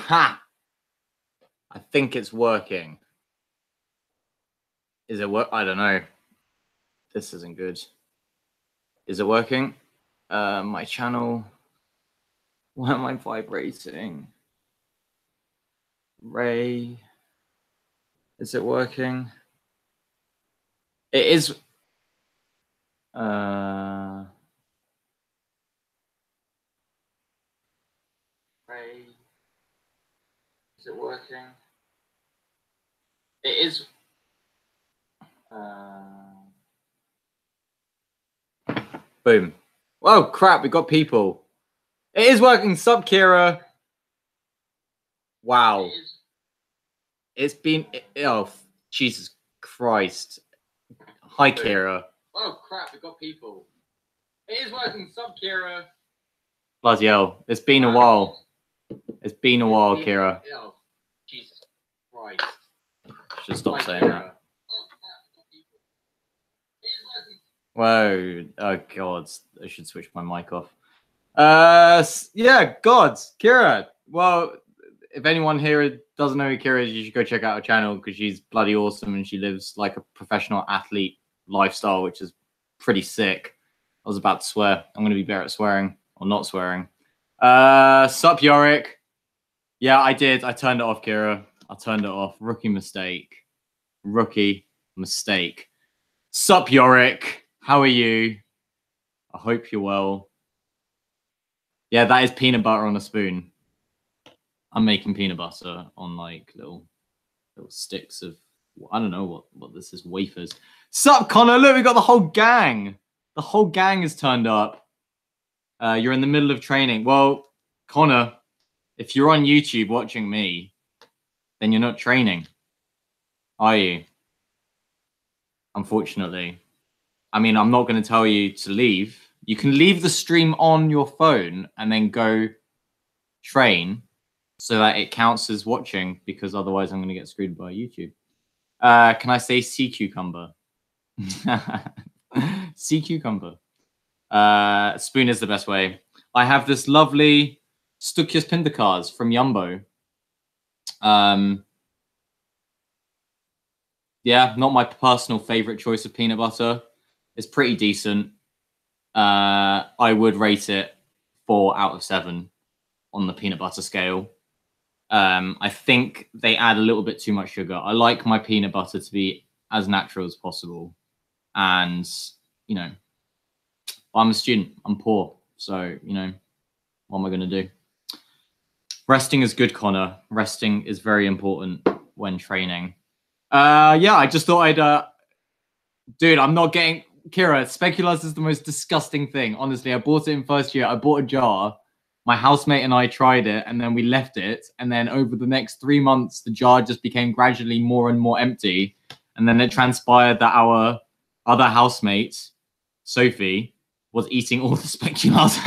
Ha! I think it's working. Is it work? I don't know. This isn't good. Is it working? My channel. Why am I vibrating? Ray. Is it working? It is. Ray. Is it working? It is. Boom. Whoa, crap, we got people. It is working. Sup, Kira? Wow. It's been... Oh, Jesus Christ. Hi, Kira. Oh, crap, we got people. It is working. Sup, Kira? Bloody hell. It's been a while. It's been a while, Kira. Oh, Jesus Christ. Should stop saying that. Whoa. Oh, God. I should switch my mic off. Yeah, God. Kira. Well, if anyone here doesn't know who Kira is, you should go check out her channel because she's bloody awesome and she lives like a professional athlete lifestyle, which is pretty sick. I was about to swear. I'm going to be better at swearing or not swearing. Sup, Yorick. Yeah, I did. I turned it off, Kira. I turned it off. Rookie mistake. Rookie mistake. Sup, Yorick. How are you? I hope you're well. Yeah, that is peanut butter on a spoon. I'm making peanut butter on like little sticks of, I don't know what this is, wafers. Sup, Connor? Look, we got the whole gang. The whole gang is turned up. You're in the middle of training. Well, Connor, if you're on YouTube watching me, then you're not training, are you? Unfortunately. I mean, I'm not going to tell you to leave. You can leave the stream on your phone and then go train so that it counts as watching, because otherwise I'm going to get screwed by YouTube. Can I say sea cucumber? Sea cucumber. Spoon is the best way. I have this lovely Stukjes Pindakaas from Jumbo. Yeah, not my personal favorite choice of peanut butter. It's pretty decent. I would rate it 4 out of 7 on the peanut butter scale. I think they add a little bit too much sugar. I like my peanut butter to be as natural as possible. And, you know, I'm a student. I'm poor. So, you know, what am I going to do? Resting is good, Connor. Resting is very important when training. Yeah, I just thought I'd... Dude, I'm not getting... Kira, speculoos is the most disgusting thing. Honestly, I bought it in first year. I bought a jar. My housemate and I tried it, and then we left it. And then over the next 3 months, the jar just became gradually more and more empty. And then it transpired that our other housemate, Sophie, was eating all the speculoos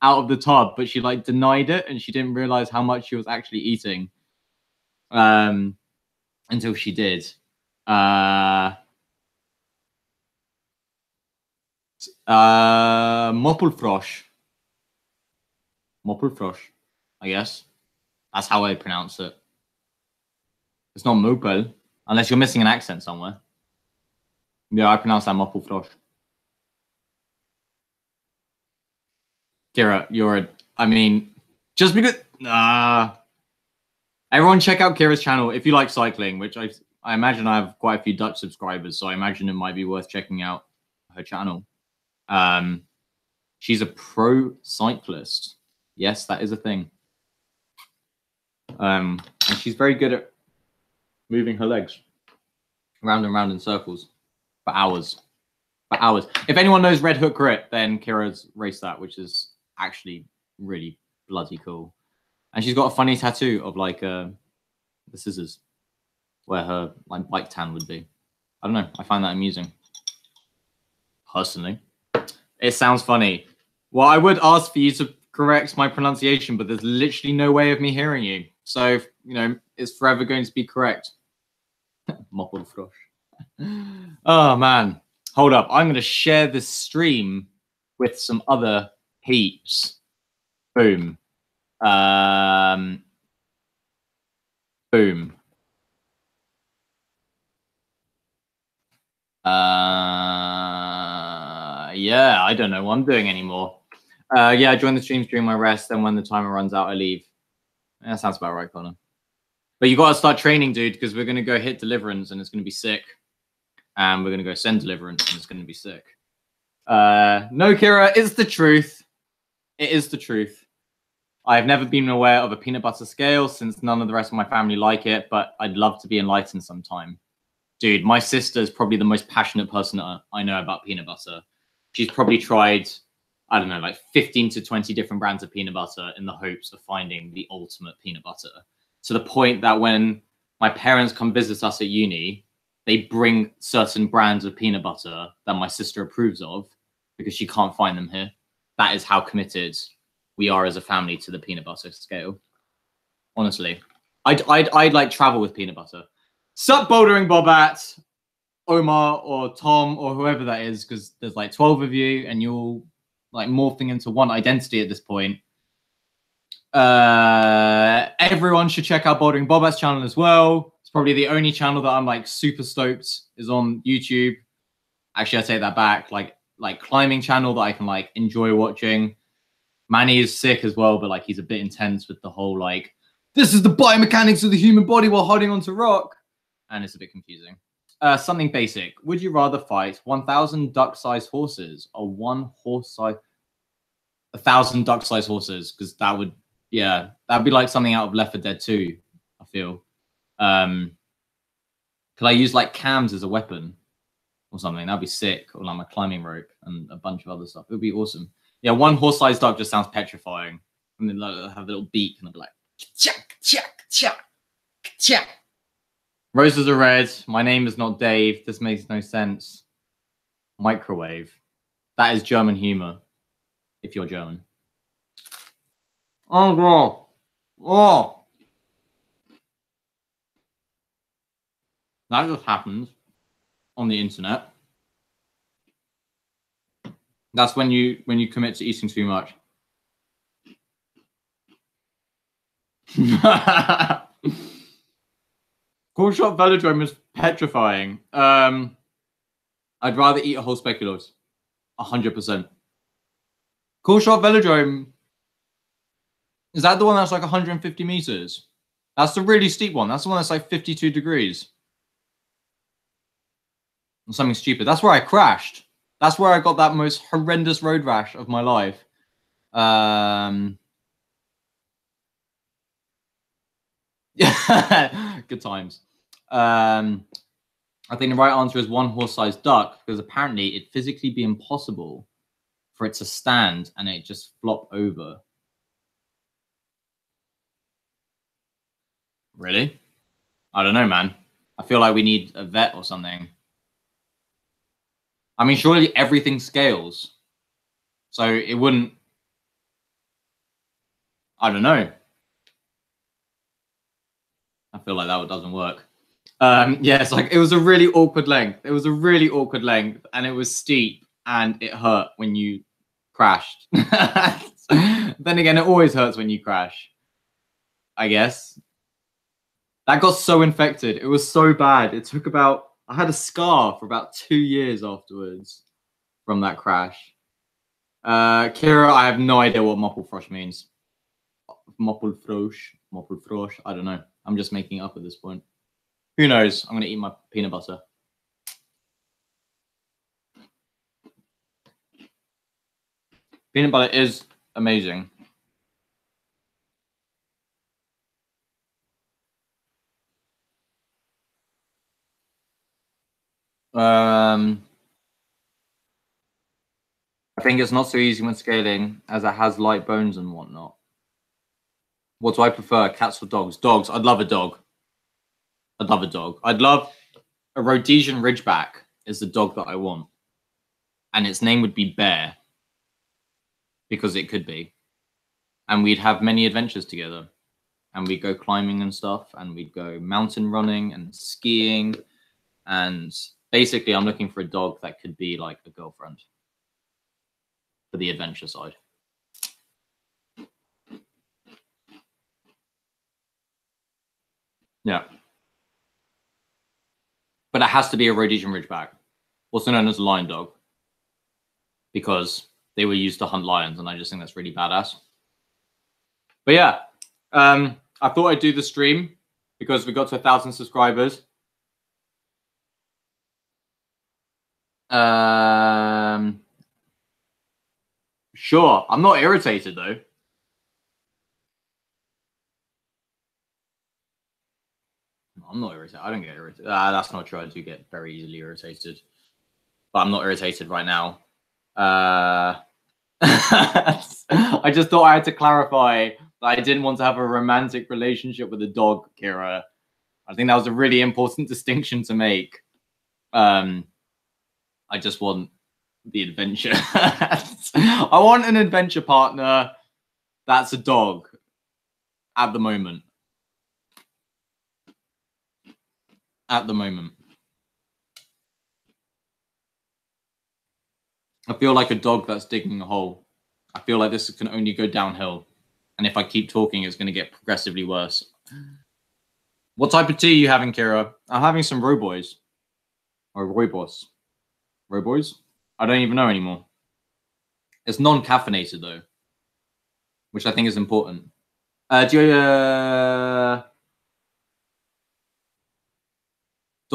out of the tub, but she like denied it, and she didn't realize how much she was actually eating until she did. Moppelfrosch. Moppelfrosch, I guess. That's how I pronounce it. It's not Moppel, unless you're missing an accent somewhere. Yeah, I pronounce that Moppelfrosch. Kira, I mean, just because... Everyone check out Kira's channel if you like cycling, which I imagine I have quite a few Dutch subscribers, so I imagine it might be worth checking out her channel. She's a pro cyclist. Yes, that is a thing. And she's very good at moving her legs round and round in circles for hours. For hours. If anyone knows Red Hook Grit, then Kira's raced that, which is actually really bloody cool. And she's got a funny tattoo of like the scissors where her like bike tan would be. I don't know. I find that amusing. Personally. It sounds funny. Well, I would ask for you to correct my pronunciation, but there's literally no way of me hearing you. So, you know, it's forever going to be correct. Moppelfrosch. Oh, man. Hold up. I'm going to share this stream with some other peeps. Boom. Boom. Yeah, I don't know what I'm doing anymore. Yeah, I join the streams during my rest, then when the timer runs out, I leave. Yeah, that sounds about right, Connor. But you got to start training, dude, because we're going to go hit Deliverance, and it's going to be sick. And we're going to go send Deliverance, and it's going to be sick. No, Kira, it's the truth. It is the truth. I've never been aware of a peanut butter scale since none of the rest of my family like it, but I'd love to be enlightened sometime. Dude, my sister is probably the most passionate person I know about peanut butter. She's probably tried, I don't know, like 15 to 20 different brands of peanut butter in the hopes of finding the ultimate peanut butter. To the point that when my parents come visit us at uni, they bring certain brands of peanut butter that my sister approves of because she can't find them here. That is how committed we are as a family to the peanut butter scale. Honestly, I'd like travel with peanut butter. Sup, Bouldering Bobat, Omar or Tom or whoever that is, because there's like 12 of you and you're all like morphing into one identity at this point. Everyone should check out Bouldering Bobat's channel as well. It's probably the only channel that I'm like super stoked is on YouTube. Actually, I take that back. Like climbing channel that I can like enjoy watching. Manny is sick as well, but like he's a bit intense with the whole like, this is the biomechanics of the human body while holding onto rock. And it's a bit confusing. Something basic. Would you rather fight 1,000 duck-sized horses or 1,000 duck-sized horses? Because that would, yeah, that'd be like something out of Left 4 Dead 2, I feel. Could I use like cams as a weapon or something? That'd be sick. Or like my climbing rope and a bunch of other stuff. It would be awesome. Yeah, one horse-sized duck just sounds petrifying. And then like, have a little beak and I'd be like, chak, chak, chak, chak. Roses are red. My name is not Dave. This makes no sense. Microwave. That is German humor. If you're German. Oh, God. Oh. That just happened on the internet. That's when you commit to eating too much. Cool shot velodrome is petrifying. I'd rather eat a whole speculoos. 100%. Cool shot velodrome. Is that the one that's like 150 meters? That's the really steep one. That's the one that's like 52 degrees. Or something stupid. That's where I crashed. That's where I got that most horrendous road rash of my life. Yeah, good times. I think the right answer is one horse-sized duck because apparently it'd physically be impossible for it to stand and it just flop over. Really? I don't know, man. I feel like we need a vet or something. I mean, surely everything scales. So it wouldn't... I don't know. I feel like that doesn't work. Yeah, it's like it was a really awkward length. It was a really awkward length and it was steep and it hurt when you crashed. Then again, it always hurts when you crash, I guess. That got so infected. It was so bad. It took about... I had a scar for about 2 years afterwards from that crash. Kira, I have no idea what Moppelfrosh means. Moppelfrosh, I don't know. I'm just making it up at this point. Who knows? I'm going to eat my peanut butter. Peanut butter is amazing. I think it's not so easy when scaling as it has light bones and whatnot. What do I prefer, cats or dogs? Dogs. I'd love a dog. I'd love a dog. I'd love a Rhodesian Ridgeback is the dog that I want. And its name would be Bear. Because it could be. And we'd have many adventures together. And we'd go climbing and stuff. And we'd go mountain running and skiing. And basically, I'm looking for a dog that could be like a girlfriend. For the adventure side. Yeah. But it has to be a Rhodesian Ridgeback, also known as a lion dog, because they were used to hunt lions, and I just think that's really badass. But yeah, I thought I'd do the stream because we got to 1,000 subscribers. Sure, I'm not irritated though. I'm not irritated. I don't get irritated. That's not true. I do get very easily irritated, but I'm not irritated right now. I just thought I had to clarify that I didn't want to have a romantic relationship with a dog, Kira. I think that was a really important distinction to make. I just want the adventure. I want an adventure partner that's a dog at the moment. At the moment. I feel like a dog that's digging a hole. I feel like this can only go downhill. And if I keep talking, it's going to get progressively worse. What type of tea are you having, Kira? I'm having some Roboys. Or Roybos. Roboys? I don't even know anymore. It's non-caffeinated, though. Which I think is important. Do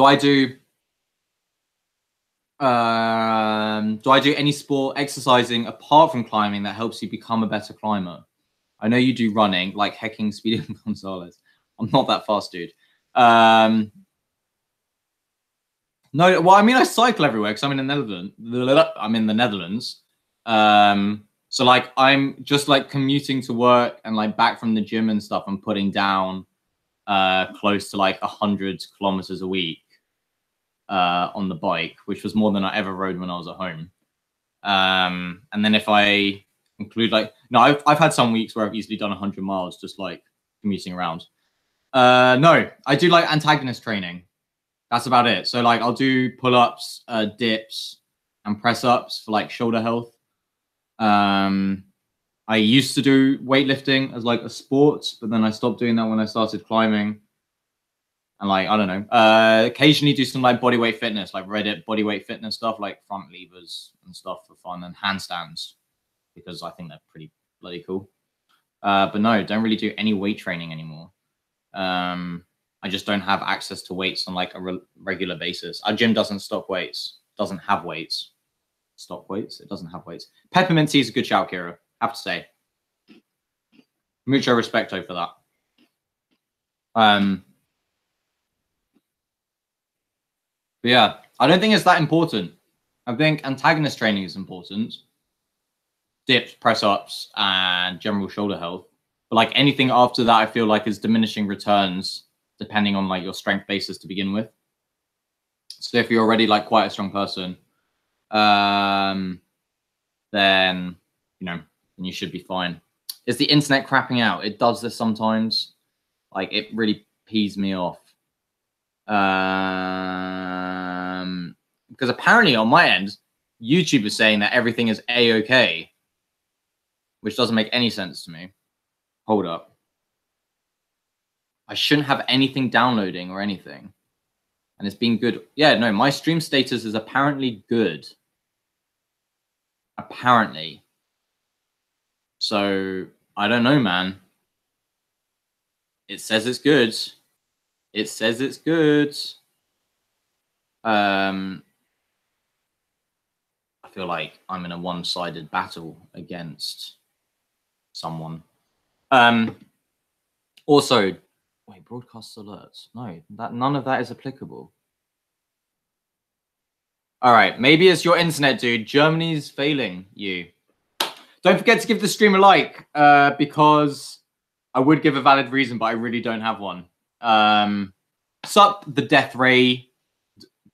I do any sport exercising apart from climbing that helps you become a better climber? I know you do running, like hecking Speedy Gonzalez. I'm not that fast, dude. No, well, I mean, I cycle everywhere because I'm in the Netherlands. I'm in the Netherlands. So like I'm just like commuting to work and like back from the gym and stuff. I'm putting down close to like 100 kilometers a week on the bike, which was more than I ever rode when I was at home. And then if I include like, no, I've had some weeks where I've easily done 100 miles just like commuting around. No, I do like antagonist training. That's about it. So like I'll do pull-ups, dips, and press-ups for like shoulder health. I used to do weightlifting as like a sport, but then I stopped doing that when I started climbing. And like, I don't know, occasionally do some like bodyweight fitness, like Reddit bodyweight fitness stuff, like front levers and stuff for fun, and handstands, because I think they're pretty bloody cool. But no, don't really do any weight training anymore. I just don't have access to weights on like a regular basis. Our gym doesn't stock weights, doesn't have weights. Stock weights? It doesn't have weights. Peppermint tea is a good shout, Kira. Have to say. Mucho respecto for that. But yeah, I don't think it's that important. I think antagonist training is important. Dips, press-ups, and general shoulder health. But like anything after that, I feel like is diminishing returns depending on like your strength basis to begin with. So if you're already like quite a strong person, then you know, then you should be fine. Is the internet crapping out? It does this sometimes. Like it really pees me off. Because apparently on my end, YouTube is saying that everything is A-okay, which doesn't make any sense to me. Hold up. I shouldn't have anything downloading or anything. And it's been good. Yeah, no, my stream status is apparently good. Apparently. So, I don't know, man. It says it's good. It says it's good. I feel like I'm in a one-sided battle against someone. Also, wait, broadcast alerts. No, none of that is applicable. All right, maybe it's your internet, dude. Germany's failing you. Don't forget to give the stream a like, because I would give a valid reason, but I really don't have one. Sup, the Death Ray.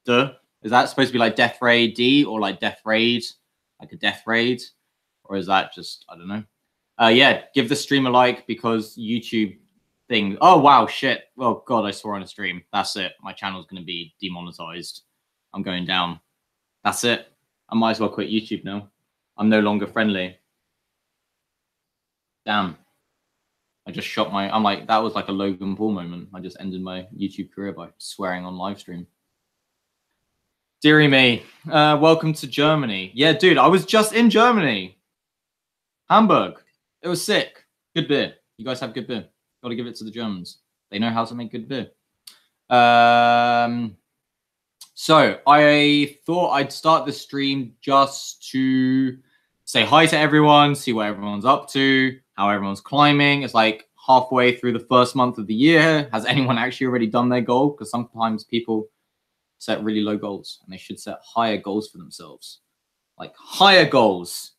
Duh. Is that supposed to be like Death Ray D or like Death Raid? Like a Death Raid? Or is that just, I don't know. Yeah, give the stream a like because YouTube thing. Oh, wow, shit. Oh, God, I swore on a stream. That's it. My channel's going to be demonetized. I'm going down. That's it. I might as well quit YouTube now. I'm no longer friendly. Damn. I just shot my. I'm like, that was like a Logan Paul moment. I just ended my YouTube career by swearing on live stream. Deary me, welcome to Germany. Yeah, dude, I was just in Germany. Hamburg. It was sick. Good beer. You guys have good beer. Got to give it to the Germans. They know how to make good beer. So I thought I'd start the stream just to say hi to everyone, see what everyone's up to, how everyone's climbing. It's like halfway through the first month of the year. Has anyone actually already done their goal? Because sometimes people set really low goals and they should set higher goals for themselves. Like higher goals.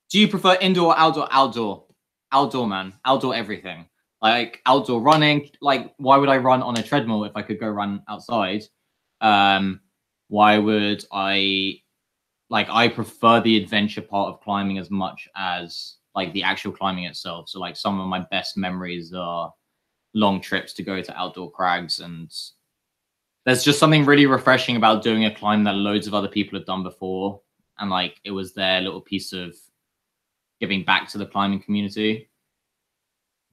Do you prefer indoor or outdoor? Outdoor. Outdoor, man. Outdoor everything. Like outdoor running. Like, why would I run on a treadmill if I could go run outside? Why would I... Like, I prefer the adventure part of climbing as much as, like, the actual climbing itself. So, like, some of my best memories are long trips to go to outdoor crags. And there's just something really refreshing about doing a climb that loads of other people have done before. And, like, it was their little piece of giving back to the climbing community,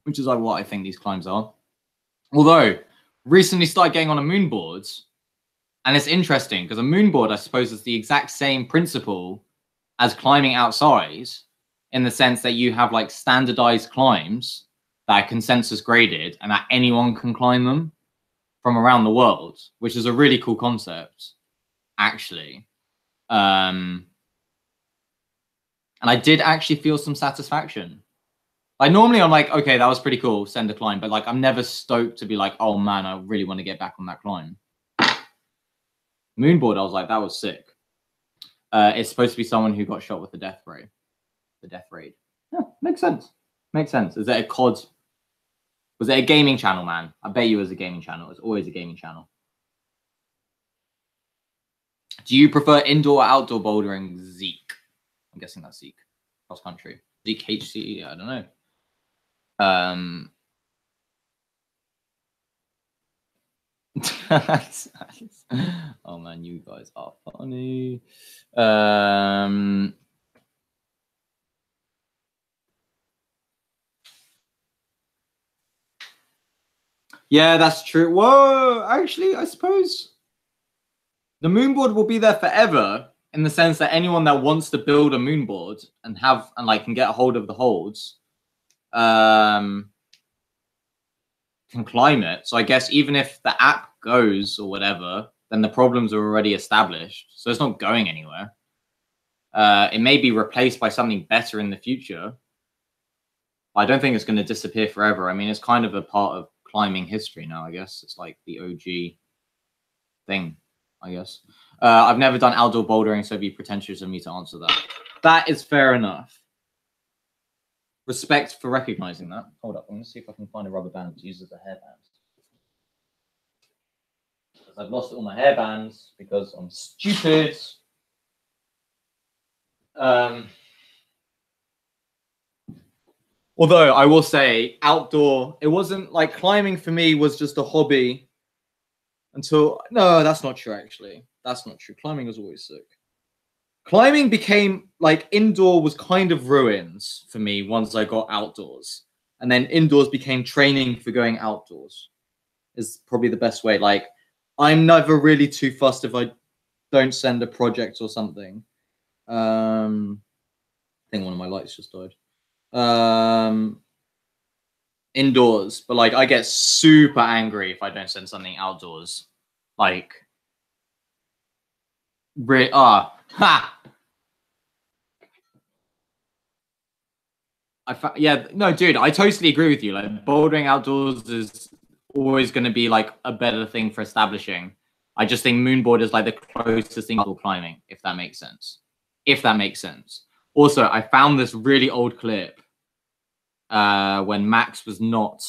which is like what I think these climbs are. Although, recently started getting on a moonboard, and it's interesting because a moonboard, I suppose, is the exact same principle as climbing outside, in the sense that you have like standardized climbs that are consensus graded and that anyone can climb them from around the world, which is a really cool concept, actually. And I did actually feel some satisfaction. Like normally I'm like, okay, that was pretty cool, send a climb. But like I'm never stoked to be like, oh man, I really want to get back on that climb. Moonboard, I was like, that was sick. It's supposed to be someone who got shot with the death ray. The death raid. Yeah, makes sense. Makes sense. Is that a COD? Was it a gaming channel, man? I bet you it was a gaming channel. It's always a gaming channel. Do you prefer indoor or outdoor bouldering, Zeke? I'm guessing that's Zeke. Cross country. Zeke HCE, I don't know. Oh man, you guys are funny. Yeah, that's true. Whoa, actually, I suppose the moonboard will be there forever, in the sense that anyone that wants to build a moonboard and like can get a hold of the holds, can climb it. So I guess even if the app goes or whatever, then the problems are already established. So it's not going anywhere. It may be replaced by something better in the future. I don't think it's going to disappear forever. I mean, it's kind of a part of climbing history now, I guess. It's like the OG thing, I guess. I've never done outdoor bouldering, so it'd be pretentious of me to answer that. That is fair enough. Respect for recognizing that. Hold up, I'm going to see if I can find a rubber band to use as a hairband. Because I've lost all my hairbands because I'm stupid. Although I will say, outdoor, it wasn't like climbing for me was just a hobby until, no, that's not true, actually. That's not true. Climbing was always sick. Climbing became like indoor was kind of ruins for me once I got outdoors. And then indoors became training for going outdoors is probably the best way. Like I'm never really too fussed if I don't send a project or something. I think one of my lights just died. Indoors, but like I get super angry if I don't send something outdoors. Like yeah, no, dude, I totally agree with you. Like bouldering outdoors is always going to be like a better thing for establishing. I just think moonboard is like the closest thing to climbing, if that makes sense. If that makes sense. Also, I found this really old clip when Max was not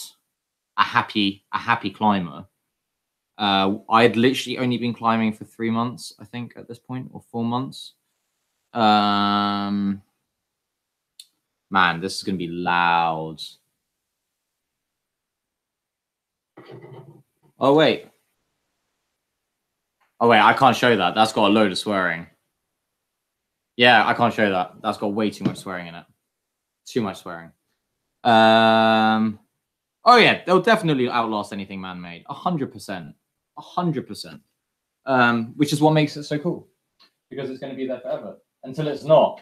a happy climber. I'd literally only been climbing for 3 months, I think, at this point, or 4 months. Man, this is gonna be loud. Oh wait, I can't show that. That's got a load of swearing. Yeah, I can't show that. That's got way too much swearing in it. Too much swearing. Oh yeah, they'll definitely outlast anything man-made. 100%. 100%. Which is what makes it so cool. Because it's going to be there forever. Until it's not.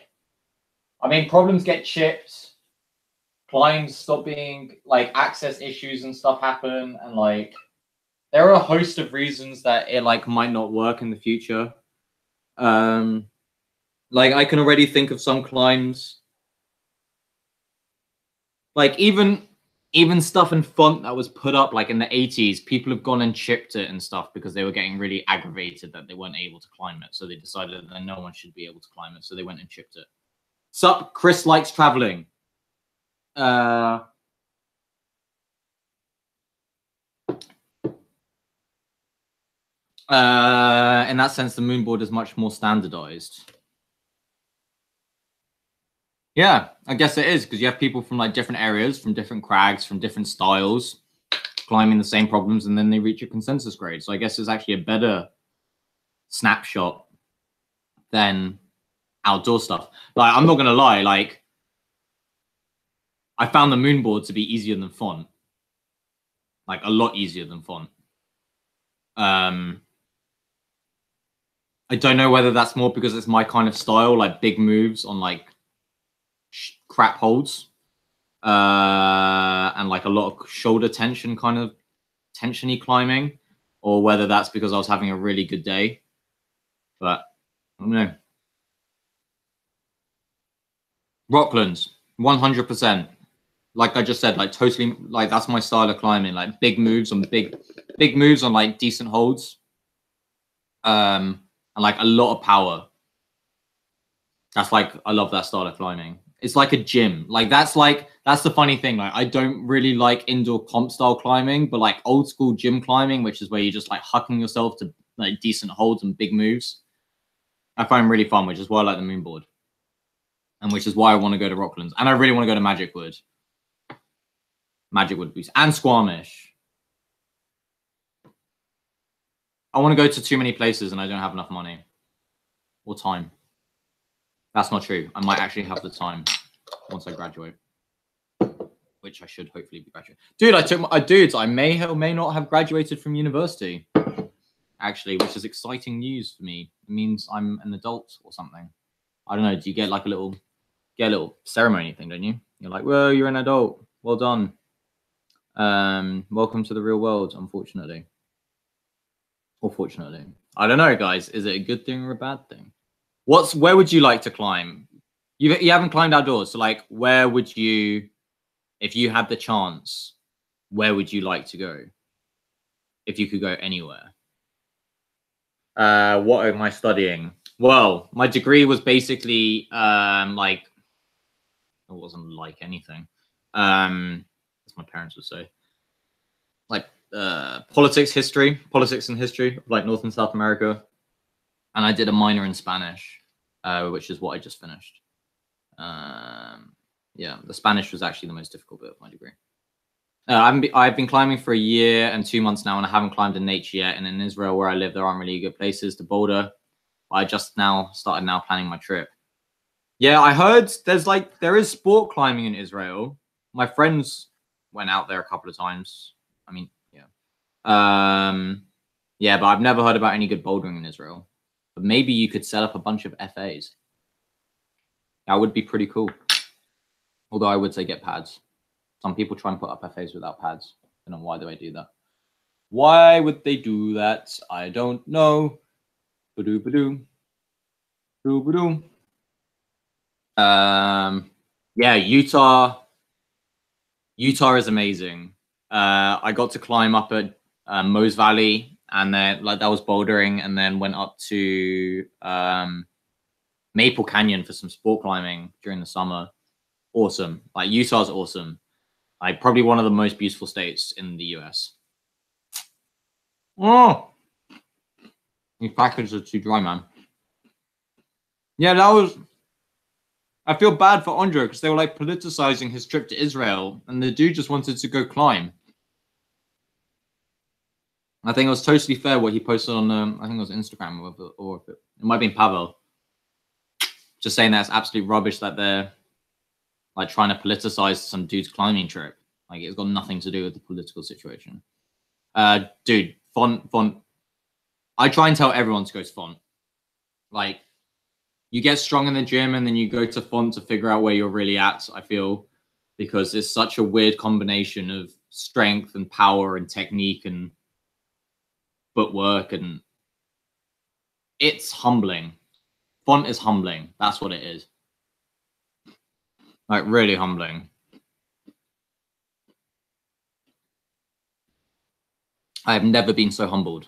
I mean, problems get chipped. Climbs stop being, like, access issues and stuff happen. And, like, there are a host of reasons that it, like, might not work in the future. Like, I can already think of some climbs. Like, even stuff in font that was put up, like, in the 80s, people have gone and chipped it and stuff because they were getting really aggravated that they weren't able to climb it. So they decided that no one should be able to climb it. So they went and chipped it. Sup, Chris likes traveling. In that sense, the Moonboard is much more standardized. Yeah, I guess it is, because you have people from, like, different areas, from different crags, from different styles, climbing the same problems, and then they reach a consensus grade. So I guess it's actually a better snapshot than outdoor stuff. Like, I'm not gonna lie, like, I found the Moonboard to be easier than font. Like, a lot easier than font. I don't know whether that's more because it's my kind of style, like big moves on, like, crap holds, and, like, a lot of shoulder tension, kind of tensiony climbing, or whether that's because I was having a really good day. But I don't know. Rocklands, 100%. Like I just said, like, totally, like, that's my style of climbing. Like, big moves on big moves on, like, decent holds, and, like, a lot of power. That's, like, I love that style of climbing. It's like a gym. Like, that's the funny thing. Like, I don't really like indoor comp style climbing, but, like, old school gym climbing, which is where you're just, like, hucking yourself to, like, decent holds and big moves, I find really fun, which is why I like the Moonboard. And which is why I want to go to Rocklands. And I really want to go to Magic Wood. Magic Wood Boost. And Squamish. I want to go to too many places and I don't have enough money. Or time. That's not true. I might actually have the time once I graduate. Which I should hopefully be graduating. Dude, I may or may not have graduated from university. Actually, which is exciting news for me. It means I'm an adult or something. I don't know. Do you get, like, a little ceremony thing, don't you? You're like, well, you're an adult. Well done. Welcome to the real world, unfortunately. Or fortunately. I don't know, guys. Is it a good thing or a bad thing? Where would you like to climb? You haven't climbed outdoors, so, like, where would you, if you had the chance, where would you like to go? If you could go anywhere. What am I studying? Well, my degree was basically like, it wasn't like anything. As my parents would say. Like politics and history, like North and South America. And I did a minor in Spanish, which is what I just finished. Yeah, the Spanish was actually the most difficult bit of my degree. I've been climbing for a year and 2 months now, and I haven't climbed in nature yet. And in Israel, where I live, there aren't really good places to boulder. I just started planning my trip. Yeah, I heard there is sport climbing in Israel. My friends went out there a couple of times. I mean, yeah. Yeah, but I've never heard about any good bouldering in Israel. But maybe you could set up a bunch of FAs. That would be pretty cool. Although I would say get pads. Some people try and put up FAs without pads. I don't know why do they do that. Why would they do that? I don't know. Ba-doo. Yeah, Utah is amazing. I got to climb up at Mose Valley, and then that was bouldering, and then went up to Maple Canyon for some sport climbing during the summer. Awesome. Like, Utah's awesome. Like, probably one of the most beautiful states in the US. Oh, these packages are too dry, man. Yeah, I feel bad for Andre because they were, like, politicizing his trip to Israel, and the dude just wanted to go climb. I think it was totally fair what he posted on, I think it was Instagram, or it might have been Pavel. Just saying that it's absolute rubbish that they're, like, trying to politicize some dude's climbing trip. Like, it's got nothing to do with the political situation. Dude, font. I try and tell everyone to go to font. Like, you get strong in the gym and then you go to font to figure out where you're really at, I feel, because it's such a weird combination of strength and power and technique and footwork, and it's humbling. Font is humbling. That's what it is. Like, really humbling. I have never been so humbled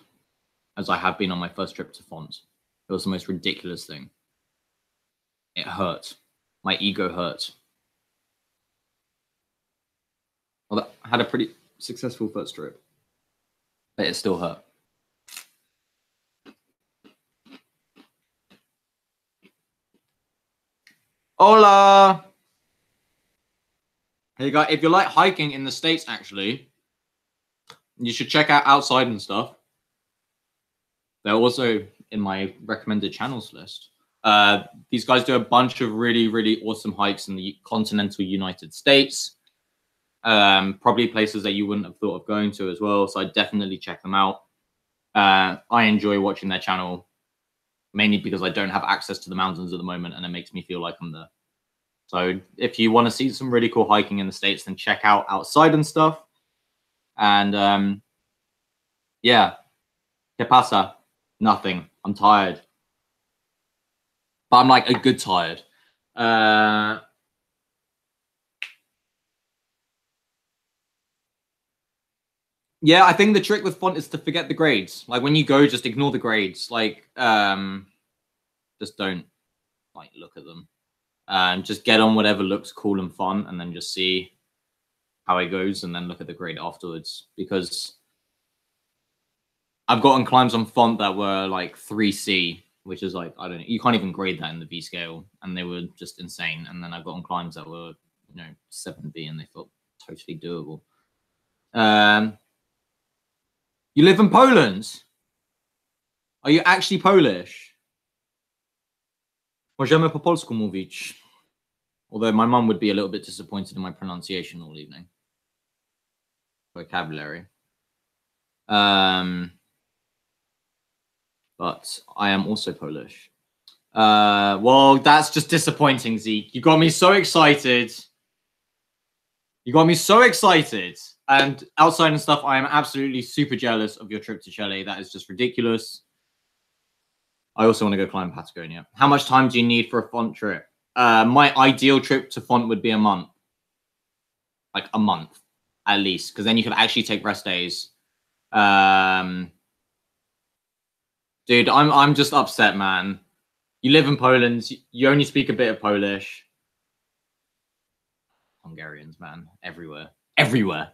as I have been on my first trip to font. It was the most ridiculous thing. It hurt. My ego hurt. Well, I had a pretty successful first trip, but it still hurt. Hola! Hey guys, if you like hiking in the States, actually, you should check out Outside and stuff. They're also in my recommended channels list. These guys do a bunch of really, really awesome hikes in the continental United States. Probably places that you wouldn't have thought of going to as well. So I'd definitely check them out. I enjoy watching their channel, mainly because I don't have access to the mountains at the moment, and it makes me feel like I'm there. So if you want to see some really cool hiking in the States, then check out Outside and stuff. And yeah, ¿Qué pasa? Nothing. I'm tired. But I'm like a good tired. Yeah, I think the trick with font is to forget the grades. Like, when you go, just ignore the grades. Like, just don't like look at them. Just get on whatever looks cool and fun, and then just see how it goes, and then look at the grade afterwards. Because I've gotten climbs on font that were like 3C, which is like, I don't know, you can't even grade that in the V scale, and they were just insane. And then I've gotten climbs that were, 7B, and they felt totally doable. You live in Poland? Are you actually Polish? Możemy po polsku mówić. Although my mum would be a little bit disappointed in my pronunciation all evening. Vocabulary. But I am also Polish. Well, that's just disappointing, Zeke. You got me so excited. You got me so excited. And Outside and stuff, I am absolutely super jealous of your trip to Chile. That is just ridiculous. I also want to go climb Patagonia. How much time do you need for a font trip? My ideal trip to font would be a month. Like a month, at least. Because then you could actually take rest days. Dude, I'm just upset, man. You live in Poland. You only speak a bit of Polish. Hungarians, man. Everywhere. Everywhere.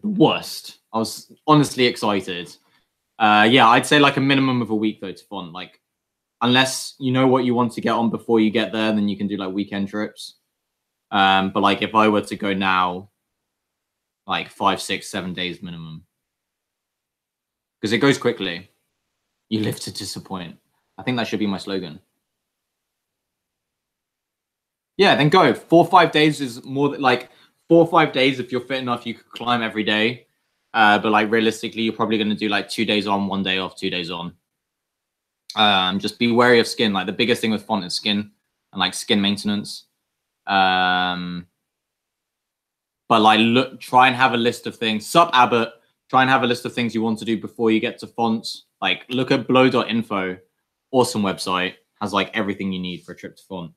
The worst. I was honestly excited. Yeah, I'd say like a minimum of a week, though, to font. Like, unless you know what you want to get on before you get there, then you can do like weekend trips. But like, if I were to go now, like 5, 6, 7 days minimum. Because it goes quickly. You live to disappoint. I think that should be my slogan. Yeah, then go. 4 or 5 days is more like 4 or 5 days. If you're fit enough, you could climb every day. But like, realistically, you're probably going to do like 2 days on, 1 day off, 2 days on. Just be wary of skin. Like, the biggest thing with font is skin and like skin maintenance. But like, try and have a list of things. Sup, Abbott. Try and have a list of things you want to do before you get to fonts. Like, look at blow.info. Awesome website. Has like everything you need for a trip to font.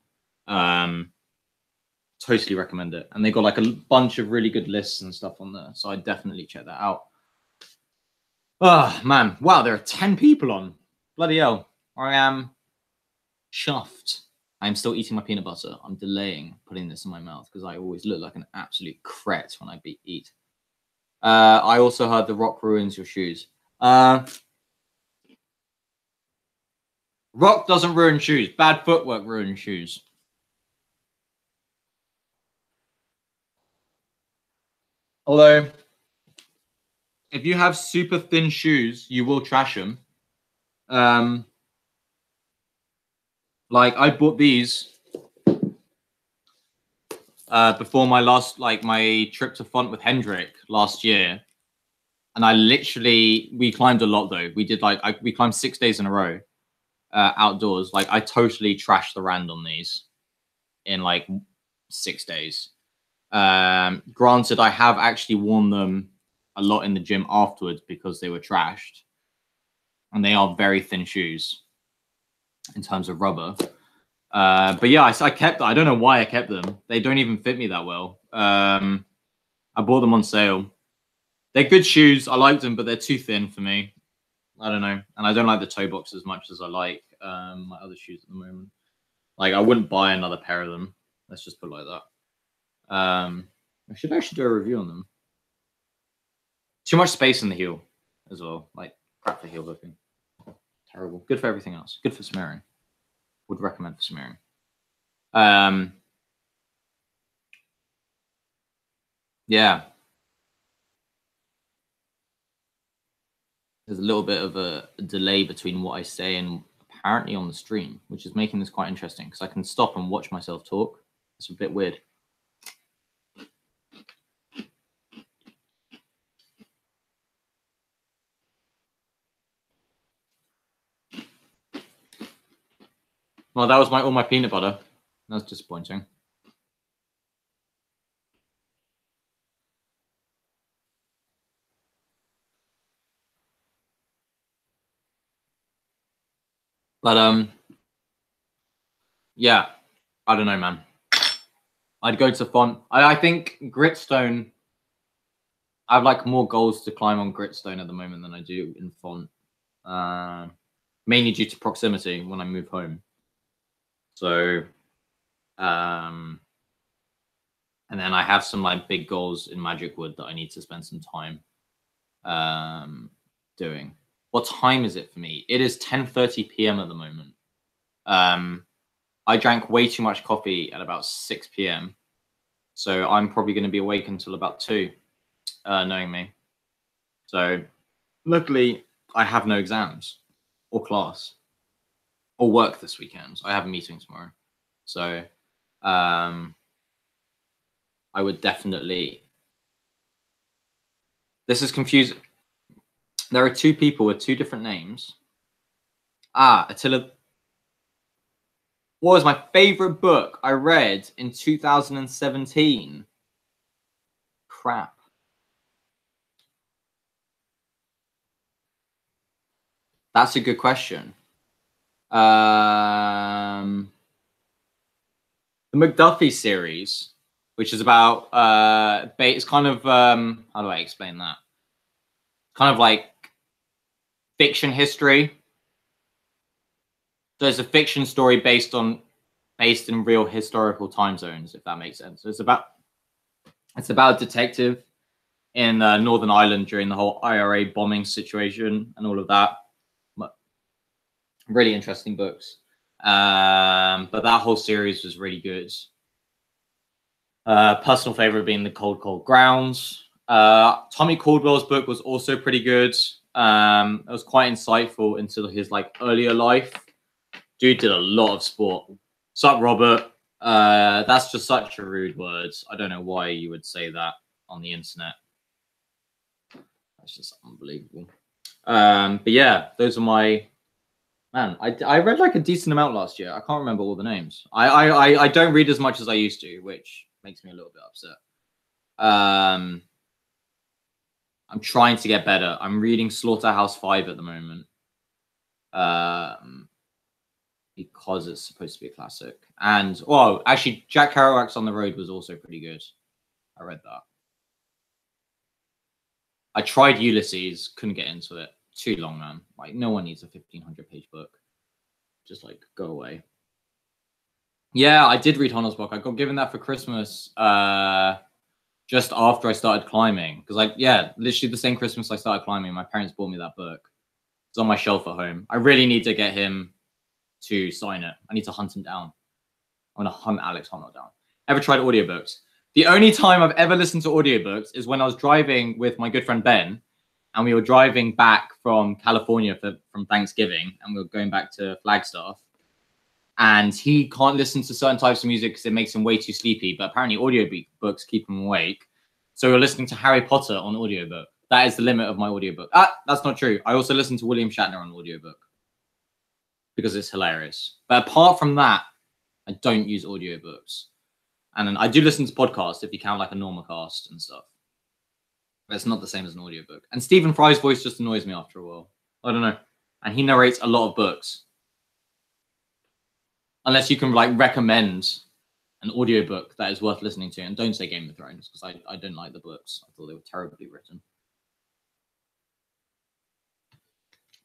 Totally recommend it. And they got like a bunch of really good lists and stuff on there. So I definitely check that out. Oh, man. Wow, there are 10 people on. Bloody hell. I am chuffed. I'm still eating my peanut butter. I'm delaying putting this in my mouth because I always look like an absolute cret when I eat. I also heard the rock ruins your shoes. Rock doesn't ruin shoes. Bad footwork ruins shoes. Although, if you have super thin shoes, you will trash them. Like, I bought these. before my last, like my trip to Font with Hendrik last year. And we climbed a lot though. We did we climbed 6 days in a row outdoors. Like I totally trashed the rand on these in like 6 days. Granted, I have actually worn them a lot in the gym afterwards because they were trashed. And they are very thin shoes in terms of rubber. But yeah, I kept. I don't know why I kept them. They don't even fit me that well. I bought them on sale. They're good shoes. I like them, but they're too thin for me. I don't know, and I don't like the toe box as much as I like my other shoes at the moment. Like I wouldn't buy another pair of them. Let's just put it like that. I should actually do a review on them. Too much space in the heel as well. Like crap for heel hooking. Terrible. Good for everything else. Good for smearing. Would recommend for smearing. Yeah. There's a little bit of a delay between what I say and apparently on the stream, which is making this quite interesting because I can stop and watch myself talk. It's a bit weird. Well, that was all my peanut butter. That's disappointing. But yeah, I don't know, man. I'd go to Font. I think Gritstone. I have like more goals to climb on Gritstone at the moment than I do in Font. Mainly due to proximity when I move home. So, and then I have some like big goals in Magic Wood that I need to spend some time doing. What time is it for me? It is 10:30 p.m. at the moment. I drank way too much coffee at about 6 p.m. So I'm probably going to be awake until about 2, knowing me. So luckily, I have no exams or class or work this weekend. I have a meeting tomorrow. So I would definitely... This is confusing. There are 2 people with 2 different names. Attila... What was my favorite book I read in 2017? Crap. That's a good question. The McDuffie series, which is about it's kind of how do I explain that? Kind of like fiction history. So it's a fiction story based in real historical time zones, if that makes sense. So it's about a detective in Northern Ireland during the whole IRA bombing situation and all of that. Really interesting books. But that whole series was really good. Personal favorite being The Cold, Cold Grounds. Tommy Caldwell's book was also pretty good. It was quite insightful into his like earlier life. Dude did a lot of sport. Sup, Robert? That's just such a rude word. I don't know why you would say that on the internet. That's just unbelievable. But yeah, those are my... Man, I read like a decent amount last year. I can't remember all the names. I don't read as much as I used to, which makes me a little bit upset. I'm trying to get better. I'm reading Slaughterhouse 5 at the moment. Because it's supposed to be a classic. And, well, actually, Jack Kerouac's On the Road was also pretty good. I read that. I tried Ulysses, couldn't get into it. Too long, man. Like, no one needs a 1,500-page book. Just, like, go away. Yeah, I did read Honno's book. I got given that for Christmas just after I started climbing. Because, like, yeah, literally the same Christmas I started climbing, my parents bought me that book. It's on my shelf at home. I really need to get him to sign it. I need to hunt him down. I'm going to hunt Alex Honnold down. Ever tried audiobooks? The only time I've ever listened to audiobooks is when I was driving with my good friend Ben, and we were driving back from California from Thanksgiving, and we were going back to Flagstaff. and he can't listen to certain types of music because it makes him way too sleepy. But apparently, audiobooks keep him awake. So you're listening to Harry Potter on audiobook. That is the limit of my audiobook. That's not true. I also listen to William Shatner on audiobook because it's hilarious. But apart from that, I don't use audiobooks. And then I do listen to podcasts if you count like a normal cast and stuff. But it's not the same as an audiobook. And Stephen Fry's voice just annoys me after a while. I don't know. And he narrates a lot of books. Unless you can like recommend an audiobook that is worth listening to. And don't say Game of Thrones, because I don't like the books. I thought they were terribly written.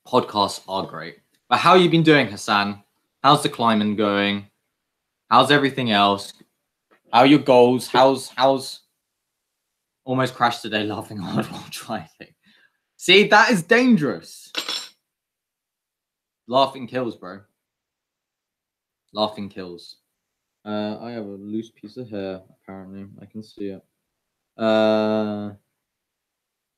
Podcasts are great. But how have you been doing, Hassan? How's the climbing going? How's everything else? How are your goals? How's almost crashed today laughing hard while driving? See, that is dangerous. Laughing kills, bro. Laughing kills. I have a loose piece of hair, apparently. I can see it. The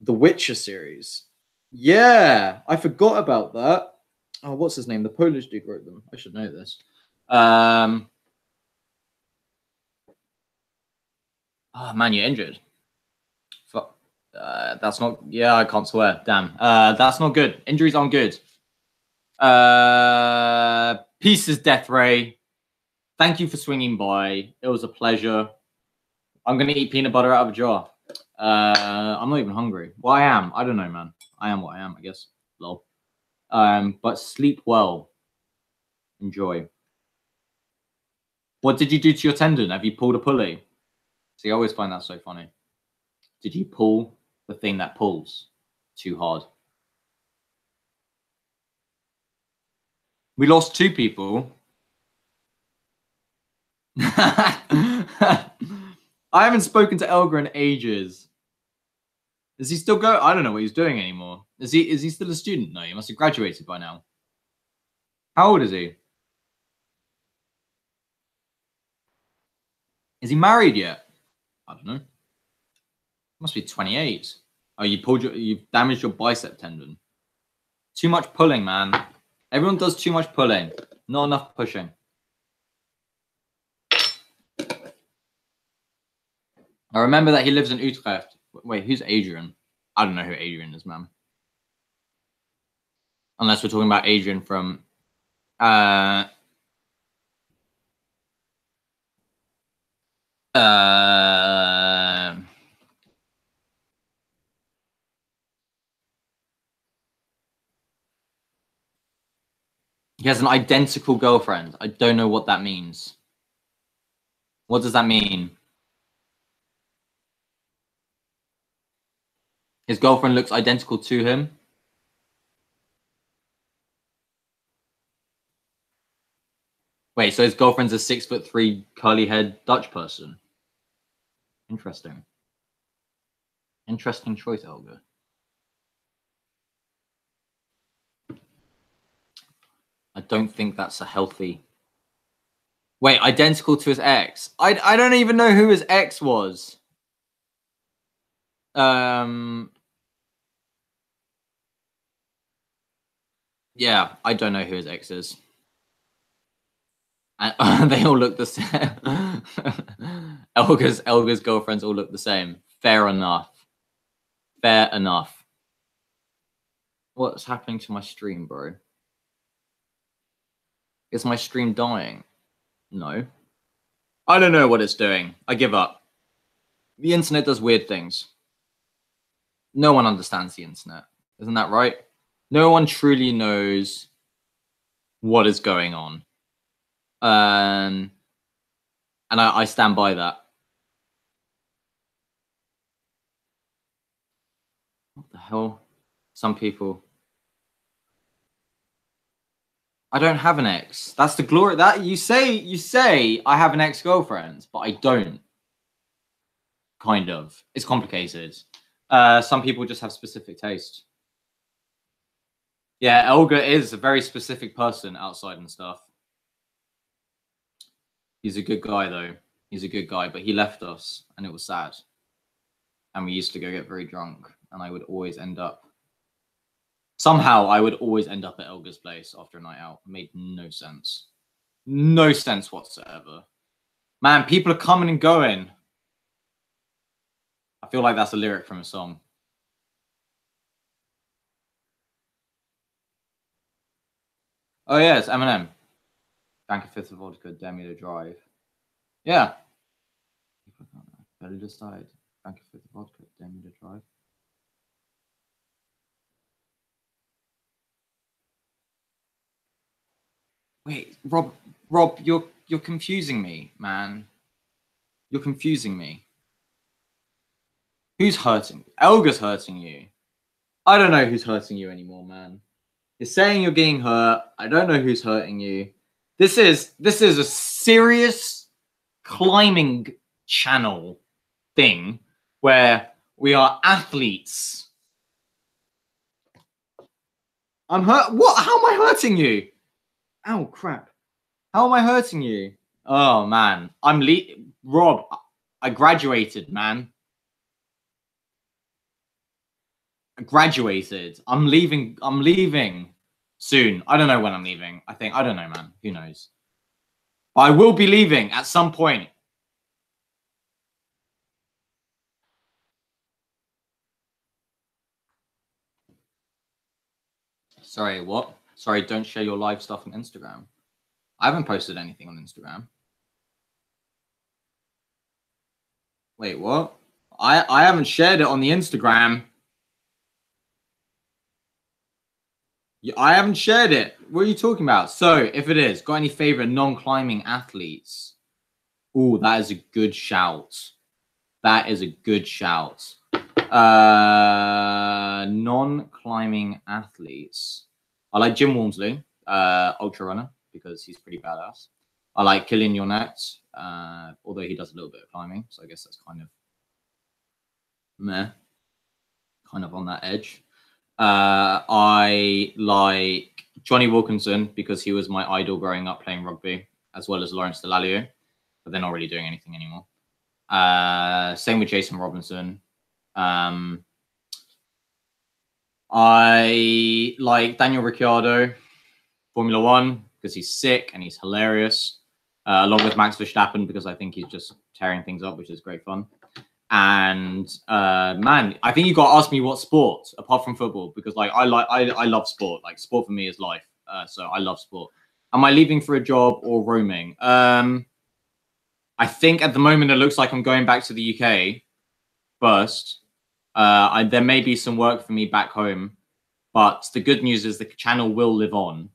Witcher series. Yeah, I forgot about that. Oh, what's his name? The Polish dude wrote them. I should know this. Oh, man, you're injured. Fuck. That's not... Yeah, I can't swear. Damn. That's not good. Injuries aren't good. Pieces, Death Ray. Thank you for swinging by. It was a pleasure. I'm going to eat peanut butter out of a jar. I'm not even hungry. Well, I am. I don't know, man. I am what I am, I guess. Lol. But sleep well. Enjoy. What did you do to your tendon? Have you pulled a pulley? See, I always find that so funny. Did you pull the thing that pulls too hard? We lost 2 people. I haven't spoken to Elgar in ages. Does he still go? I don't know what he's doing anymore. Is he still a student? No, he must have graduated by now. How old is he? Is he married yet? I don't know. Must be 28. Oh, you've damaged your bicep tendon. Too much pulling, man. Everyone does too much pulling. Not enough pushing. I remember that he lives in Utrecht. Wait, who's Adrian? I don't know who Adrian is, man. Unless we're talking about Adrian from... He has an identical girlfriend. I don't know what that means. What does that mean? His girlfriend looks identical to him. Wait, so his girlfriend's a 6'3" curly-haired Dutch person. Interesting. Interesting choice, Elgar. I don't think that's a healthy... Wait, identical to his ex. I don't even know who his ex was. Yeah, I don't know who his ex is. And they all look the same. Elgar's girlfriends all look the same. Fair enough. Fair enough. What's happening to my stream, bro? Is my stream dying? No. I don't know what it's doing. I give up. The internet does weird things. No one understands the internet. Isn't that right? No one truly knows what is going on. And I stand by that. What the hell? Some people... I don't have an ex. That's the glory. That you say I have an ex-girlfriend, but I don't. Kind of. It's complicated. Some people just have specific taste. Yeah, Elgar is a very specific person outside and stuff. He's a good guy, though. He's a good guy, but he left us, and it was sad. And we used to go get very drunk, and I would always end up... Somehow, I would always end up at Elgar's place after a night out. It made no sense. No sense whatsoever. Man, people are coming and going. I feel like that's a lyric from a song. Oh, yeah, it's Eminem. Thank you, fifth of vodka, dare me to drive. Yeah. Better decide. Thank you, fifth of vodka, dare me to drive. Wait, Rob, you're confusing me, man. You're confusing me. Who's hurting? Elga's hurting you. I don't know who's hurting you anymore, man. You're saying you're getting hurt. I don't know who's hurting you. This is a serious climbing channel thing where we are athletes. I'm hurt. What? How am I hurting you? Ow, crap. How am I hurting you? Oh, man. Rob, I graduated, man. I graduated. I'm leaving soon. I don't know when I'm leaving. I don't know, man. Who knows? I will be leaving at some point. Sorry, what? Sorry, don't share your live stuff on Instagram. I haven't posted anything on Instagram. Wait, what? I haven't shared it on the Instagram. I haven't shared it. What are you talking about? So, if it is, got any favorite non-climbing athletes? Ooh, that is a good shout. That is a good shout. Non-climbing athletes. I like Jim Walmsley, ultra runner, because he's pretty badass. I like Killian Jornet, although he does a little bit of climbing, so I guess that's kind of meh, kind of on that edge. I like Johnny Wilkinson because he was my idol growing up playing rugby, as well as Lawrence Delalio, but they're not really doing anything anymore. Same with Jason Robinson. I like Daniel Ricciardo, Formula One, because he's sick and he's hilarious, along with Max Verstappen, because I think he's just tearing things up, which is great fun. And man, I think you got to ask me what sport apart from football, because like I love sport. Like sport for me is life. So I love sport. Am I leaving for a job or roaming? I think at the moment it looks like I'm going back to the UK first. There may be some work for me back home, but the good news is the channel will live on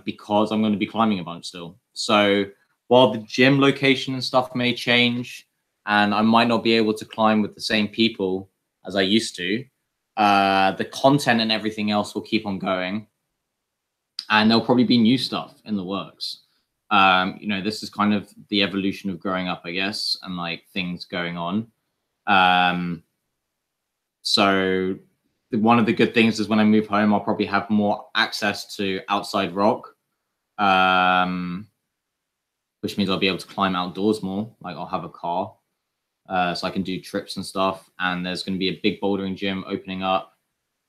because I'm going to be climbing a bunch still. So while the gym location and stuff may change, and I might not be able to climb with the same people as I used to, the content and everything else will keep on going. And there'll probably be new stuff in the works. This is kind of the evolution of growing up, I guess, and like things going on. So one of the good things is when I move home, I'll probably have more access to outside rock, which means I'll be able to climb outdoors more. Like I'll have a car. So I can do trips and stuff. And there's going to be a big bouldering gym opening up.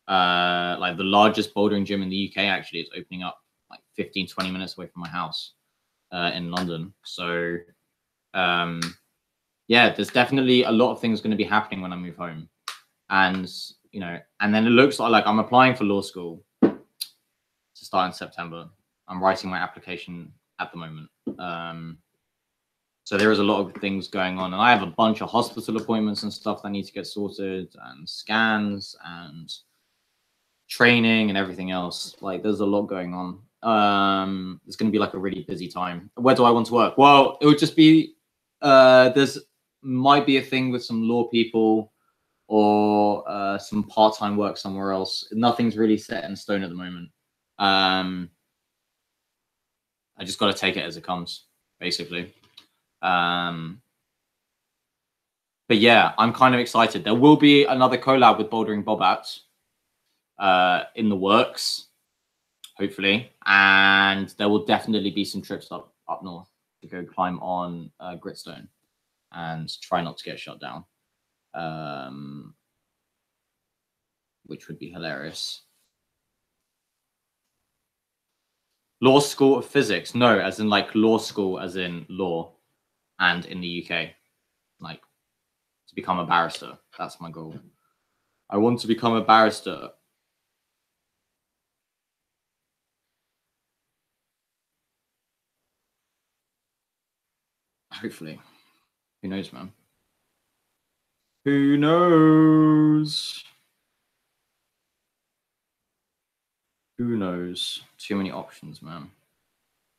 Like the largest bouldering gym in the UK, actually, is opening up like 15, 20 minutes away from my house in London. So, yeah, there's definitely a lot of things going to be happening when I move home. And, and then it looks like I'm applying for law school to start in September. I'm writing my application at the moment. So there is a lot of things going on, and I have a bunch of hospital appointments and stuff that need to get sorted, and scans and training and everything else. Like there's a lot going on. It's going to be like a really busy time. Where do I want to work? Well, it would just be there's might be a thing with some law people or some part-time work somewhere else. Nothing's really set in stone at the moment. I just got to take it as it comes, basically. But yeah, I'm kind of excited. There will be another collab with Bouldering Bobat in the works, hopefully, and there will definitely be some trips up north to go climb on Gritstone and try not to get shut down, which would be hilarious. Law School of Physics? No, as in like law school, as in law, and in the UK, like to become a barrister. That's my goal. I want to become a barrister. Hopefully. Who knows, man? Who knows? Who knows? Too many options, man.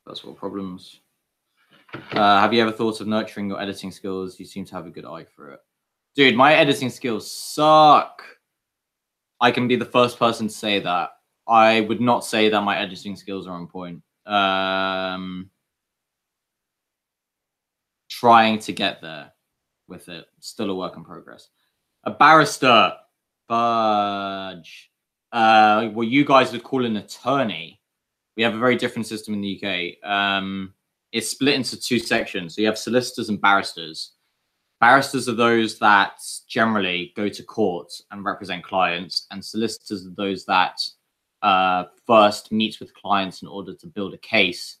First world problems. Have you ever thought of nurturing your editing skills? You seem to have a good eye for it. Dude, my editing skills suck. I can be the first person to say that. I would not say that my editing skills are on point. Trying to get there with it. Still a work in progress. A barrister. Fudge. What you guys would call an attorney. We have a very different system in the UK. It's split into two sections. So you have solicitors and barristers. Barristers are those that generally go to court and represent clients, and solicitors are those that first meet with clients in order to build a case,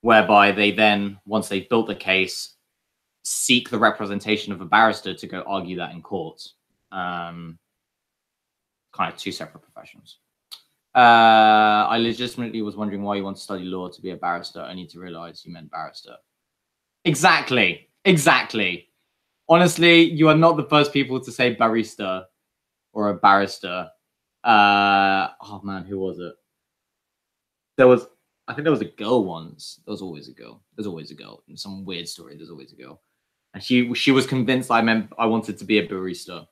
whereby they then, once they've built the case, seek the representation of a barrister to go argue that in court. Kind of two separate professions. I legitimately was wondering why you want to study law to be a barrister, only to realize you meant barrister. Exactly. Exactly. Honestly, you are not the first people to say barista or a barrister. Oh man, who was it? I think there was a girl once. There was always a girl. There's always a girl. In some weird story, there's always a girl. And she was convinced I wanted to be a barista.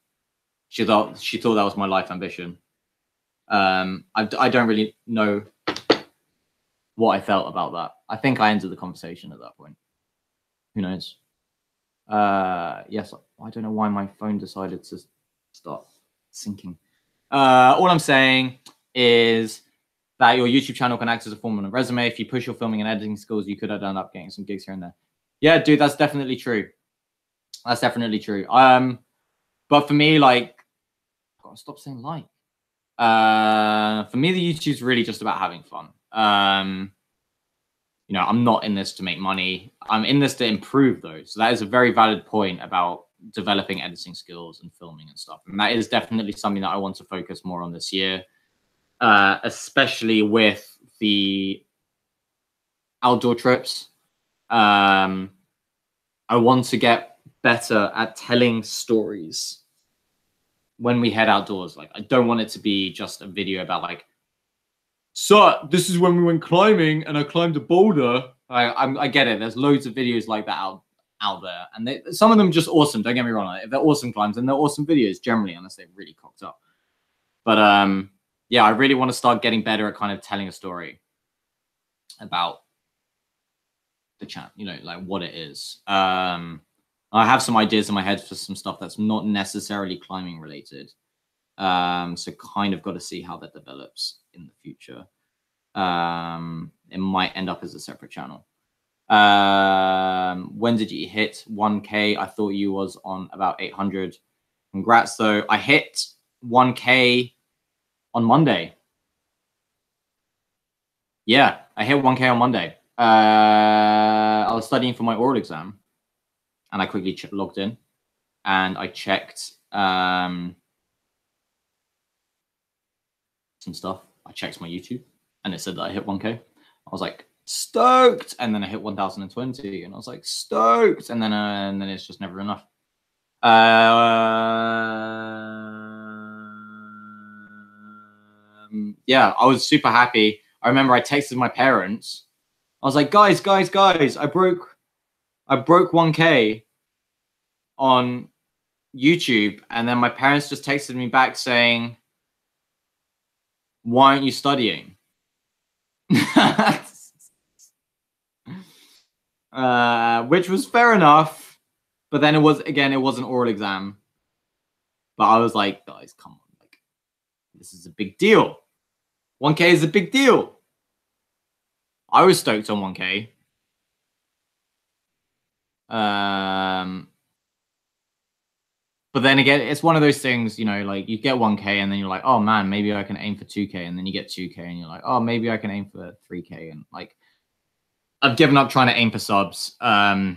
She thought that was my life ambition. I don't really know what I felt about that. I think I ended the conversation at that point. Who knows? Yes, I don't know why my phone decided to start syncing. All I'm saying is that your YouTube channel can act as a form of a resume. If you push your filming and editing skills, you could end up getting some gigs here and there. Yeah, dude, that's definitely true. That's definitely true. But for me, like, I've got to stop saying like. For me, the YouTube's really just about having fun. You know, I'm not in this to make money. I'm in this to improve those. So that is a very valid point about developing editing skills and filming and stuff. And that is definitely something that I want to focus more on this year, especially with the outdoor trips. I want to get better at telling stories when we head outdoors. Like, I don't want it to be just a video about like, so this is when we went climbing and I climbed a boulder. I get it. There's loads of videos like that out there, and some of them are just awesome. Don't get me wrong. Like, if they're awesome climbs, then they're awesome videos generally, unless they're really cocked up. But yeah, I really want to start getting better at kind of telling a story about the chat. You know, like what it is. I have some ideas in my head for some stuff that's not necessarily climbing related. So kind of got to see how that develops in the future. It might end up as a separate channel. When did you hit 1K? I thought you was on about 800. Congrats though. I hit 1K on Monday. Yeah, I hit 1K on Monday. I was studying for my oral exam, and I quickly logged in, and I checked some stuff. I checked my YouTube, and it said that I hit 1K. I was like, stoked. And then I hit 1,020, and I was like, stoked. And then it's just never enough. Yeah, I was super happy. I remember I texted my parents. I was like, guys, I broke 1K on YouTube. And then my parents just texted me back saying, why aren't you studying? Which was fair enough. But then it was an oral exam. But I was like, guys, come on. Like, this is a big deal. 1K is a big deal. I was stoked on 1K. But then again, it's one of those things, you know, like you get 1K and then you're like, oh man, maybe I can aim for 2K, and then you get 2K and you're like, oh, maybe I can aim for 3K, and like I've given up trying to aim for subs. I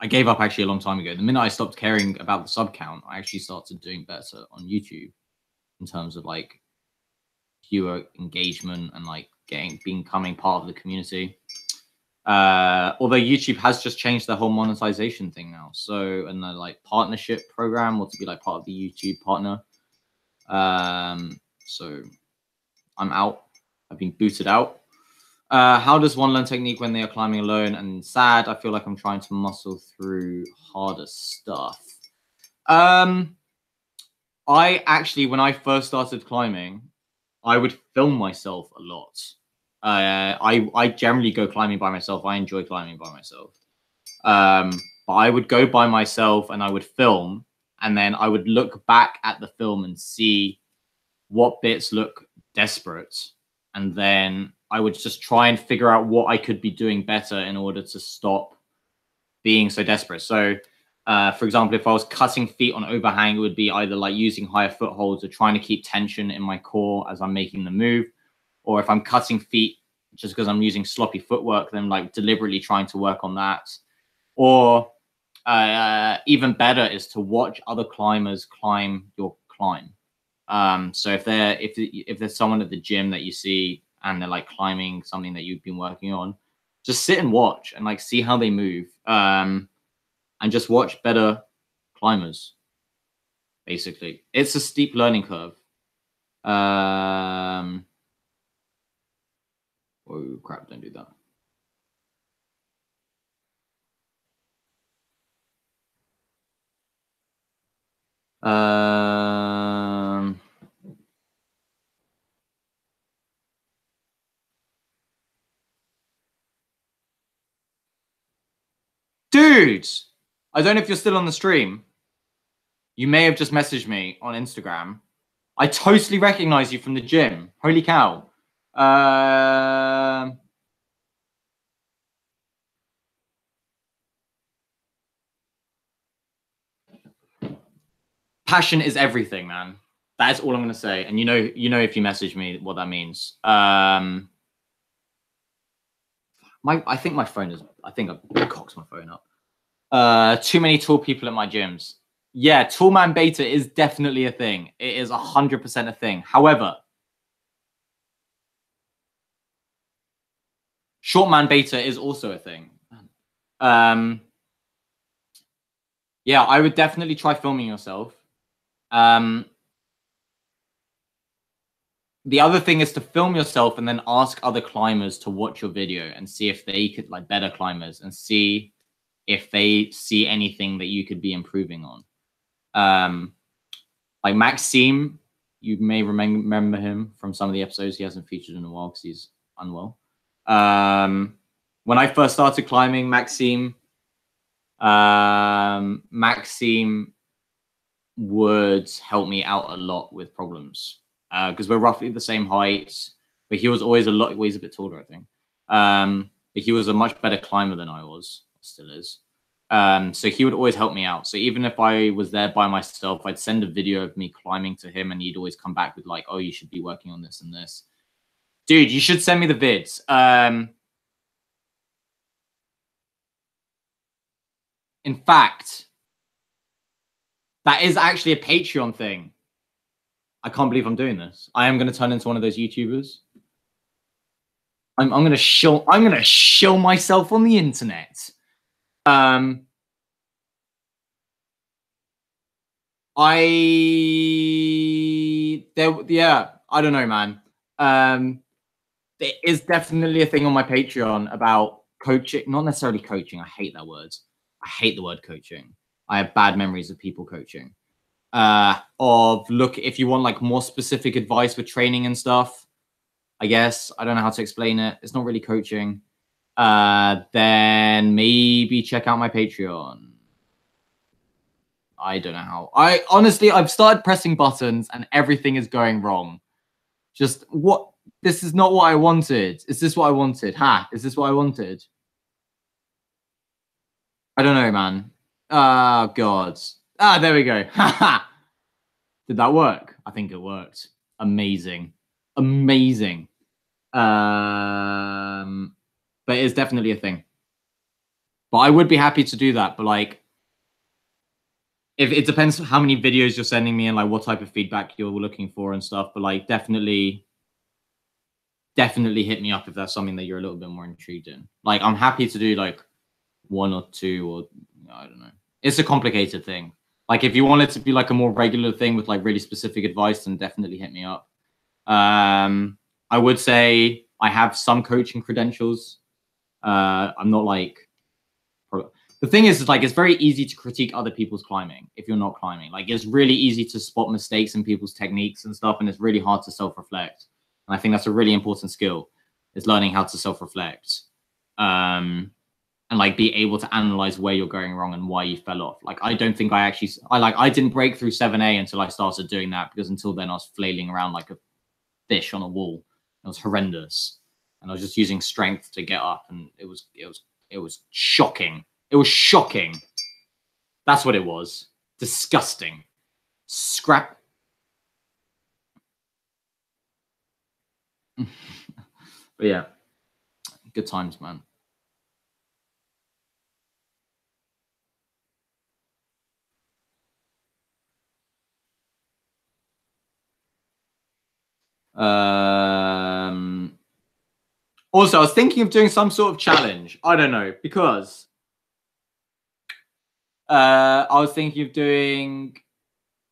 gave up actually a long time ago. The minute I stopped caring about the sub count, I actually started doing better on YouTube in terms of like viewer engagement and like becoming part of the community. Although YouTube has just changed the whole monetization thing now. So, and the like partnership program, or to be like part of the YouTube partner. So I'm out. I've been booted out. How does one learn technique when they are climbing alone and sad? I feel like I'm trying to muscle through harder stuff. I actually, when I first started climbing, I would film myself a lot. I generally go climbing by myself. I enjoy climbing by myself. But I would go by myself and I would film, and then I would look back at the film and see what bits look desperate. And then I would just try and figure out what I could be doing better in order to stop being so desperate. So, for example, if I was cutting feet on overhang, it would be either like using higher footholds or trying to keep tension in my core as I'm making the move. Or if I'm cutting feet just because I'm using sloppy footwork, then like deliberately trying to work on that. Or even better is to watch other climbers climb your climb. So if there's someone at the gym that you see and they're like climbing something that you've been working on, just sit and watch and like see how they move. And just watch better climbers. Basically, it's a steep learning curve. Oh crap! Don't do that. Dudes, I don't know if you're still on the stream. You may have just messaged me on Instagram. I totally recognize you from the gym. Holy cow. Passion is everything, man. That is all I'm going to say. And you know, if you message me, what that means. I think my phone is. I think I've cocked my phone up. Too many tall people at my gyms. Yeah, tall man beta is definitely a thing. It is 100% a thing. However, short man beta is also a thing. Yeah, I would definitely try filming yourself. The other thing is to film yourself and then ask other climbers to watch your video and see if they could, like better climbers, and see if they see anything that you could be improving on. Like Maxime, you may remember him from some of the episodes. He hasn't featured in a while because he's unwell. When I first started climbing, Maxime would help me out a lot with problems because we're roughly the same height, but he was always he's a bit taller, I think. But he was a much better climber than I was, still is. So he would always help me out. So even if I was there by myself, I'd send a video of me climbing to him and he'd always come back with like, oh, you should be working on this and this. Dude, you should send me the vids. In fact, that is actually a Patreon thing. I can't believe I'm doing this. I am going to turn into one of those YouTubers. I'm going to show myself on the internet. Yeah, I don't know, man. There is definitely a thing on my Patreon about coaching, not necessarily coaching. I hate that word. I hate the word coaching. I have bad memories of people coaching. If you want like more specific advice with training and stuff, I guess, I don't know how to explain it. It's not really coaching. Then maybe check out my Patreon. I don't know how. I've started pressing buttons and everything is going wrong. Just what? This is not what I wanted. Is this what I wanted? Is this what I wanted? I don't know, man. Oh, God. Ah, there we go. Did that work? I think it worked. Amazing. Amazing. But it's definitely a thing. But I would be happy to do that. But like, if it depends how many videos you're sending me and like what type of feedback you're looking for and stuff. But like, definitely hit me up if that's something that you're a little bit more intrigued in. Like, I'm happy to do like 1 or 2 or I don't know. It's a complicated thing. Like, if you want it to be like a more regular thing with like really specific advice, then definitely hit me up. I would say I have some coaching credentials. I'm not like, the thing is like, it's very easy to critique other people's climbing if you're not climbing. Like, it's really easy to spot mistakes in people's techniques and stuff, and it's really hard to self-reflect. And I think that's a really important skill, is learning how to self-reflect. And like be able to analyze where you're going wrong and why you fell off. Like, I don't think I didn't break through 7A until I started doing that, because until then I was flailing around like a fish on a wall. It was horrendous. And I was just using strength to get up, and it was shocking. It was shocking. That's what it was. Disgusting. Scrap. But yeah, good times, man. Also, I was thinking of doing some sort of challenge. I don't know, because I was thinking of doing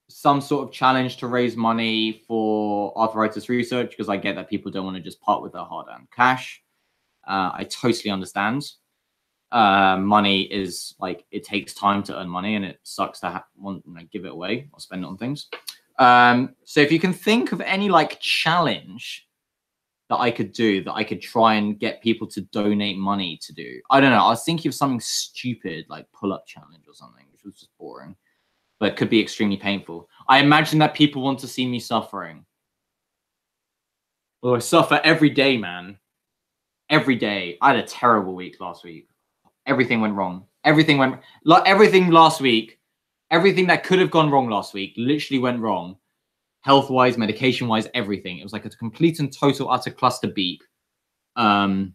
some sort of challenge to raise money for arthritis research, because I get that people don't want to just part with their hard-earned cash. I totally understand. Money is like, it takes time to earn money, and it sucks to want to give it away or spend it on things. So if you can think of any like challenge that I could do, that I could try and get people to donate money to do. I don't know. I was thinking of something stupid like pull-up challenge or something, which was just boring, but could be extremely painful. I imagine that people want to see me suffering. Well, I suffer every day, man. Every day. I had a terrible week last week. Everything went wrong. Everything last week, everything that could have gone wrong last week literally went wrong. Health-wise, medication-wise, everything. It was like a complete and total utter cluster beep. Like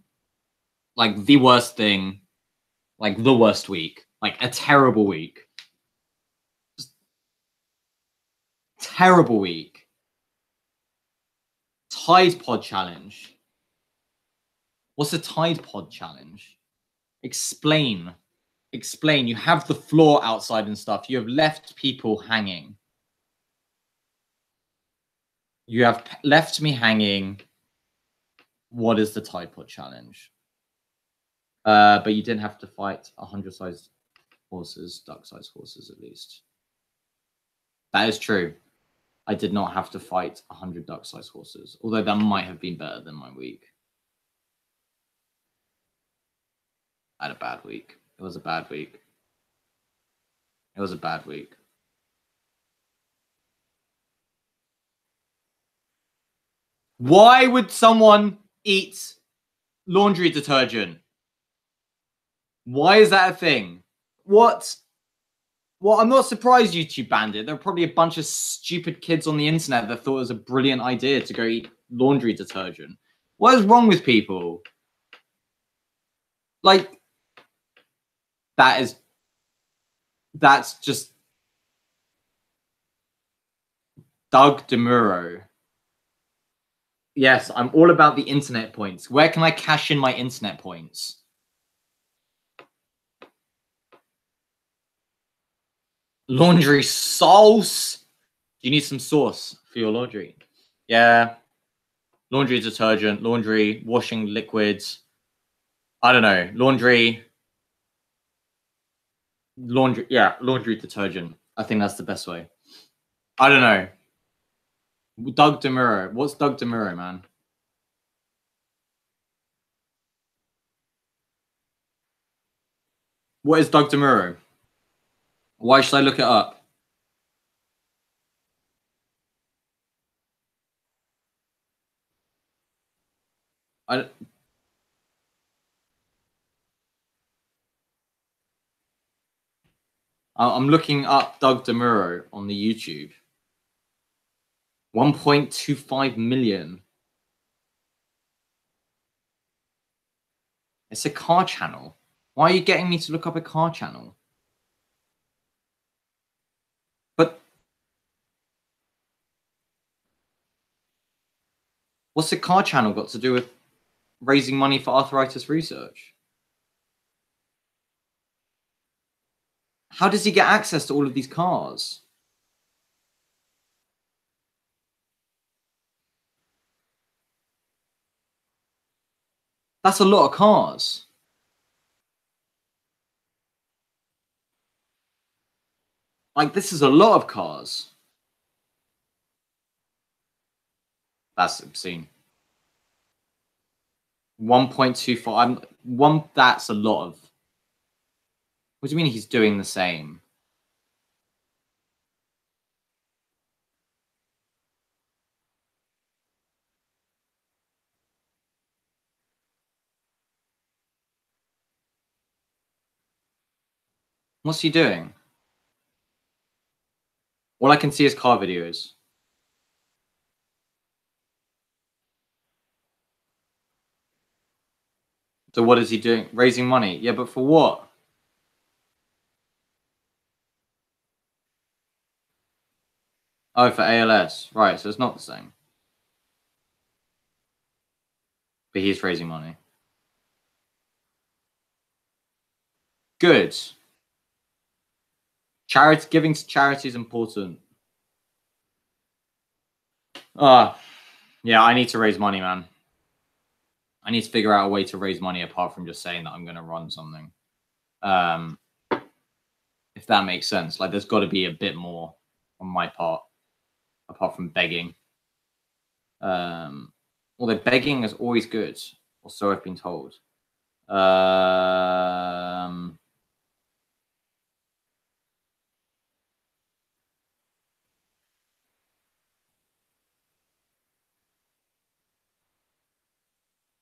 the worst thing, like the worst week, like a terrible week. Just terrible week. Tide Pod challenge. What's a Tide Pod challenge? Explain. Explain. You have the floor outside and stuff. You have left people hanging. You have left me hanging. What is the Tide Pod challenge? But you didn't have to fight 100-sized horses, duck-sized horses at least. That is true. I did not have to fight 100 duck-sized horses, although that might have been better than my week. I had a bad week. It was a bad week. It was a bad week. Why would someone eat laundry detergent? Why is that a thing? What? Well, I'm not surprised YouTube banned it. There are probably a bunch of stupid kids on the internet that thought it was a brilliant idea to go eat laundry detergent. What is wrong with people? Like, that's just Doug DeMuro. Yes, I'm all about the internet points. Where can I cash in my internet points? Laundry sauce. Do you need some sauce for your laundry? Yeah. Laundry detergent, laundry, washing liquids. I don't know. Laundry. Yeah, laundry detergent. I think that's the best way. I don't know. Doug DeMuro. What's Doug DeMuro, man? What is Doug DeMuro? Why should I look it up? I'm looking up Doug DeMuro on the YouTube. 1.25 million. It's a car channel. Why are you getting me to look up a car channel? But what's the car channel got to do with raising money for arthritis research? How does he get access to all of these cars? That's a lot of cars. Like, this is a lot of cars. That's obscene. 1.25. That's a lot of. What do you mean he's doing the same? What's he doing? All I can see is car videos. So what is he doing? Raising money. Yeah, but for what? Oh, for ALS. Right, so it's not the same. But he's raising money. Good. Charity, giving to charity is important. Yeah, I need to raise money, man. I need to figure out a way to raise money apart from just saying that I'm going to run something. If that makes sense. Like, there's got to be a bit more on my part, apart from begging. Although begging is always good, or so I've been told.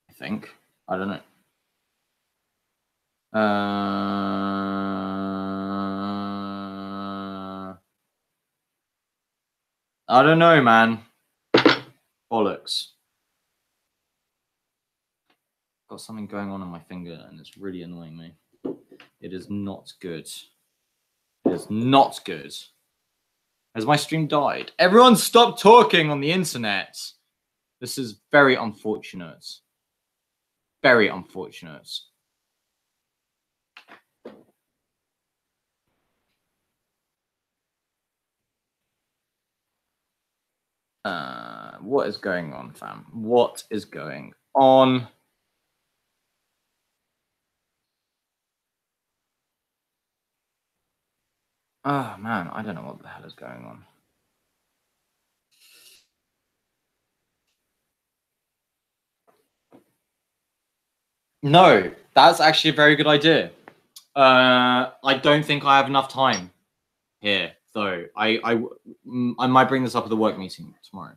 I think. I don't know. I don't know, man. Bollocks. Got something going on my finger, and it's really annoying me. It is not good. It is not good. Has my stream died? Everyone stop talking on the internet. This is very unfortunate. Very unfortunate. What is going on, fam? What is going on? Oh, man, I don't know what the hell is going on. No, that's actually a very good idea. I don't think I have enough time here, though. I might bring this up at the work meeting tomorrow,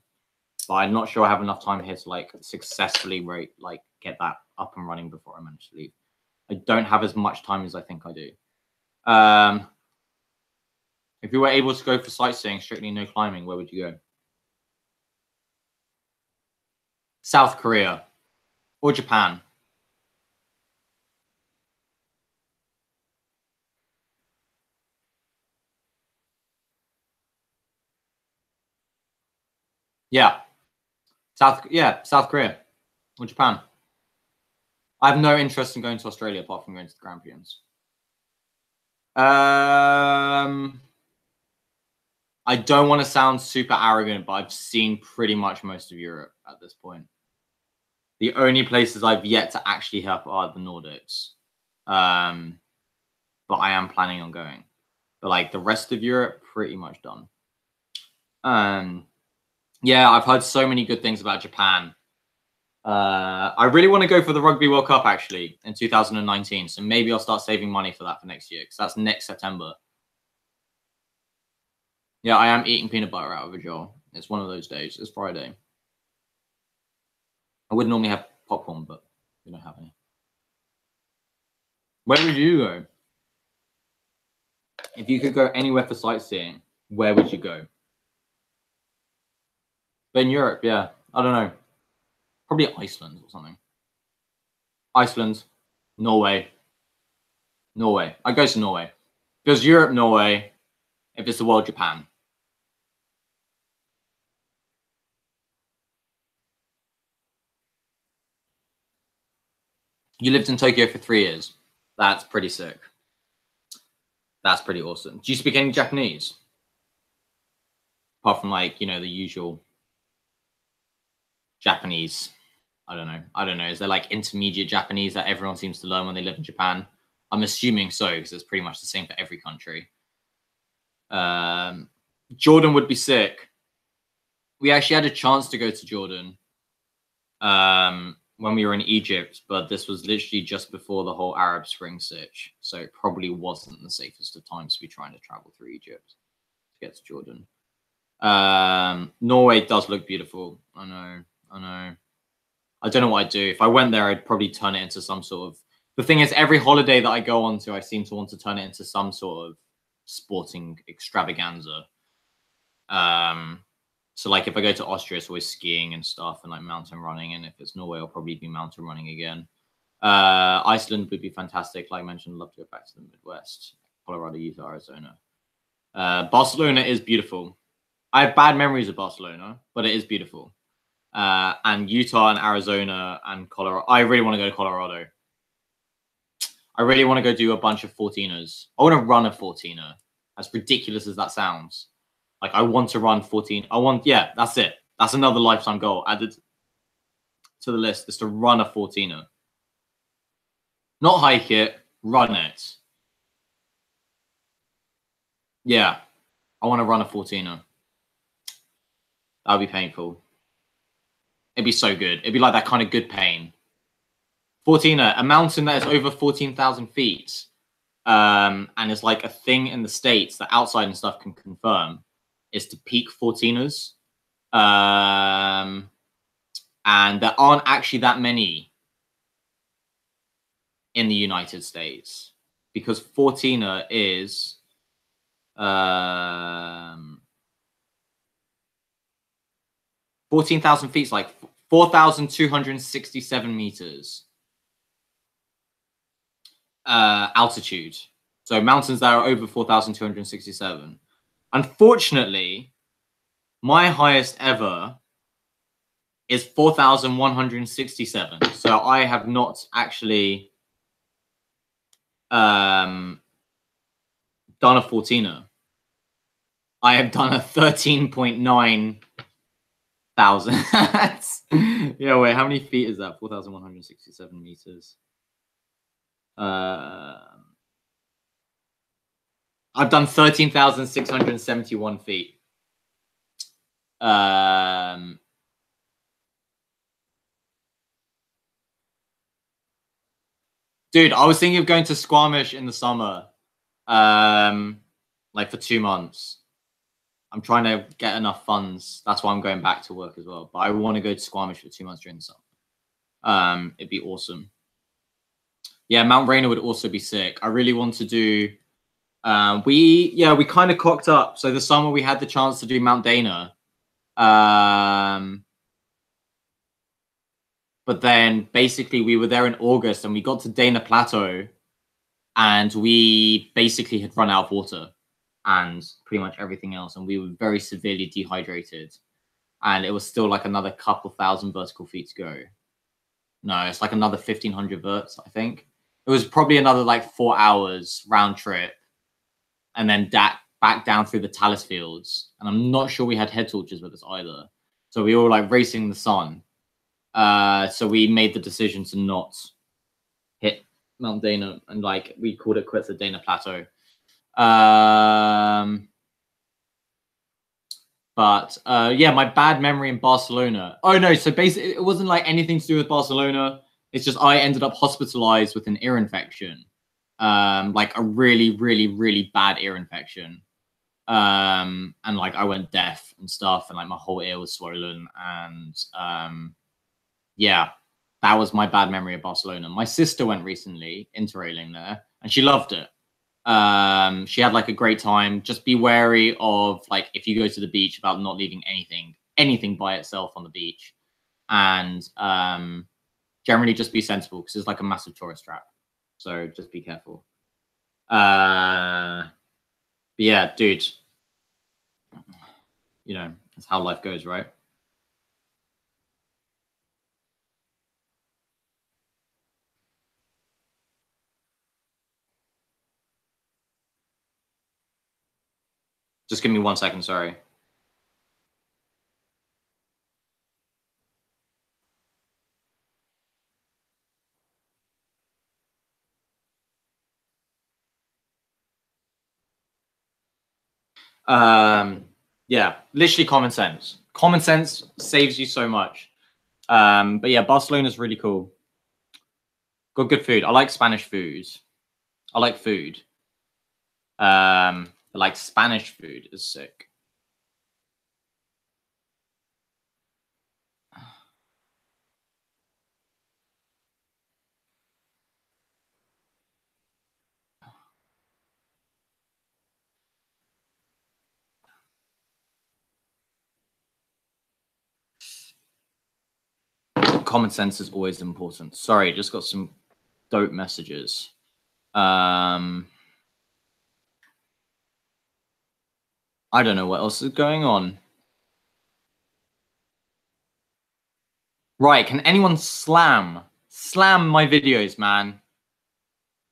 but I'm not sure I have enough time here to like successfully get that up and running before I manage to leave. I don't have as much time as I think I do. If you were able to go for sightseeing, strictly no climbing, where would you go? South Korea or Japan. Yeah. South Korea or Japan. I have no interest in going to Australia apart from going to the Grampians. I don't want to sound super arrogant, but I've seen pretty much most of Europe at this point. The only places I've yet to actually hit up are the Nordics. But I am planning on going. But like the rest of Europe, pretty much done. Yeah, I've heard so many good things about Japan. I really want to go for the Rugby World Cup actually in 2019. So maybe I'll start saving money for that for next year because that's next September. Yeah, I am eating peanut butter out of a jar. It's one of those days. It's Friday. I would normally have popcorn, but we don't have any. Where would you go? If you could go anywhere for sightseeing, where would you go? But in Europe, yeah. I don't know. Probably Iceland or something. Iceland, Norway. Norway. I'd go to Norway. Because Europe, Norway. If it's the world, Japan. You lived in Tokyo for 3 years. That's pretty sick. That's pretty awesome. Do you speak any Japanese? Apart from, like, you know, the usual Japanese. I don't know. Is there like intermediate Japanese that everyone seems to learn when they live in Japan? I'm assuming so, because it's pretty much the same for every country. Jordan would be sick. We actually had a chance to go to Jordan when we were in Egypt, but this was literally just before the whole Arab Spring sitch, so it probably wasn't the safest of times to be trying to travel through Egypt to get to Jordan. Norway does look beautiful. I know. I don't know what I'd do. If I went there, I'd probably turn it into some sort of... The thing is, every holiday that I go on to, I seem to want to turn it into some sort of sporting extravaganza. So, like, if I go to Austria, it's always skiing and stuff and, like, mountain running. And if it's Norway, I'll probably be mountain running again. Iceland would be fantastic. Like I mentioned, I'd love to go back to the Midwest. Colorado, Utah, Arizona. Barcelona is beautiful. I have bad memories of Barcelona, but it is beautiful. And Utah and Arizona and Colorado. I really want to go to Colorado. I really want to go do a bunch of 14ers. I want to run a 14er. As ridiculous as that sounds. Like, I want to run 14. Yeah, that's it. That's another lifetime goal added to the list, is to run a 14er. Not hike it, run it. Yeah, I want to run a 14er. That would be painful. It'd be so good. It'd be like that kind of good pain. 14er, a mountain that is over 14,000 feet. And it's like a thing in the States that outside and stuff can confirm, is to peak 14ers. And there aren't actually that many in the United States, because 14er is 14,000 feet is like 4,267 meters altitude. So mountains that are over 4,267. Unfortunately, my highest ever is 4,167. So I have not actually done a 14er. I have done a 13.9 thousand. Yeah, wait, how many feet is that? 4,167 meters. I've done 13,671 feet. Dude, I was thinking of going to Squamish in the summer, like for 2 months. I'm trying to get enough funds. That's why I'm going back to work as well. But I want to go to Squamish for 2 months during the summer. It'd be awesome. Yeah, Mount Rainier would also be sick. I really want to do... we kind of cocked up. So the summer we had the chance to do Mount Dana. But then basically we were there in August and we got to Dana Plateau and we basically had run out of water and pretty much everything else. And we were very severely dehydrated. And it was still like another couple thousand vertical feet to go. No, it's like another 1,500 verts, I think. It was probably another like 4 hours round trip. And then back down through the Talus fields. And I'm not sure we had head torches with us either. So we were like racing in the sun. So we made the decision to not hit Mount Dana, and like we called it quits at Dana Plateau. But yeah, my bad memory in Barcelona. Oh no, so basically it wasn't like anything to do with Barcelona. It's just I ended up hospitalized with an ear infection. Like a really, really, really bad ear infection. And like I went deaf and stuff, and like my whole ear was swollen, and yeah, that was my bad memory of Barcelona. My sister went recently interrailing there, and she loved it. She had like a great time. Just be wary of like if you go to the beach about not leaving anything by itself on the beach, and generally just be sensible because it's like a massive tourist trap. So just be careful. But yeah, dude, you know, that's how life goes, right? Just give me 1 second, sorry. Yeah, literally common sense. Common sense saves you so much. But yeah, Barcelona's really cool. Got good food. I like Spanish food. I like food. But like Spanish food is sick. Common sense is always important. Sorry, just got some dope messages. I don't know what else is going on. Right, can anyone slam my videos, man?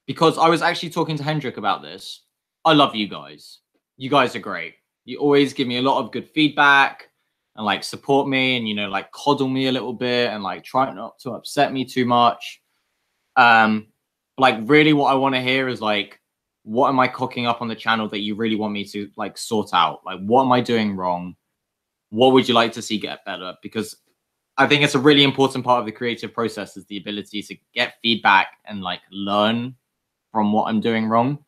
Because I was actually talking to Hendrik about this. I love you guys. You guys are great. You always give me a lot of good feedback and like support me and, you know, like coddle me a little bit and like try not to upset me too much. Like really what I want to hear is like, what am I cooking up on the channel that you really want me to like sort out? Like, what am I doing wrong? What would you like to see get better? Because I think it's a really important part of the creative process is the ability to get feedback and like learn from what I'm doing wrong.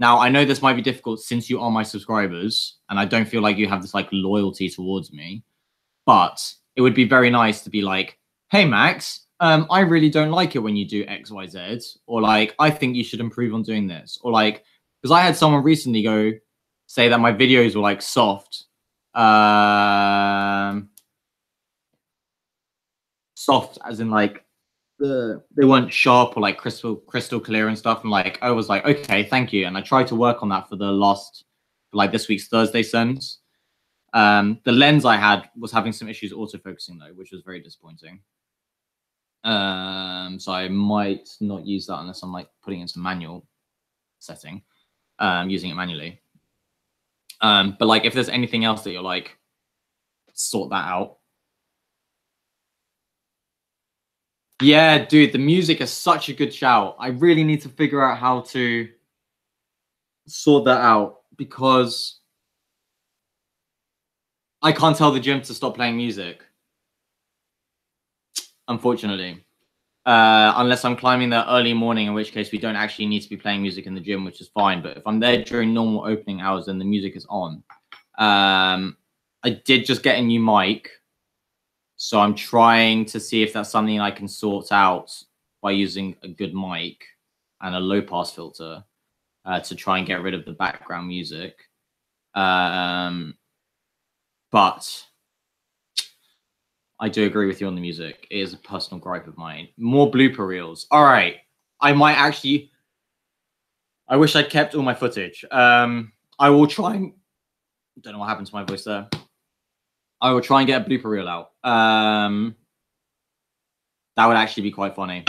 Now I know this might be difficult since you are my subscribers and I don't feel like you have this like loyalty towards me, but it would be very nice to be like, hey Max, I really don't like it when you do XYZ, or like I think you should improve on doing this, or like because I had someone recently go say that my videos were like soft. Soft as in like they weren't sharp or like crystal clear and stuff. And like I was like, okay, thank you. And I tried to work on that for the last like this week's Thursday sends. The lens I had was having some issues autofocusing though, which was very disappointing. So I might not use that unless I'm like putting it into manual setting, using it manually. But like if there's anything else that you're like, sort that out. Yeah, dude, the music is such a good shout. I really need to figure out how to sort that out because I can't tell the gym to stop playing music. Unfortunately. Unless I'm climbing there early morning, in which case we don't actually need to be playing music in the gym, which is fine. But if I'm there during normal opening hours, then the music is on. I did just get a new mic. So I'm trying to see if that's something I can sort out by using a good mic and a low pass filter to try and get rid of the background music. But I do agree with you on the music. It is a personal gripe of mine. More blooper reels. All right. I might actually... I wish I'd kept all my footage. I will try and... I don't know what happened to my voice there. I will try and get a blooper reel out. That would actually be quite funny.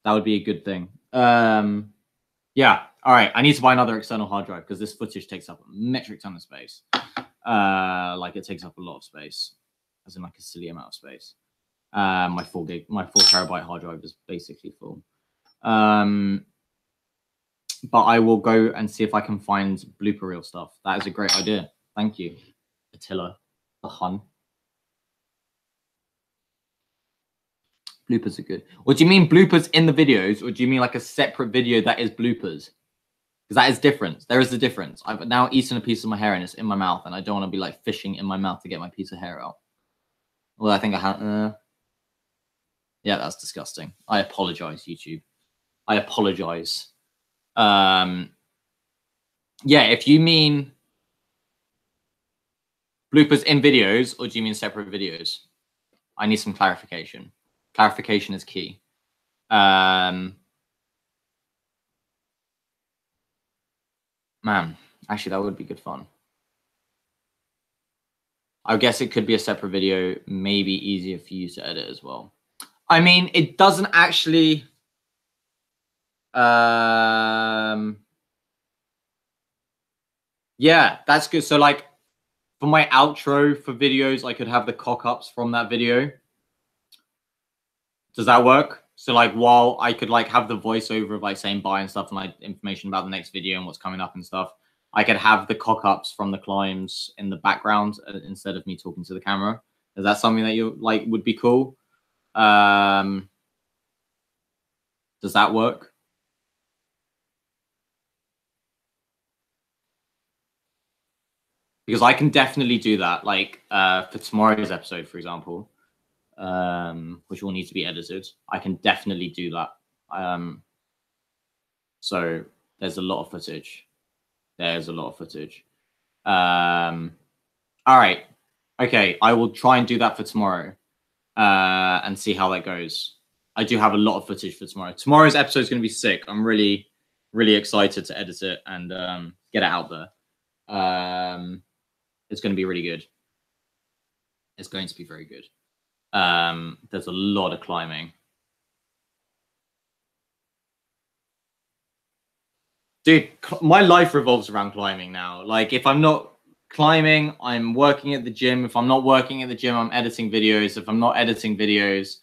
That would be a good thing. Yeah. All right. I need to buy another external hard drive because this footage takes up a metric ton of space. Like it takes up a lot of space, as in like a silly amount of space. My 4 terabyte hard drive is basically full. But I will go and see if I can find blooper reel stuff. That is a great idea. Thank you, Attila, the Hun. Bloopers are good. Or do you mean bloopers in the videos, or do you mean like a separate video that is bloopers? Because that is different. There is a difference. I've now eaten a piece of my hair and it's in my mouth, and I don't want to be like fishing in my mouth to get my piece of hair out. Well, I think I have. Yeah, that's disgusting. I apologize, YouTube. I apologize. Yeah, if you mean bloopers in videos, or do you mean separate videos? I need some clarification. Clarification is key. Man, actually, that would be good fun. I guess it could be a separate video, maybe easier for you to edit as well. I mean, it doesn't actually... yeah, that's good. So, like, for my outro for videos, I could have the cock-ups from that video. Does that work? So, like, while I could, like, have the voiceover of, like, saying bye and stuff and, like, information about the next video and what's coming up and stuff, I could have the cock-ups from the climbs in the background instead of me talking to the camera. Is that something that you, like, would be cool? Does that work? Because I can definitely do that, like, for tomorrow's episode, for example, which will need to be edited. I can definitely do that. So there's a lot of footage. There's a lot of footage. All right. Okay, I will try and do that for tomorrow and see how that goes. I do have a lot of footage for tomorrow. Tomorrow's episode is going to be sick. I'm really, really excited to edit it and get it out there. It's going to be really good. It's going to be very good. There's a lot of climbing. Dude, my life revolves around climbing now. Like, if I'm not climbing, I'm working at the gym. If I'm not working at the gym, I'm editing videos. If I'm not editing videos,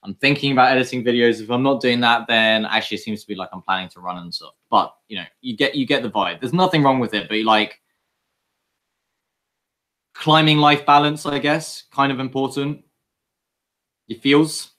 I'm thinking about editing videos. If I'm not doing that, then actually it seems to be like I'm planning to run and stuff. But, you know, you get the vibe. There's nothing wrong with it, but like climbing life balance, I guess, kind of important. Your feels.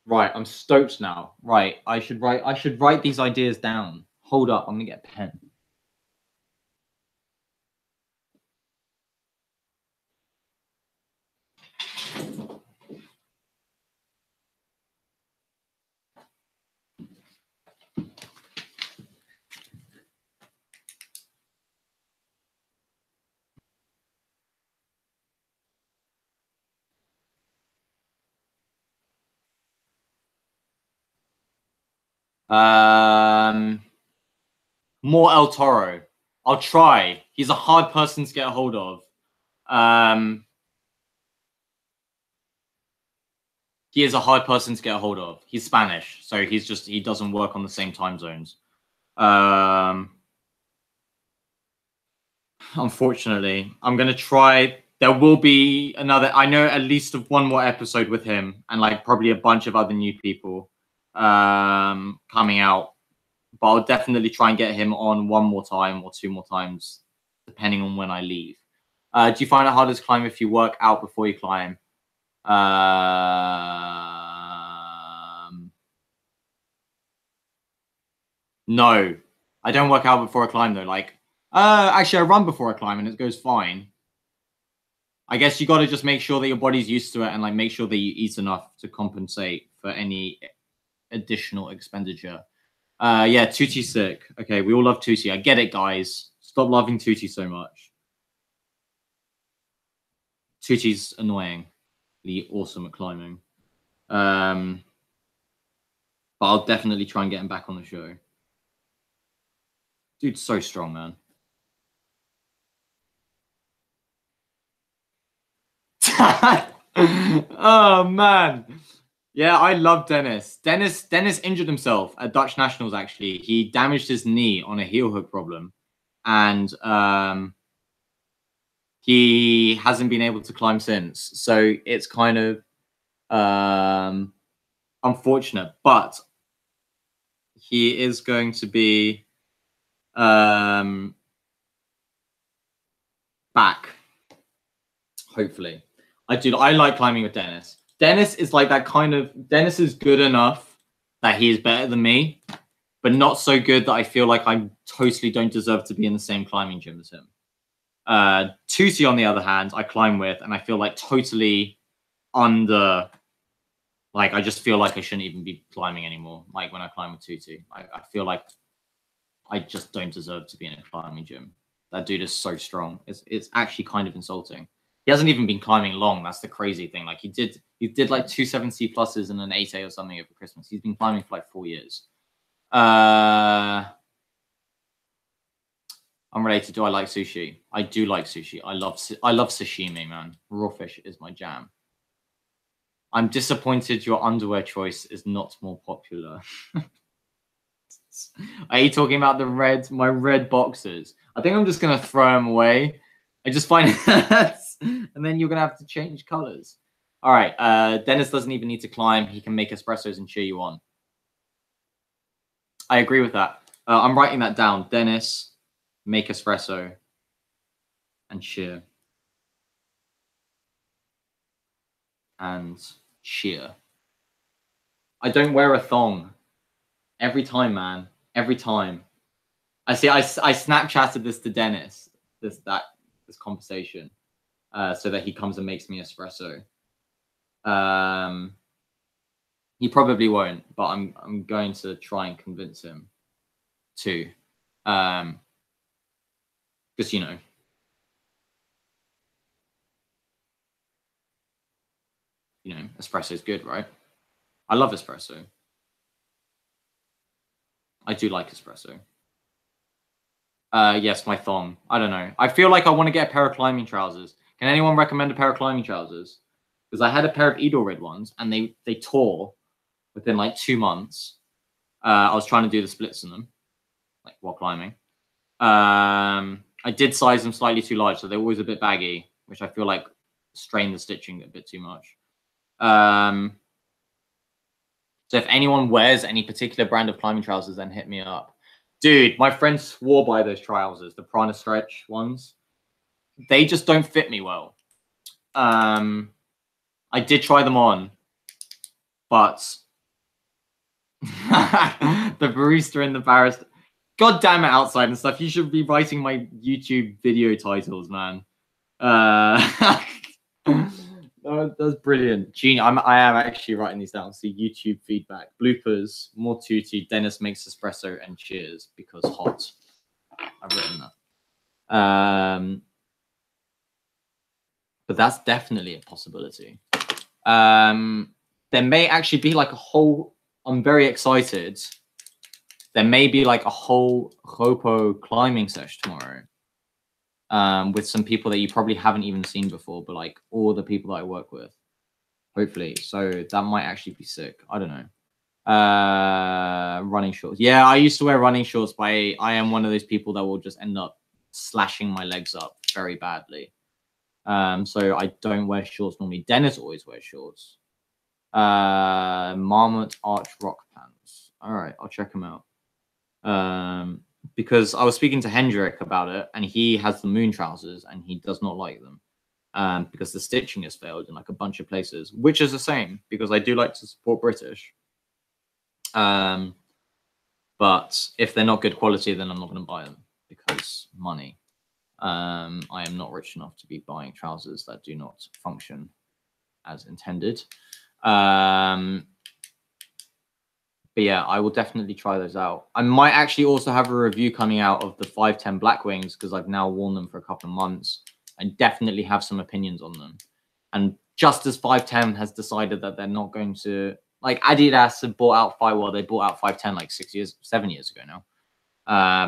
Right, I'm stoked now. Right, I should write these ideas down. Hold up, I'm gonna get a pen. More El Toro. I'll try. He's a hard person to get a hold of. He is a hard person to get a hold of. He's Spanish, so he doesn't work on the same time zones. Unfortunately, I'm gonna try. There will be another. I know at least of one more episode with him, and like probably a bunch of other new people coming out. But I'll definitely try and get him on one more time or two more times, depending on when I leave. Do you find it harder to climb if you work out before you climb? No, I don't work out before I climb though. Like, actually, I run before I climb and it goes fine. I guess you got to just make sure that your body's used to it and like make sure that you eat enough to compensate for any additional expenditure. Yeah, Tuti's sick. Okay, we all love Tuti. I get it, guys. Stop loving Tuti so much. Tuti's annoyingly awesome at climbing. But I'll definitely try and get him back on the show. Dude's so strong, man. Oh, man. Yeah, I love Dennis. Dennis injured himself at Dutch Nationals, actually. He damaged his knee on a heel hook problem. And he hasn't been able to climb since. So it's kind of unfortunate. But he is going to be back, hopefully. I like climbing with Dennis. Dennis is like that kind of... Dennis is good enough that he's better than me, but not so good that I feel like I totally don't deserve to be in the same climbing gym as him. Tutti, on the other hand, I climb with, and I feel like totally under. Like, I just feel like I shouldn't even be climbing anymore. Like, when I climb with Tutti, I feel like I just don't deserve to be in a climbing gym. That dude is so strong. It's actually kind of insulting. He hasn't even been climbing long. That's the crazy thing. Like, he did like 2 7C pluses and an 8A or something over Christmas. He's been climbing for like 4 years. Unrelated, do I like sushi? I do like sushi. I love sashimi, man. Raw fish is my jam. I'm disappointed your underwear choice is not more popular. Are you talking about my red boxers? I think I'm just gonna throw them away. I just find and then you're gonna have to change colors. All right. Dennis doesn't even need to climb. He can make espressos and cheer you on. I agree with that. I'm writing that down. Dennis, make espresso and cheer. And cheer. I don't wear a thong. Every time, man. Every time. I Snapchatted this to Dennis. This conversation. So that he comes and makes me espresso. He probably won't, but I'm going to try and convince him to. Because espresso is good, right? I love espresso. I do like espresso. Yes, my thong. I don't know. I feel like I want to get a pair of climbing trousers. Can anyone recommend a pair of climbing trousers? Because I had a pair of Edelrid ones, and they tore within like 2 months. I was trying to do the splits in them, like while climbing. I did size them slightly too large, so they're always a bit baggy, which I feel like strained the stitching a bit too much. So if anyone wears any particular brand of climbing trousers, then hit me up. Dude, my friend swore by those trousers, the Prana Stretch ones. They just don't fit me well. I did try them on, but the barista and the barrister. God damn it, outside and stuff. You should be writing my YouTube video titles, man. That's brilliant. Gene, I am actually writing these down. See, YouTube feedback, bloopers, more Tutti, Dennis makes espresso, and cheers because hot. I've written that. But that's definitely a possibility. There may actually be like a whole. I'm very excited. There may be like a whole Hopo climbing session tomorrow. With some people that you probably haven't even seen before, but like all the people that I work with, hopefully. So that might actually be sick. I don't know. Running shorts. Yeah, I used to wear running shorts, but I am one of those people that will just end up slashing my legs up very badly. So I don't wear shorts normally. Dennis always wears shorts. Marmot Arch Rock Pants. All right, I'll check them out. Because I was speaking to Hendrik about it, and he has the moon trousers, and he does not like them because the stitching has failed in like a bunch of places, which is the same because I do like to support British. But if they're not good quality, then I'm not going to buy them because money. I am not rich enough to be buying trousers that do not function as intended. But yeah, I will definitely try those out. I might actually also have a review coming out of the 510 Blackwings because I've now worn them for a couple of months. I definitely have some opinions on them. And just as 510 has decided that they're not going to, like Adidas have bought out they bought out 510 like 7 years ago now.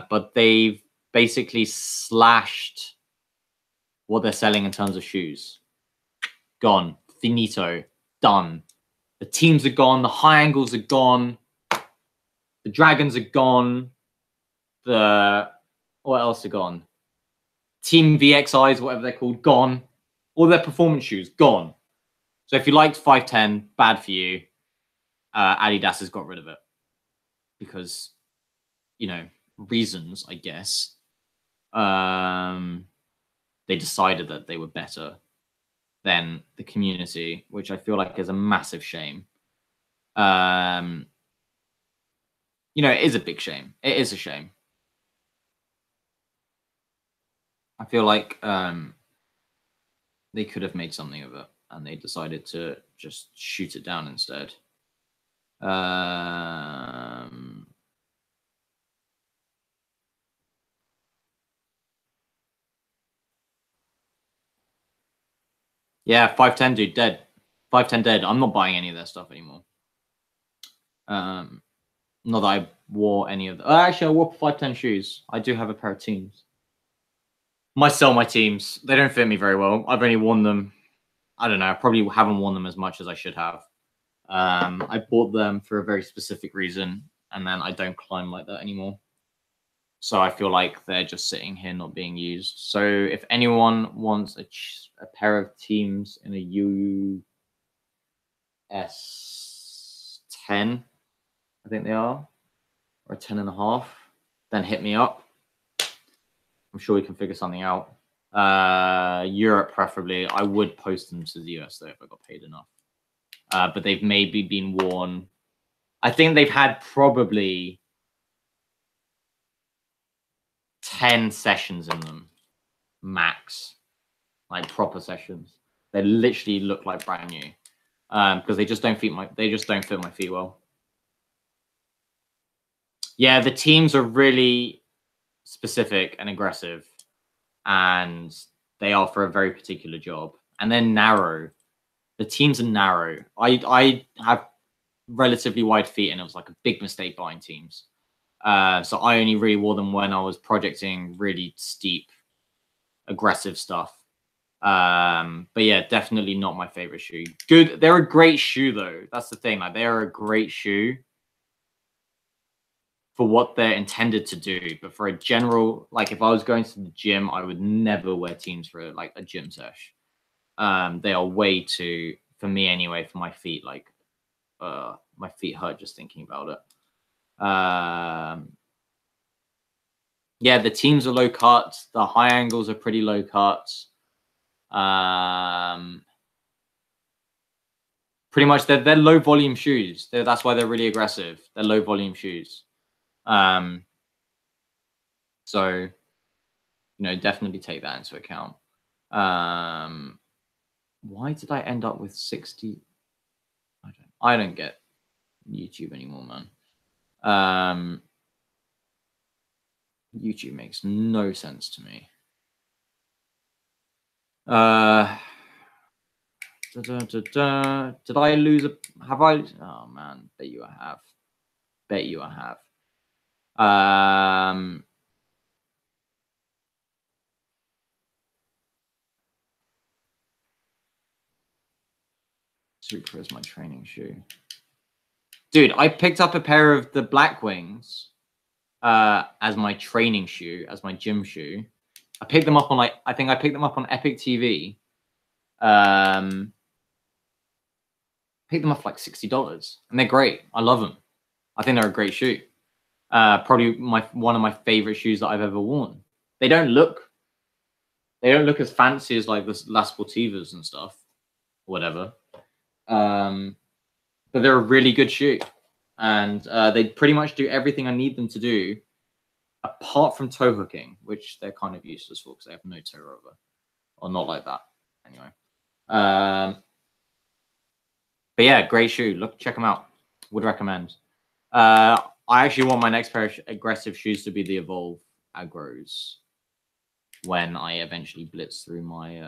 But they've basically slashed what they're selling in terms of shoes. Gone. Finito. Done. The teams are gone. The high angles are gone. The Dragons are gone. What else are gone? Team VXIs, whatever they're called, gone. All their performance shoes, gone. So if you liked 510, bad for you. Adidas has got rid of it. Because, reasons, I guess. They decided that they were better than the community, which I feel like is a massive shame. you know, it is a big shame. It is a shame. I feel like they could have made something of it, and they decided to just shoot it down instead. Yeah, 510 dude, dead. 510 dead. I'm not buying any of their stuff anymore. Not that I wore any of them. Actually, I wore 510 shoes. I do have a pair of teams. Might sell my teams. They don't fit me very well. I've only worn them. I don't know. I probably haven't worn them as much as I should have. I bought them for a very specific reason, and then I don't climb like that anymore. So I feel like they're just sitting here not being used. So if anyone wants a pair of teams in a US 10, I think they are, or a 10 and a half, then hit me up. I'm sure we can figure something out. Europe, preferably. I would post them to the US, though, if I got paid enough. But they've maybe been worn. I think they've had probably 10 sessions in them, max. Like proper sessions. They literally look like brand new. Because they just don't fit my feet well. Yeah, the teams are really specific and aggressive, and they are for a very particular job. And they're narrow. The teams are narrow. I have relatively wide feet, and it was like a big mistake buying teams. So I only really wore them when I was projecting really steep, aggressive stuff. But yeah, definitely not my favorite shoe. Good. They're a great shoe, though. That's the thing. Like, they are a great shoe for what they're intended to do. But for a general, like, if I was going to the gym, I would never wear teams for like a gym sesh. They are way too, for me anyway, for my feet. Like, my feet hurt just thinking about it. Yeah, the teams are low cuts. The high angles are pretty low cuts. Pretty much, they're low volume shoes. That's why they're really aggressive. They're low volume shoes. So, you know, definitely take that into account. Why did I end up with 60? I don't get YouTube anymore, man. YouTube makes no sense to me. Did I lose a? Have I? Oh man, bet you I have. Bet you I have. Super is my training shoe. Dude, I picked up a pair of the Black Wings as my training shoe, as my gym shoe. I picked them up on I think I picked them up on Epic TV. Picked them up for like $60, and they're great. I love them. I think they're a great shoe. Probably one of my favorite shoes that I've ever worn. They don't look as fancy as like the La Sportivas and stuff, or whatever. But they're a really good shoe, and they pretty much do everything I need them to do, apart from toe hooking, which they're kind of useless for because they have no toe rover, or not like that. Anyway, but yeah, great shoe. Check them out. Would recommend. I actually want my next pair of aggressive shoes to be the Evolve Agros when I eventually blitz through my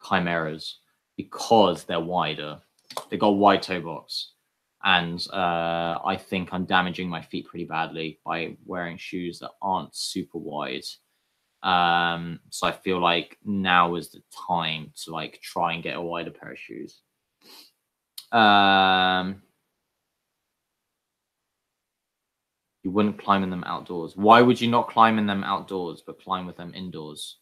Chimeras, because they're wider. They got wide toe box, and I think I'm damaging my feet pretty badly by wearing shoes that aren't super wide. So I feel like now is the time to like try and get a wider pair of shoes. You wouldn't climb in them outdoors. Why would you not climb in them outdoors, but climb with them indoors?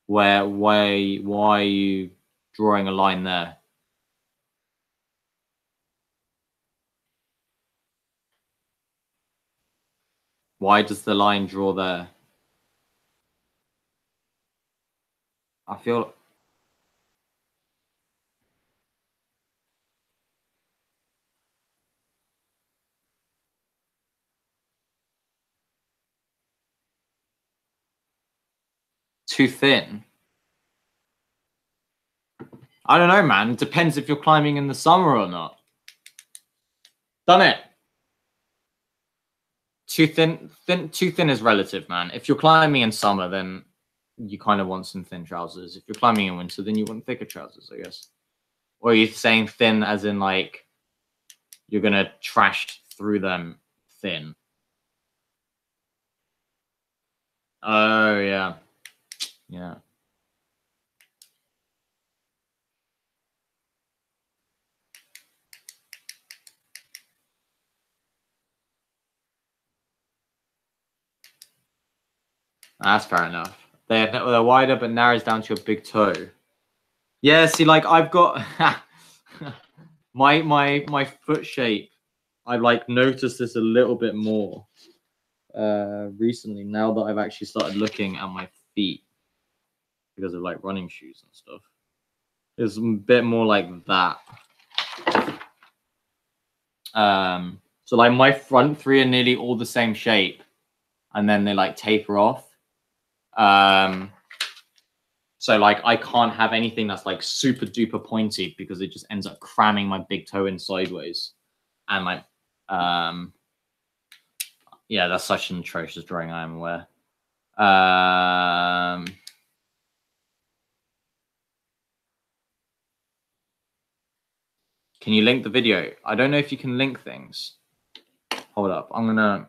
Why are you drawing a line there? Why does the line draw there? I feel too thin. I don't know, man. It depends if you're climbing in the summer or not. Done it. Too thin is relative, man. If you're climbing in summer, then you kind of want some thin trousers. If you're climbing in winter, then you want thicker trousers, I guess. Or are you saying thin as in like you're gonna trash through them thin? Oh yeah, yeah. That's fair enough. They're wider but narrows down to your big toe. Yeah, see, like I've got my foot shape. I've like noticed this a little bit more recently now that I've actually started looking at my feet because of like running shoes and stuff. It's a bit more like that. So like my front three are nearly all the same shape, and then they like taper off. So like I can't have anything that's like super duper pointy because it just ends up cramming my big toe in sideways. And like, yeah, that's such an atrocious drawing, I am aware. Can you link the video? I don't know if you can link things. Hold up, I'm gonna.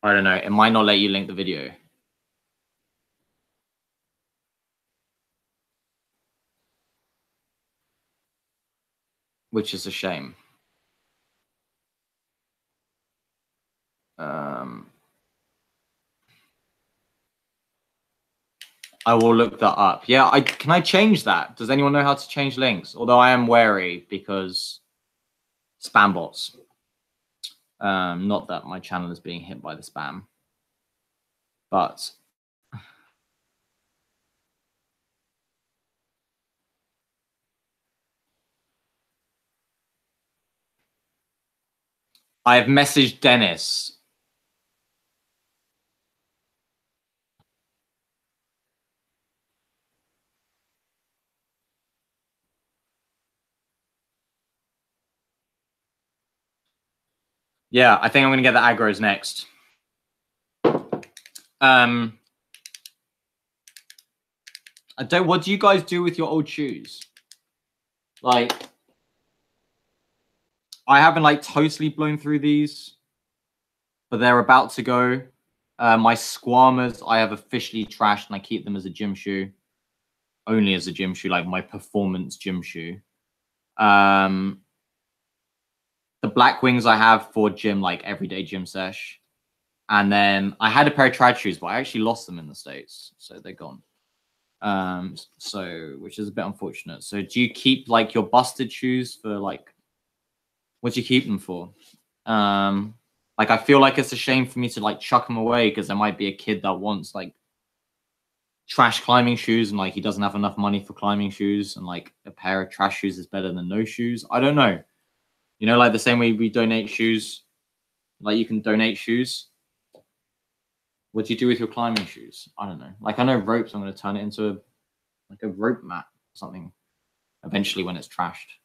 I don't know. It might not let you link the video. Which is a shame. I will look that up. Yeah, can I change that? Does anyone know how to change links? Although I am wary because spam bots. Not that my channel is being hit by the spam, but I have messaged Dennis. Yeah, I think I'm going to get the aggros next. What do you guys do with your old shoes? Like, I haven't like totally blown through these, but they're about to go. My Squamas, I have officially trashed, and I keep them as a gym shoe. Only as a gym shoe, like my performance gym shoe. The Black Wings I have for gym, like everyday gym sesh. And then I had a pair of trad shoes, but I actually lost them in the States, so they're gone. Which is a bit unfortunate. So do you keep like your busted shoes for like, what do you keep them for? Like I feel like it's a shame for me to like chuck them away because there might be a kid that wants like trash climbing shoes and like he doesn't have enough money for climbing shoes, and like a pair of trash shoes is better than no shoes. I don't know. You know, like the same way we donate shoes, like you can donate shoes. What do you do with your climbing shoes? I don't know. Like I know ropes, I'm going to turn it into like a rope mat or something eventually when it's trashed.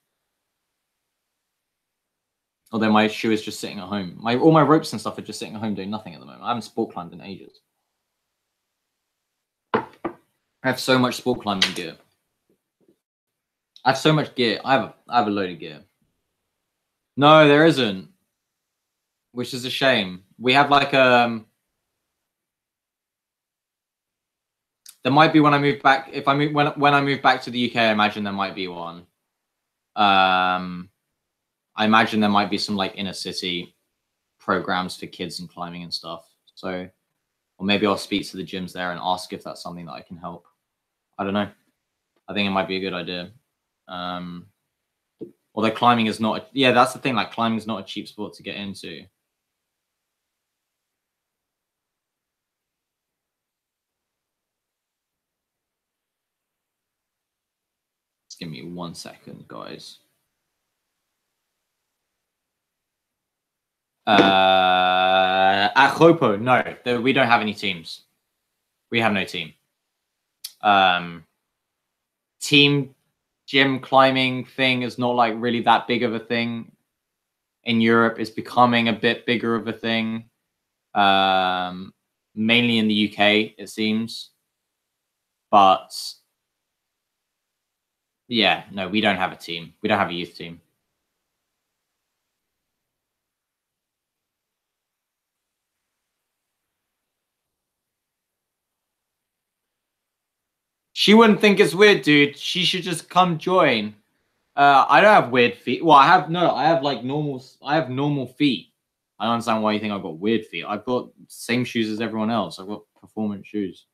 Although my shoe is just sitting at home. All my ropes and stuff are just sitting at home doing nothing at the moment. I haven't sport climbed in ages. I have so much sport climbing gear. I have so much gear. I have a load of gear. No, there isn't. Which is a shame. We have like there might be when I move back. If I move when I move back to the UK, I imagine there might be one. I imagine there might be some like inner city programs for kids and climbing and stuff. So, or maybe I'll speak to the gyms there and ask if that's something that I can help. I don't know. I think it might be a good idea. Although climbing is not, yeah, that's the thing. Like climbing is not a cheap sport to get into. Just give me 1 second, guys. At Hopo, no, we don't have any teams. We have no team. Team gym climbing thing is not like really that big of a thing in Europe. It's becoming a bit bigger of a thing, mainly in the UK, it seems. But yeah, no, we don't have a team. We don't have a youth team. She wouldn't think it's weird, dude. She should just come join. I don't have weird feet. Well, I have like normal. I have normal feet. I don't understand why you think I've got weird feet. I've got the same shoes as everyone else. I've got performance shoes.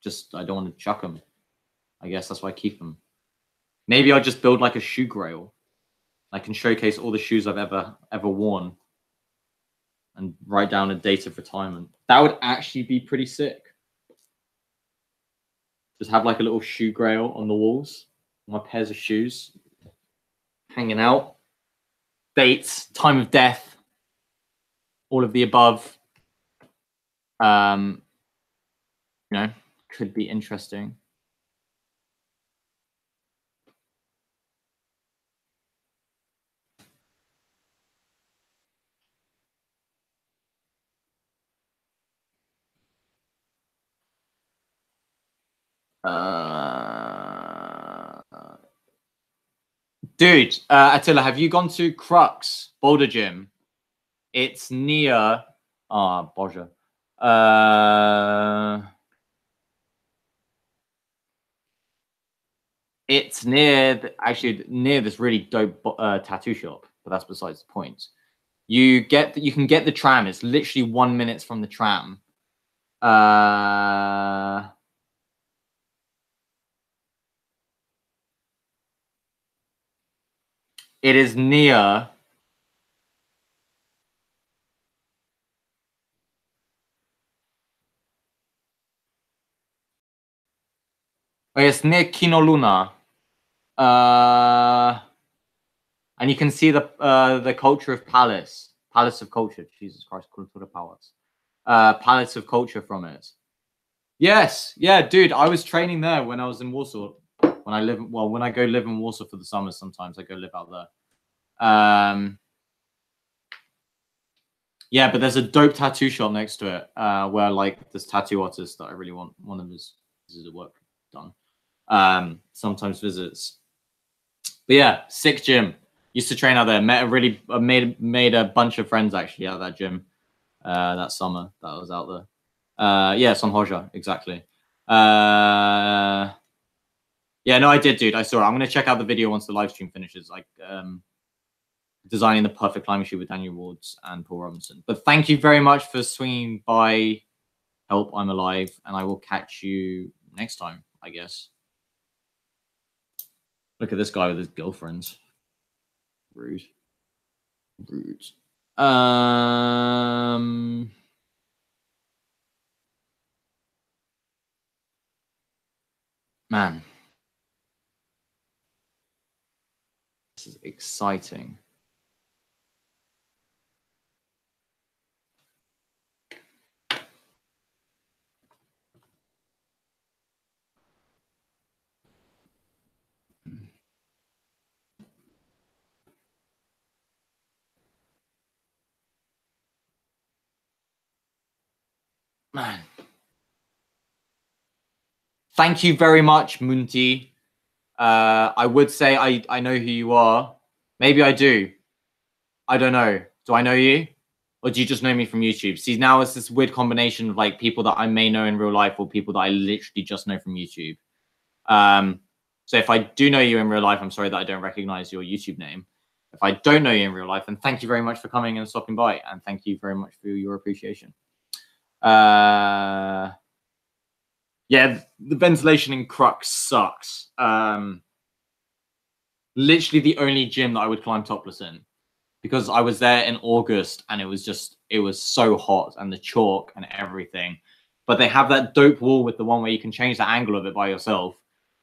Just I don't want to chuck them. I guess that's why I keep them. Maybe I'll just build like a shoe grail. I can showcase all the shoes I've ever worn and write down a date of retirement. That would actually be pretty sick. Just have like a little shoe grail on the walls. My pairs of shoes hanging out. Dates, time of death, all of the above. You know, could be interesting. Dude, Attila, have you gone to Crux Boulder Gym? It's near. Oh, Boże. It's near, actually near this really dope tattoo shop, but that's besides the point. You can get the tram. It's literally 1 minute from the tram. It is near. It's near Kino Luna. And you can see the culture of Palace of Culture. Jesus Christ, Kultura Palace. Palace of Culture from it. Yes, yeah, dude. I was training there when I was in Warsaw. When I go live in Warsaw for the summer, sometimes I go live out there. Yeah, but there's a dope tattoo shop next to it, where like this tattoo artist that I really want one of his pieces of work done. Sometimes visits. But yeah, sick gym. Used to train out there. Made a bunch of friends actually out of that gym that summer that I was out there. Yeah, it's on Hoja, exactly. Yeah, no, I did, dude. I saw it. I'm gonna check out the video once the live stream finishes. Like designing the perfect climbing shoe with Daniel Wards and Paul Robinson. But thank you very much for swinging by. Help, I'm alive, and I will catch you next time, I guess. Look at this guy with his girlfriends. Rude. Man. This is exciting. Man. Thank you very much, Munti. I would say I know who you are. Maybe I do. I don't know. Do I know you? Or do you just know me from YouTube? See, now it's this weird combination of like people that I may know in real life or people that I literally just know from YouTube. So if I do know you in real life, I'm sorry that I don't recognize your YouTube name. If I don't know you in real life, then thank you very much for coming and stopping by. And thank you very much for your appreciation. Yeah, the ventilation in Crux sucks. Literally the only gym that I would climb topless in, because I was there in August and it was so hot and the chalk and everything. but they have that dope wall with the one where you can change the angle of it by yourself.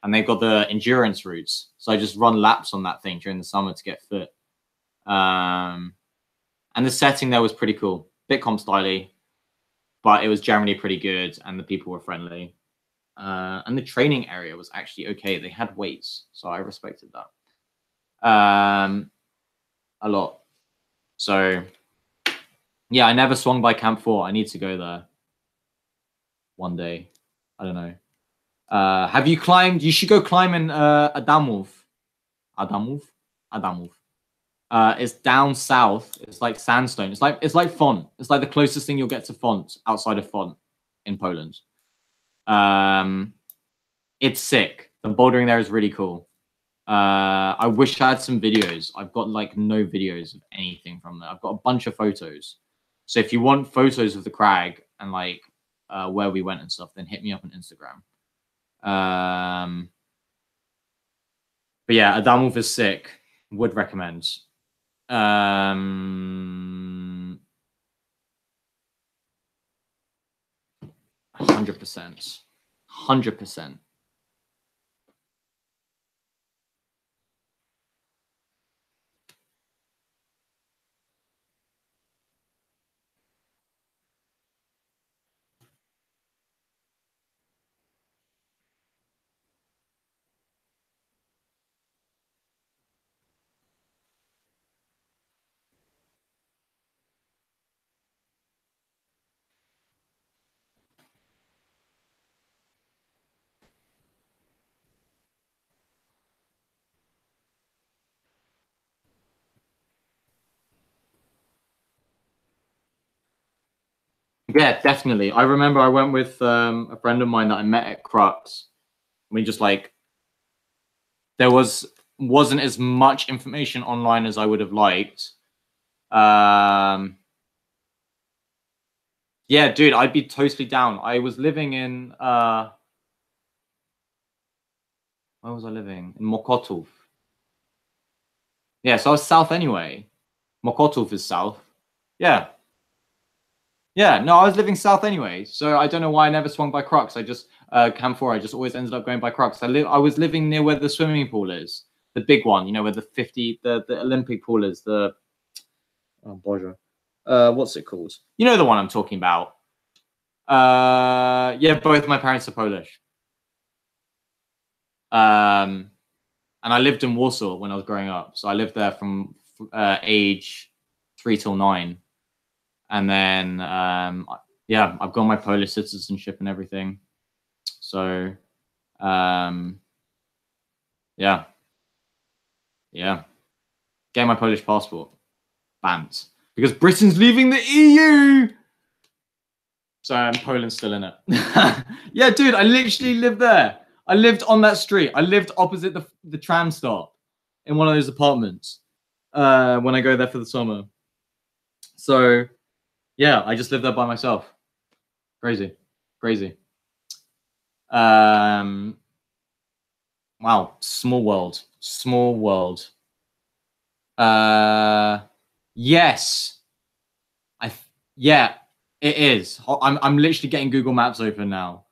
And they've got the endurance routes. So I just run laps on that thing during the summer to get fit. And the setting there was pretty cool. Bit comp styly, but it was generally pretty good. And the people were friendly. And the training area was actually okay. They had weights. So I respected that. A lot. So, yeah, I never swung by Camp 4. I need to go there one day. I don't know. Have you climbed? You should go climb in Adamov. Adamov. It's down south. It's like sandstone. It's like Font. It's like the closest thing you'll get to Font outside of Font in Poland. It's sick. The bouldering there is really cool. I wish I had some videos. I've got like no videos of anything from there. I've got a bunch of photos. So if you want photos of the crag and like where we went and stuff, then hit me up on Instagram. But yeah, Adamov is sick. Would recommend. 100%. 100%. Yeah, definitely. I remember I went with a friend of mine that I met at Crux. We just like there wasn't as much information online as I would have liked. Yeah, dude, I'd be totally down. I was living in where was I living? In Mokotów. Yeah, so I was south anyway. Mokotów is south. Yeah. Yeah, no, I was living south anyway, so I don't know why I never swung by Crux. I just Camp 4. I just always ended up going by Crux. I was living near where the swimming pool is, the big one. You know where the Olympic pool is. The what's it called? You know the one I'm talking about. Yeah, both my parents are Polish. And I lived in Warsaw when I was growing up, so I lived there from age 3 till 9. And then, yeah, I've got my Polish citizenship and everything. So, yeah. Yeah. Get my Polish passport. Banned. Because Britain's leaving the EU! So Poland's still in it. Yeah, dude, I literally lived there. I lived on that street. I lived opposite the tram stop in one of those apartments when I go there for the summer. So, yeah, I just lived there by myself. Crazy. Crazy. Wow. Small world. Small world. Yes. Yeah, it is. I'm literally getting Google Maps open now.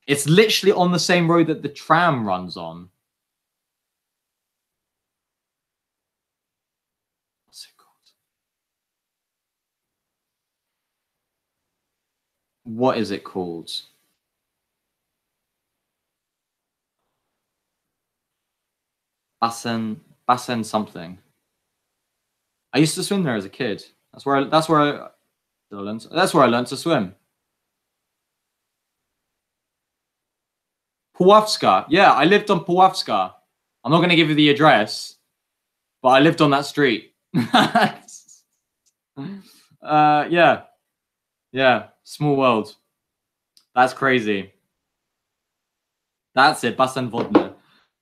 It's literally on the same road that the tram runs on. What's it called? What is it called? Basen something. I used to swim there as a kid. That's where I learned to swim. Puławska. Yeah, I lived on Puławska. I'm not going to give you the address, but I lived on that street. Yeah. Yeah. Small world. That's crazy. That's it. Basen Wodny.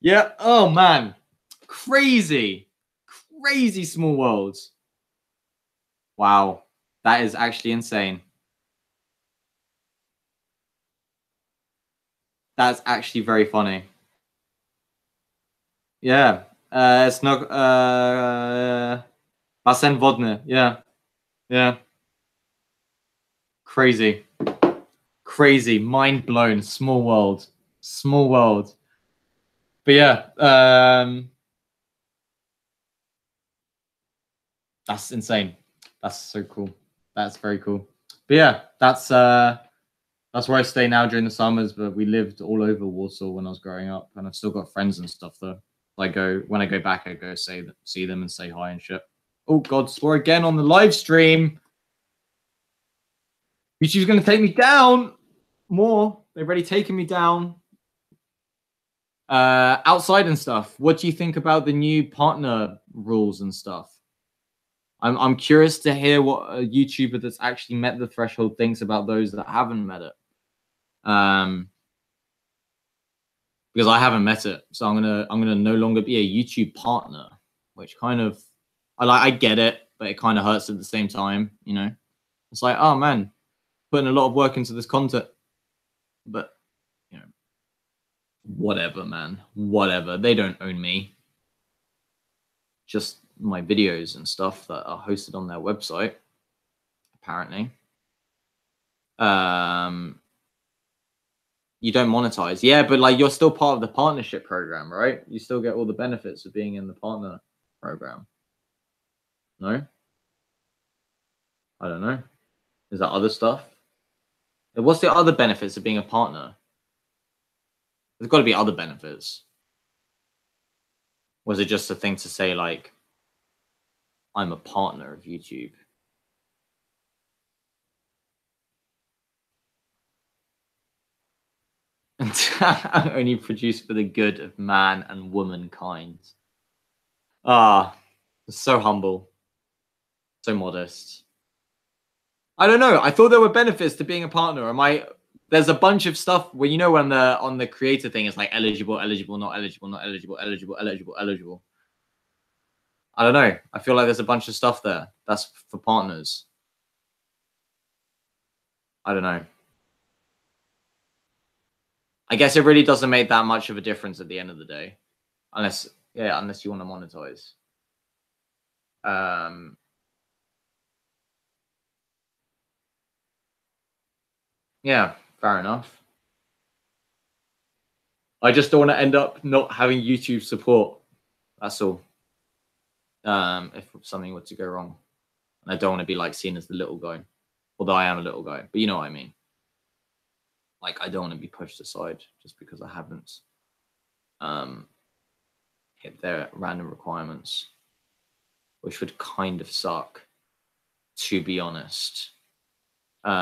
Yeah. Oh, man. Crazy. Crazy small world. Wow. That is actually insane. That's actually very funny. Yeah. It's not. Basen Vodne. Yeah. Yeah. Crazy. Crazy. Mind blown. Small world. Small world. But yeah, that's insane. That's so cool. That's very cool. But yeah, that's where I stay now during the summers. But we lived all over Warsaw when I was growing up, and I've still got friends and stuff though. When I go back, I go see them and say hi and shit. Oh God, swore again on the live stream. YouTube's gonna take me down more. They've already taken me down. Outside and stuff. What do you think about the new partner rules and stuff? I'm curious to hear what a YouTuber that's actually met the threshold thinks about those that haven't met it. Because I haven't met it, so I'm gonna no longer be a YouTube partner, which kind of I get it, but it kind of hurts at the same time. You know, it's like, oh man, putting a lot of work into this content, but you know, whatever, man, whatever. They don't own me. Just my videos and stuff that are hosted on their website, apparently. You don't monetize. Yeah, but like you're still part of the partnership program, right? You still get all the benefits of being in the partner program. No? I don't know. Is that other stuff? What's the other benefits of being a partner? There's got to be other benefits. Was it just a thing to say like, I'm a partner of YouTube? Only produced for the good of man and womankind. Ah, so humble. So modest. I don't know. I thought there were benefits to being a partner. There's a bunch of stuff where, you know, on the creator thing, it's like eligible, eligible, not eligible, not eligible, eligible, eligible, eligible. I don't know. I feel like there's a bunch of stuff there that's for partners. I don't know. I guess it really doesn't make that much of a difference at the end of the day, unless you want to monetize. Yeah, fair enough. I just don't want to end up not having YouTube support. That's all. If something were to go wrong, and I don't want to be like seen as the little guy, although I am a little guy, but you know what I mean. Like, I don't want to be pushed aside just because I haven't hit their random requirements, which would kind of suck, to be honest. Yeah,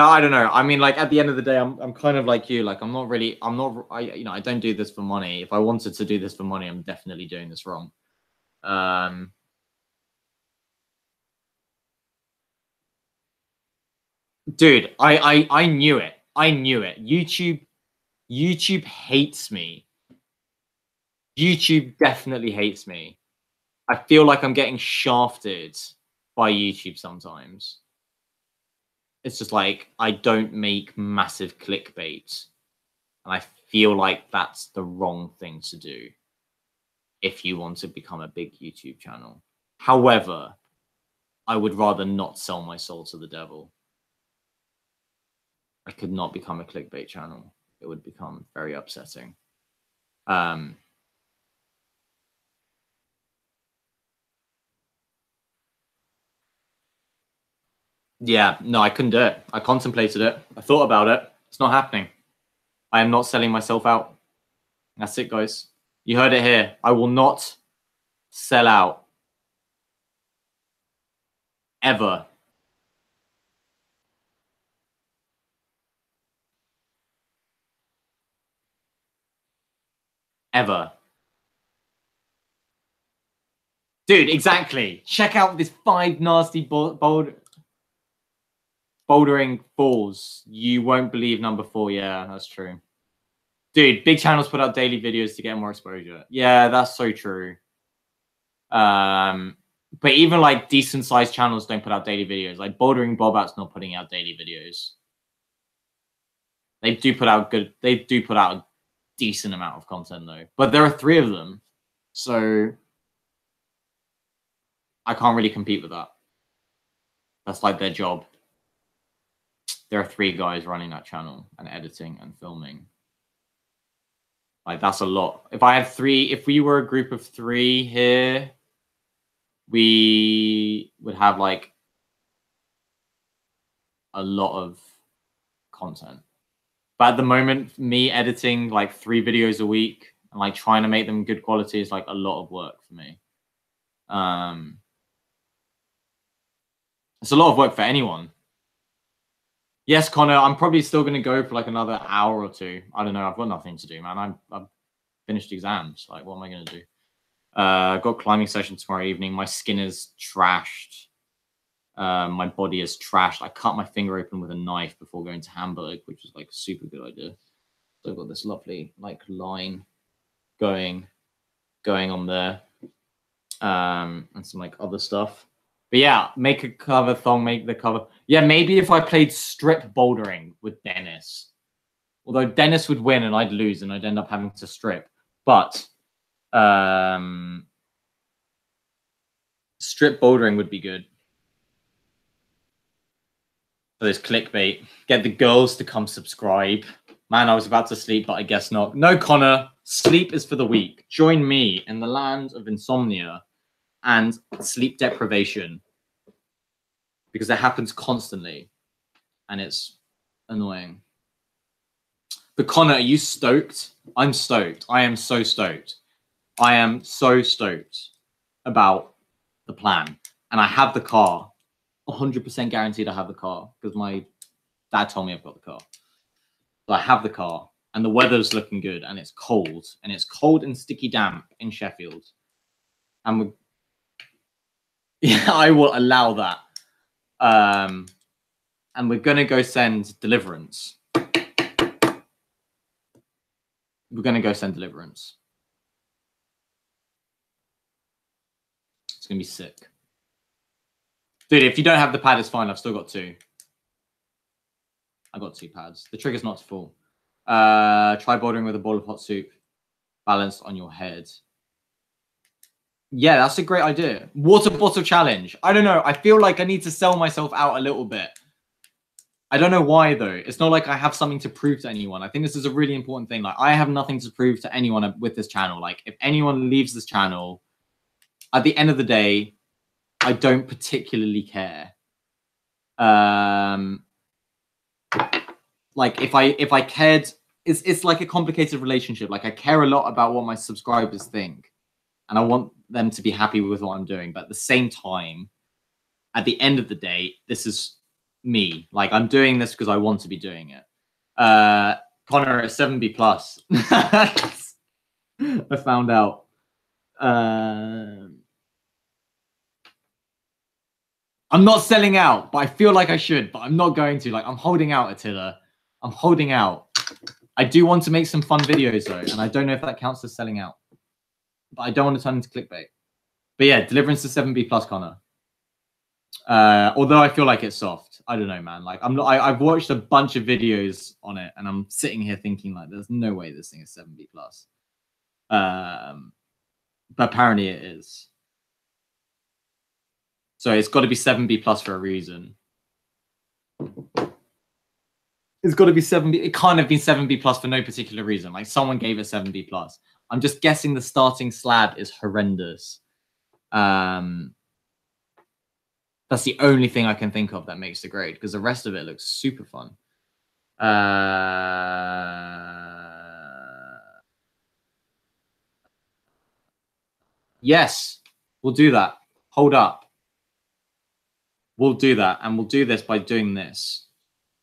I don't know. I mean, like, at the end of the day, I'm kind of like you. Like, I don't do this for money. If I wanted to do this for money, I'm definitely doing this wrong. Dude, I knew it. I knew it. YouTube hates me. YouTube definitely hates me. I feel like I'm getting shafted by YouTube sometimes. It's just like, I don't make massive clickbait. And I feel like that's the wrong thing to do if you want to become a big YouTube channel. However, I would rather not sell my soul to the devil. I could not become a clickbait channel. It would become very upsetting. Yeah, no, I couldn't do it. I contemplated it. I thought about it. It's not happening. I am not selling myself out. That's it, guys. You heard it here. I will not sell out. Ever. Ever. Dude, exactly. Check out this 5 nasty bouldering falls. You won't believe number 4. Yeah, that's true. Dude, big channels put out daily videos to get more exposure. Yeah, that's so true. But even like decent sized channels don't put out daily videos. Like Bouldering Bobat's not putting out daily videos. They do put out decent amount of content though. But there are 3 of them, so I can't really compete with that. That's like their job. There are 3 guys running that channel and editing and filming. Like, that's a lot. If I had 3, if we were a group of 3 here, we would have like a lot of content. But at the moment, me editing like 3 videos a week and like trying to make them good quality is like a lot of work for me. It's a lot of work for anyone. Yes, Connor, I'm probably still going to go for like another hour or 2. I don't know. I've got nothing to do, man. I've finished exams. Like, what am I going to do? I've got climbing session tomorrow evening. My skin is trashed. My body is trashed. I cut my finger open with a knife before going to Hamburg, which was like a super good idea. So I've got this lovely like line going on there, and some like other stuff. But yeah, make a cover thong, make the cover. Yeah, maybe if I played strip bouldering with Dennis. Although Dennis would win and I'd lose and I'd end up having to strip. But strip bouldering would be good. So there's clickbait. Get the girls to come subscribe. Man, I was about to sleep, but I guess not. No, Connor, sleep is for the weak. Join me in the land of insomnia and sleep deprivation, because it happens constantly and it's annoying. But Connor, are you stoked? I'm stoked. I am so stoked. I am so stoked about the plan. And I have the car. 100% guaranteed I have the car, because my dad told me I've got the car. So I have the car, and the weather's looking good, and it's cold. And it's cold and sticky damp in Sheffield. And yeah, I will allow that. And we're going to go send Deliverance. We're going to go send Deliverance. It's going to be sick. Dude, if you don't have the pad, it's fine. I've still got 2. I got 2 pads. The trigger's not full. Try bouldering with a bowl of hot soup balanced on your head. Yeah, that's a great idea. Water bottle challenge. I don't know. I feel like I need to sell myself out a little bit. I don't know why, though. It's not like I have something to prove to anyone. I think this is a really important thing. Like, I have nothing to prove to anyone with this channel. Like, if anyone leaves this channel, at the end of the day, I don't particularly care. Like, if I cared, it's like a complicated relationship. Like, I care a lot about what my subscribers think, and I want them to be happy with what I'm doing. But at the same time, at the end of the day, this is me. Like, I'm doing this because I want to be doing it. Connor at 7B+. I found out. I'm not selling out, but I feel like I should, but I'm not going to. Like, I'm holding out, Attila. I'm holding out. I do want to make some fun videos, though, and I don't know if that counts as selling out. But I don't want to turn into clickbait. But yeah, Deliverance to 7B+, Connor. Although I feel like it's soft. I don't know, man. Like, I'm not. I've watched a bunch of videos on it, and I'm sitting here thinking, like, there's no way this thing is 7B+. But apparently it is. So it's got to be 7B+ for a reason. It's got to be 7B. It can't have been 7B+ for no particular reason. Like, someone gave it 7B+. I'm just guessing the starting slab is horrendous. That's the only thing I can think of that makes the grade, because the rest of it looks super fun. Yes, we'll do that. Hold up. We'll do that, and we'll do this by doing this.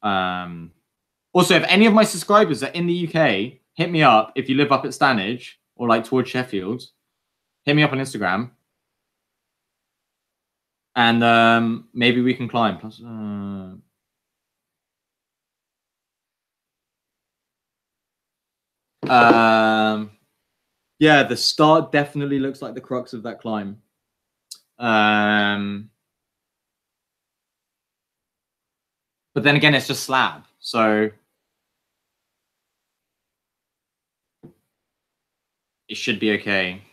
Also, if any of my subscribers are in the UK, hit me up. If you live up at Stanage or like towards Sheffield, hit me up on Instagram. And maybe we can climb. Plus, yeah, the start definitely looks like the crux of that climb. But then again, it's just slab. So It should be okay.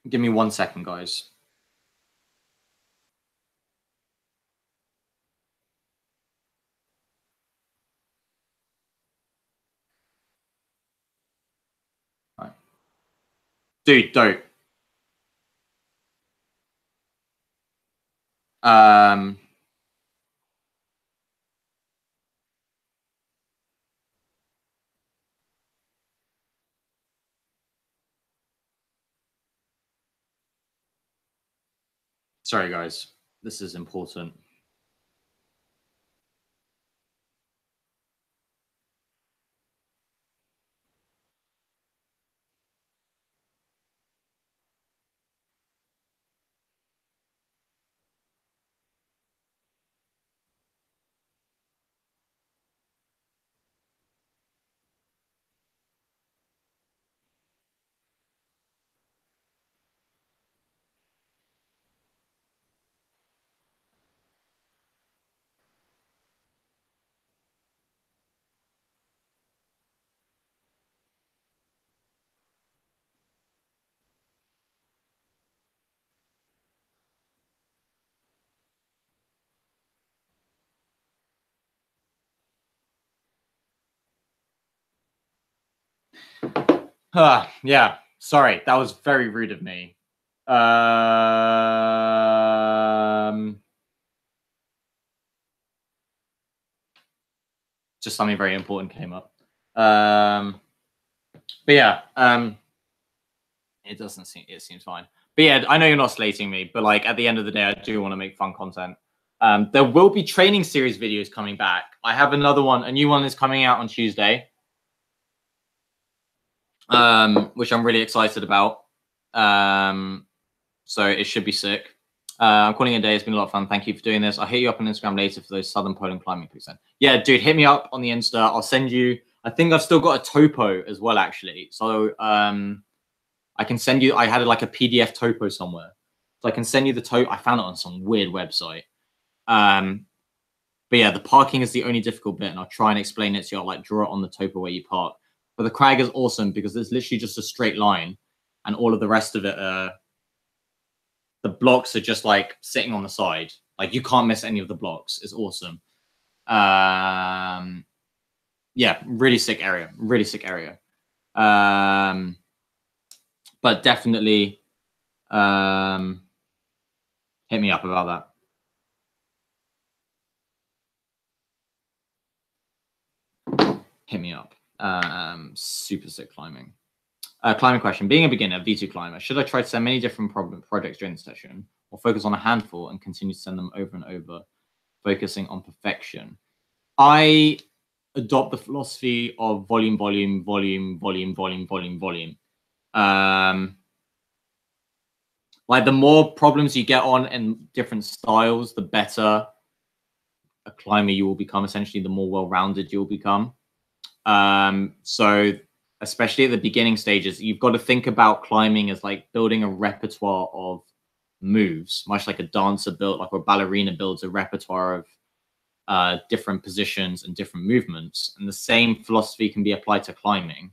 Give me 1 second, guys. All right. Dude, don't. Sorry, guys. This is important. Yeah, sorry. That was very rude of me. Just something very important came up. But yeah, it doesn't seem, it seems fine. But yeah, I know you're not slating me, but like at the end of the day, I do want to make fun content. There will be training series videos coming back. I have another one, a new one is coming out on Tuesday, which I'm really excited about. So it should be sick. I'm calling it a day. It's been a lot of fun. Thank you for doing this. I'll hit you up on Instagram later for those Southern Poland climbing pics then. Yeah, dude, hit me up on the Insta. I'll send you. I think I've still got a topo as well, actually. So I can send you. I had like a PDF topo somewhere, so I can send you the topo. I found it on some weird website. But yeah, the parking is the only difficult bit, and I'll try and explain it to you. I'll like draw it on the topo where you park. But the crag is awesome because it's literally just a straight line, and all of the rest of it the blocks are just like sitting on the side. Like you can't miss any of the blocks. It's awesome. Yeah, really sick area. Really sick area. But definitely hit me up about that. Hit me up. Super sick climbing. Climbing question. Being a beginner, V2 climber, should I try to send many different projects during the session or focus on a handful and continue to send them over and over, focusing on perfection? I adopt the philosophy of volume, volume, volume, volume, volume, volume, volume. Like the more problems you get on in different styles, the better a climber you will become. Essentially, the more well-rounded you'll become. So especially at the beginning stages, you've got to think about climbing as like building a repertoire of moves, much like a dancer built, like a ballerina builds a repertoire of different positions and different movements. And the same philosophy can be applied to climbing.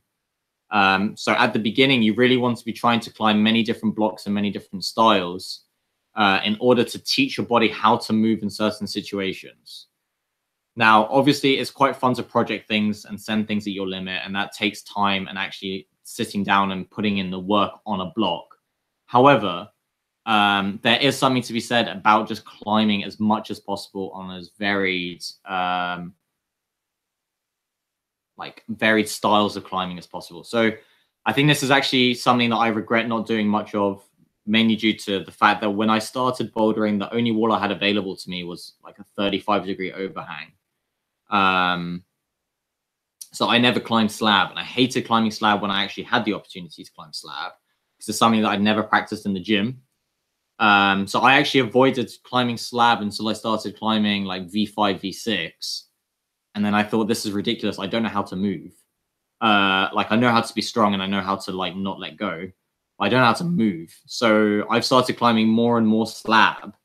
So at the beginning, you really want to be trying to climb many different blocks and many different styles in order to teach your body how to move in certain situations. Now, obviously, it's quite fun to project things and send things at your limit, and that takes time and actually sitting down and putting in the work on a block. However, there is something to be said about just climbing as much as possible on as varied, varied styles of climbing as possible. So I think this is actually something that I regret not doing much of, mainly due to the fact that when I started bouldering, the only wall I had available to me was like a 35-degree overhang. So I never climbed slab, and I hated climbing slab when I actually had the opportunity to climb slab because it's something that I'd never practiced in the gym. So I actually avoided climbing slab until I started climbing like V5, V6. And then I thought, this is ridiculous. I don't know how to move. Like I know how to be strong and I know how to like not let go. But I don't know how to move. So I've started climbing more and more slab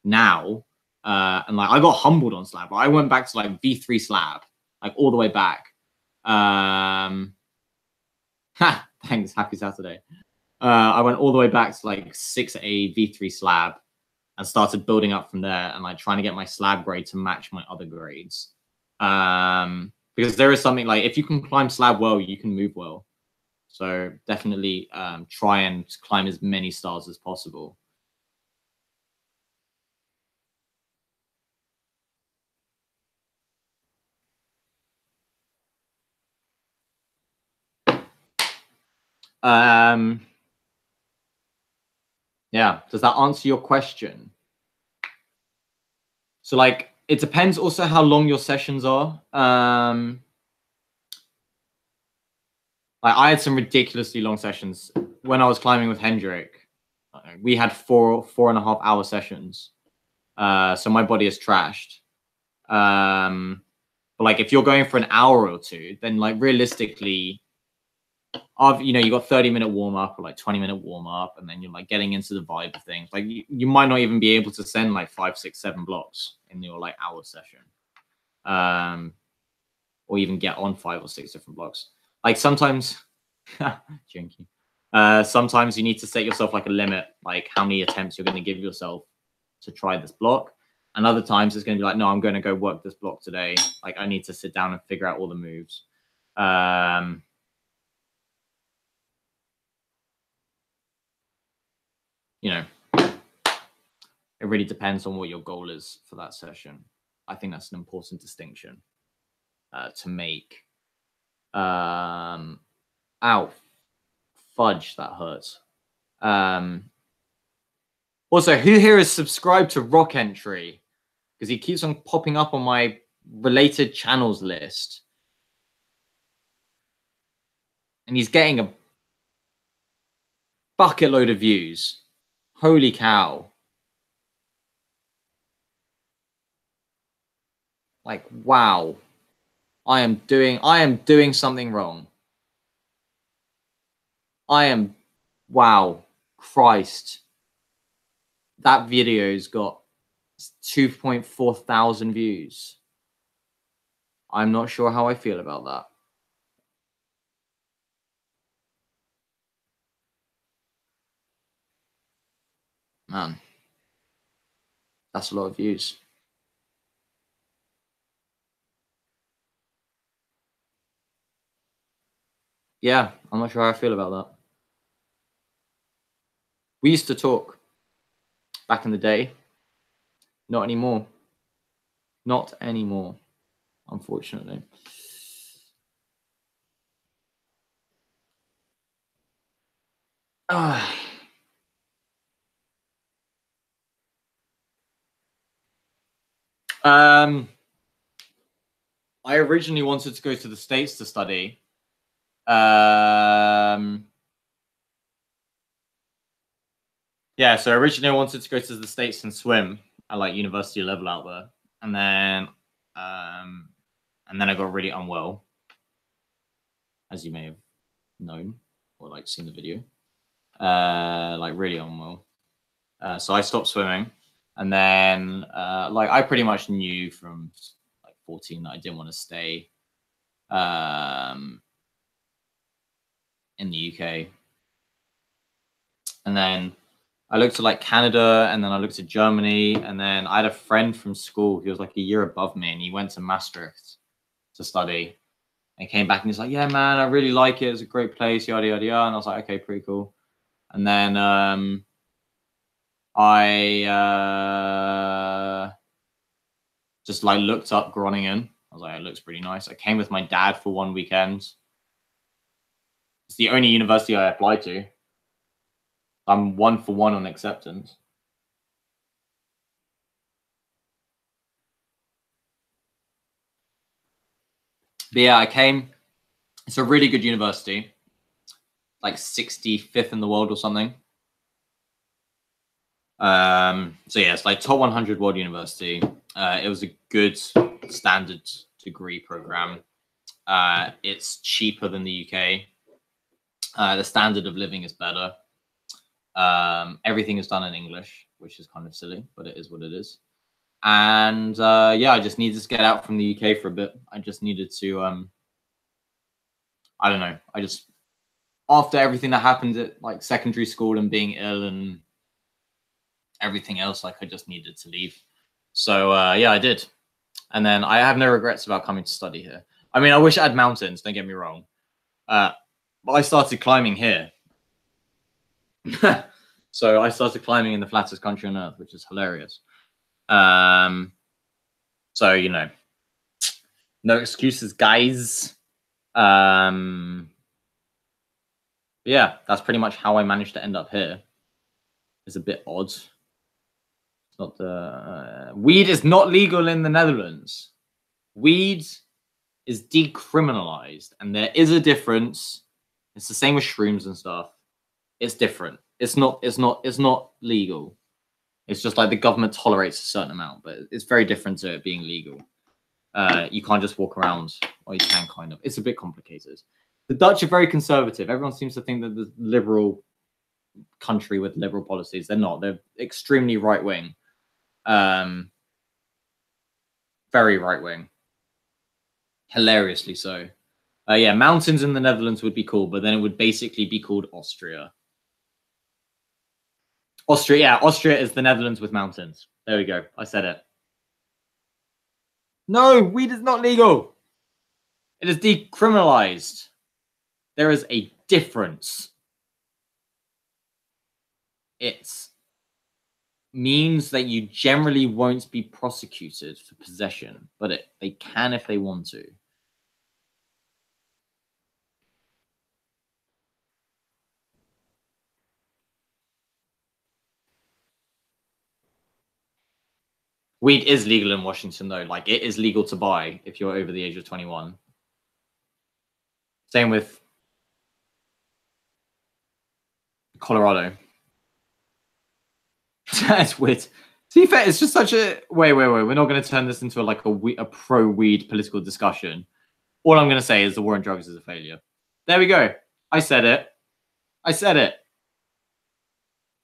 now And like I got humbled on slab. I went back to like V3 slab, like all the way back. Thanks, happy Saturday. I went all the way back to like 6A V3 slab and started building up from there and like trying to get my slab grade to match my other grades. Because there is something like if you can climb slab well, you can move well. So definitely try and climb as many stars as possible. Yeah, does that answer your question? So like it depends also how long your sessions are. Like I had some ridiculously long sessions when I was climbing with Hendrik. We had 4.5 hour sessions. So my body is trashed. But like if you're going for an hour or two, then like realistically, you got 30-minute warm up or like 20-minute warm up, and then you're like getting into the vibe of things. Like you might not even be able to send like 5, 6, 7 blocks in your like hour session, or even get on 5 or 6 different blocks. Like sometimes, sometimes you need to set yourself like a limit, like how many attempts you're going to give yourself to try this block. And other times it's going to be like, no, I'm going to go work this block today. Like I need to sit down and figure out all the moves. It really depends on what your goal is for that session. I think that's an important distinction to make. Ow, fudge, that hurts. Also, who here is subscribed to Rock Entry? Because he keeps on popping up on my related channels list. And he's getting a bucket load of views. Holy cow. Like, wow. I am doing something wrong. Wow. Christ. That video's got 2.4 thousand views. I'm not sure how I feel about that. Man, that's a lot of views. Yeah, I'm not sure how I feel about that. We used to talk back in the day. Not anymore. Not anymore, unfortunately. I originally wanted to go to the States to study. Yeah, so originally I wanted to go to the States and swim at like university level out there. And then I got really unwell, as you may have known or like seen the video. Like really unwell. So I stopped swimming. And then like I pretty much knew from like 14 that I didn't want to stay in the UK. And then I looked at like Canada, and then I looked at Germany, and then I had a friend from school who was like a year above me, and he went to Maastricht to study, and came back and he's like, "Yeah, man, I really like it. It's a great place, yada yada yada." And I was like, "Okay, pretty cool." And then I just like looked up Groningen. I was like, "It looks pretty nice." I came with my dad for one weekend. It's the only university I applied to. I'm 1 for 1 on acceptance. But yeah, I came. It's a really good university, like 65th in the world or something. So yeah, it's like top 100 world university. It was a good standard degree program. It's cheaper than the UK. The standard of living is better. Everything is done in English, which is kind of silly, but it is what it is. And yeah, I just needed to get out from the UK for a bit. I just needed to, I don't know. I just, after everything that happened at like secondary school and being ill and everything else, like I just needed to leave. So yeah, I did. And then I have no regrets about coming to study here. I mean, I wish I had mountains, don't get me wrong. But I started climbing here. So I started climbing in the flattest country on earth, which is hilarious. So, you know, no excuses, guys. Yeah, that's pretty much how I managed to end up here. It's a bit odd. It's not the weed is not legal in the Netherlands. Weed is decriminalized, and there is a difference. It's the same with shrooms and stuff. It's different. It's not legal. It's just like the government tolerates a certain amount, but it's very different to it being legal. You can't just walk around, or you can kind of. It's a bit complicated. The Dutch are very conservative. Everyone seems to think that the liberal country with liberal policies. They're not. They're extremely right wing. Very right wing. Hilariously so. Yeah, mountains in the Netherlands would be cool, but then it would basically be called Austria. Austria, yeah, Austria is the Netherlands with mountains. There we go. I said it. No, weed is not legal. It is decriminalized. There is a difference. It means that you generally won't be prosecuted for possession, but they can if they want to. Weed is legal in Washington, though. Like, it is legal to buy if you're over the age of 21. Same with Colorado. That's weird. To be fair, it's just such a... Wait. We're not going to turn this into a pro-weed political discussion. All I'm going to say is the war on drugs is a failure. There we go. I said it. I said it.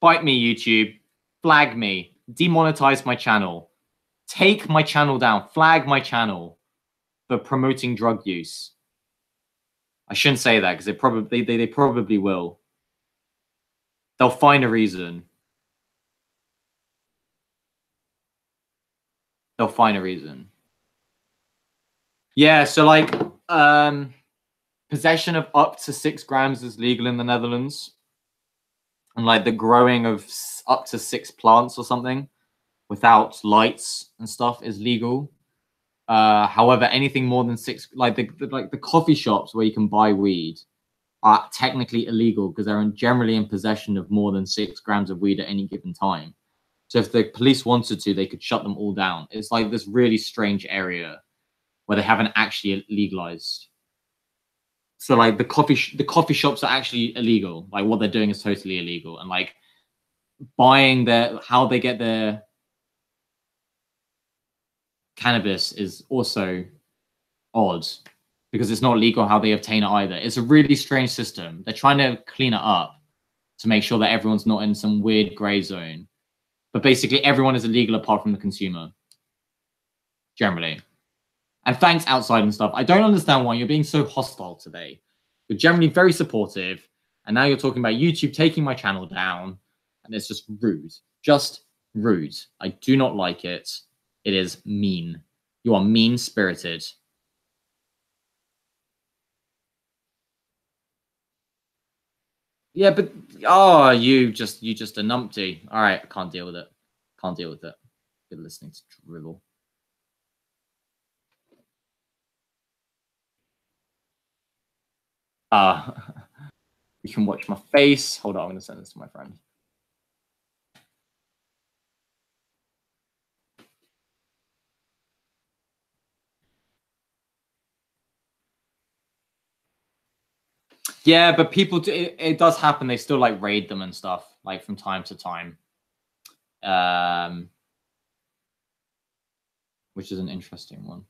Bite me, YouTube. Flag me. Demonetize my channel. Take my channel down. Flag my channel for promoting drug use. I shouldn't say that because they probably will. They'll find a reason. They'll find a reason. Yeah, so like possession of up to 6 grams is legal in the Netherlands. And like the growing of up to 6 plants or something without lights and stuff is legal. However, anything more than 6, like the coffee shops where you can buy weed are technically illegal because they're generally in possession of more than 6 grams of weed at any given time. So if the police wanted to, they could shut them all down. It's like this really strange area where they haven't actually legalized. So like the coffee shops are actually illegal. Like what they're doing is totally illegal. And like buying how they get their cannabis is also odd because it's not legal how they obtain it either. It's a really strange system. They're trying to clean it up to make sure that everyone's not in some weird gray zone. But basically everyone is illegal apart from the consumer. Generally. And thanks outside and stuff. I don't understand why you're being so hostile today. You're generally very supportive. And now you're talking about YouTube taking my channel down. And it's just rude. Just rude. I do not like it. It is mean. You are mean-spirited. Yeah, but you just a numpty. All right, I can't deal with it. Can't deal with it. Good listening to drivel. You can watch my face. Hold on, I'm gonna send this to my friend. Yeah, but people it does happen. They still like raid them and stuff, like from time to time. Which is an interesting one.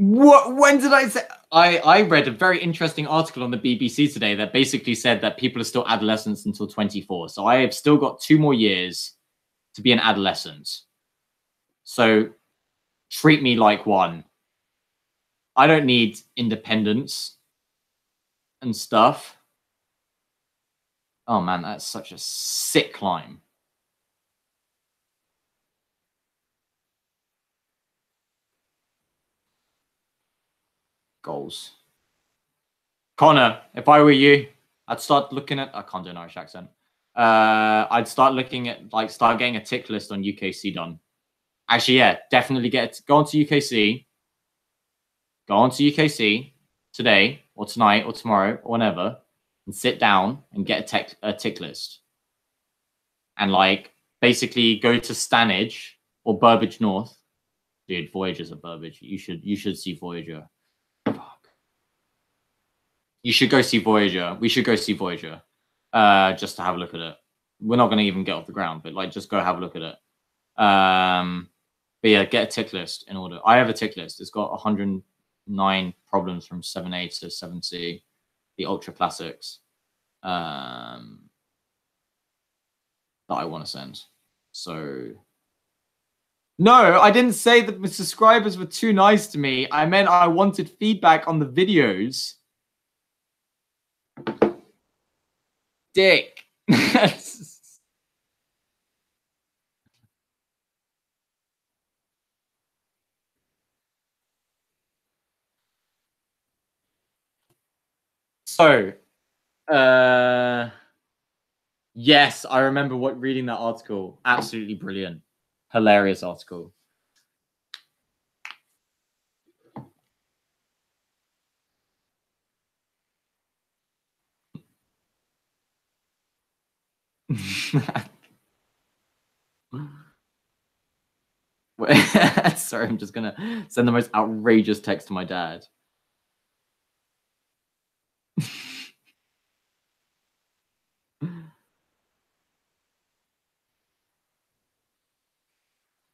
What? When did I say? I read a very interesting article on the BBC today that basically said that people are still adolescents until 24. So I have still got 2 more years to be an adolescent. So treat me like one. I don't need independence and stuff. Oh man, that's such a sick climb. Goals. Connor, if I were you, I'd start looking at. I can't do an Irish accent. I'd start looking at start getting a tick list on UKC done. Actually, yeah, definitely go onto UKC. Go onto UKC today or tonight or tomorrow or whenever, and sit down and get a tick list. And basically go to Stanage or Burbage North. Dude, Voyager's at Burbage. You should see Voyager. Fuck. You should go see Voyager. We should go see Voyager. Just to have a look at it. We're not gonna even get off the ground, but just go have a look at it. But yeah, get a tick list in order. I have a tick list. It's got 109 problems from 7A to 7C, the ultra classics. That I want to send. So no, I didn't say that the subscribers were too nice to me. I meant I wanted feedback on the videos. Dick. So, yes, I remember reading that article. Absolutely brilliant. Hilarious article. Sorry, I'm just going to send the most outrageous text to my dad.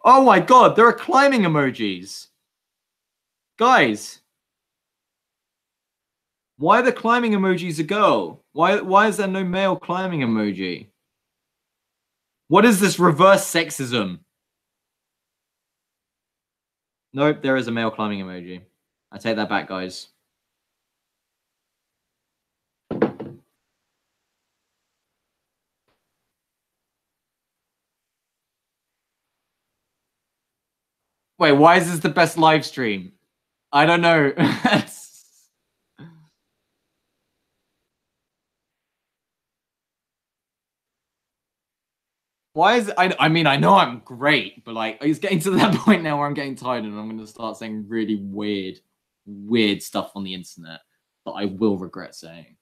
Oh my god, there are climbing emojis. Guys. Why are the climbing emojis a girl? Why is there no male climbing emoji? What is this reverse sexism? Nope, there is a male climbing emoji. I take that back, guys. Wait, why is this the best live stream? I don't know. Why is it? I mean, I know I'm great, but it's getting to that point now where I'm getting tired and I'm going to start saying really weird stuff on the internet that I will regret saying.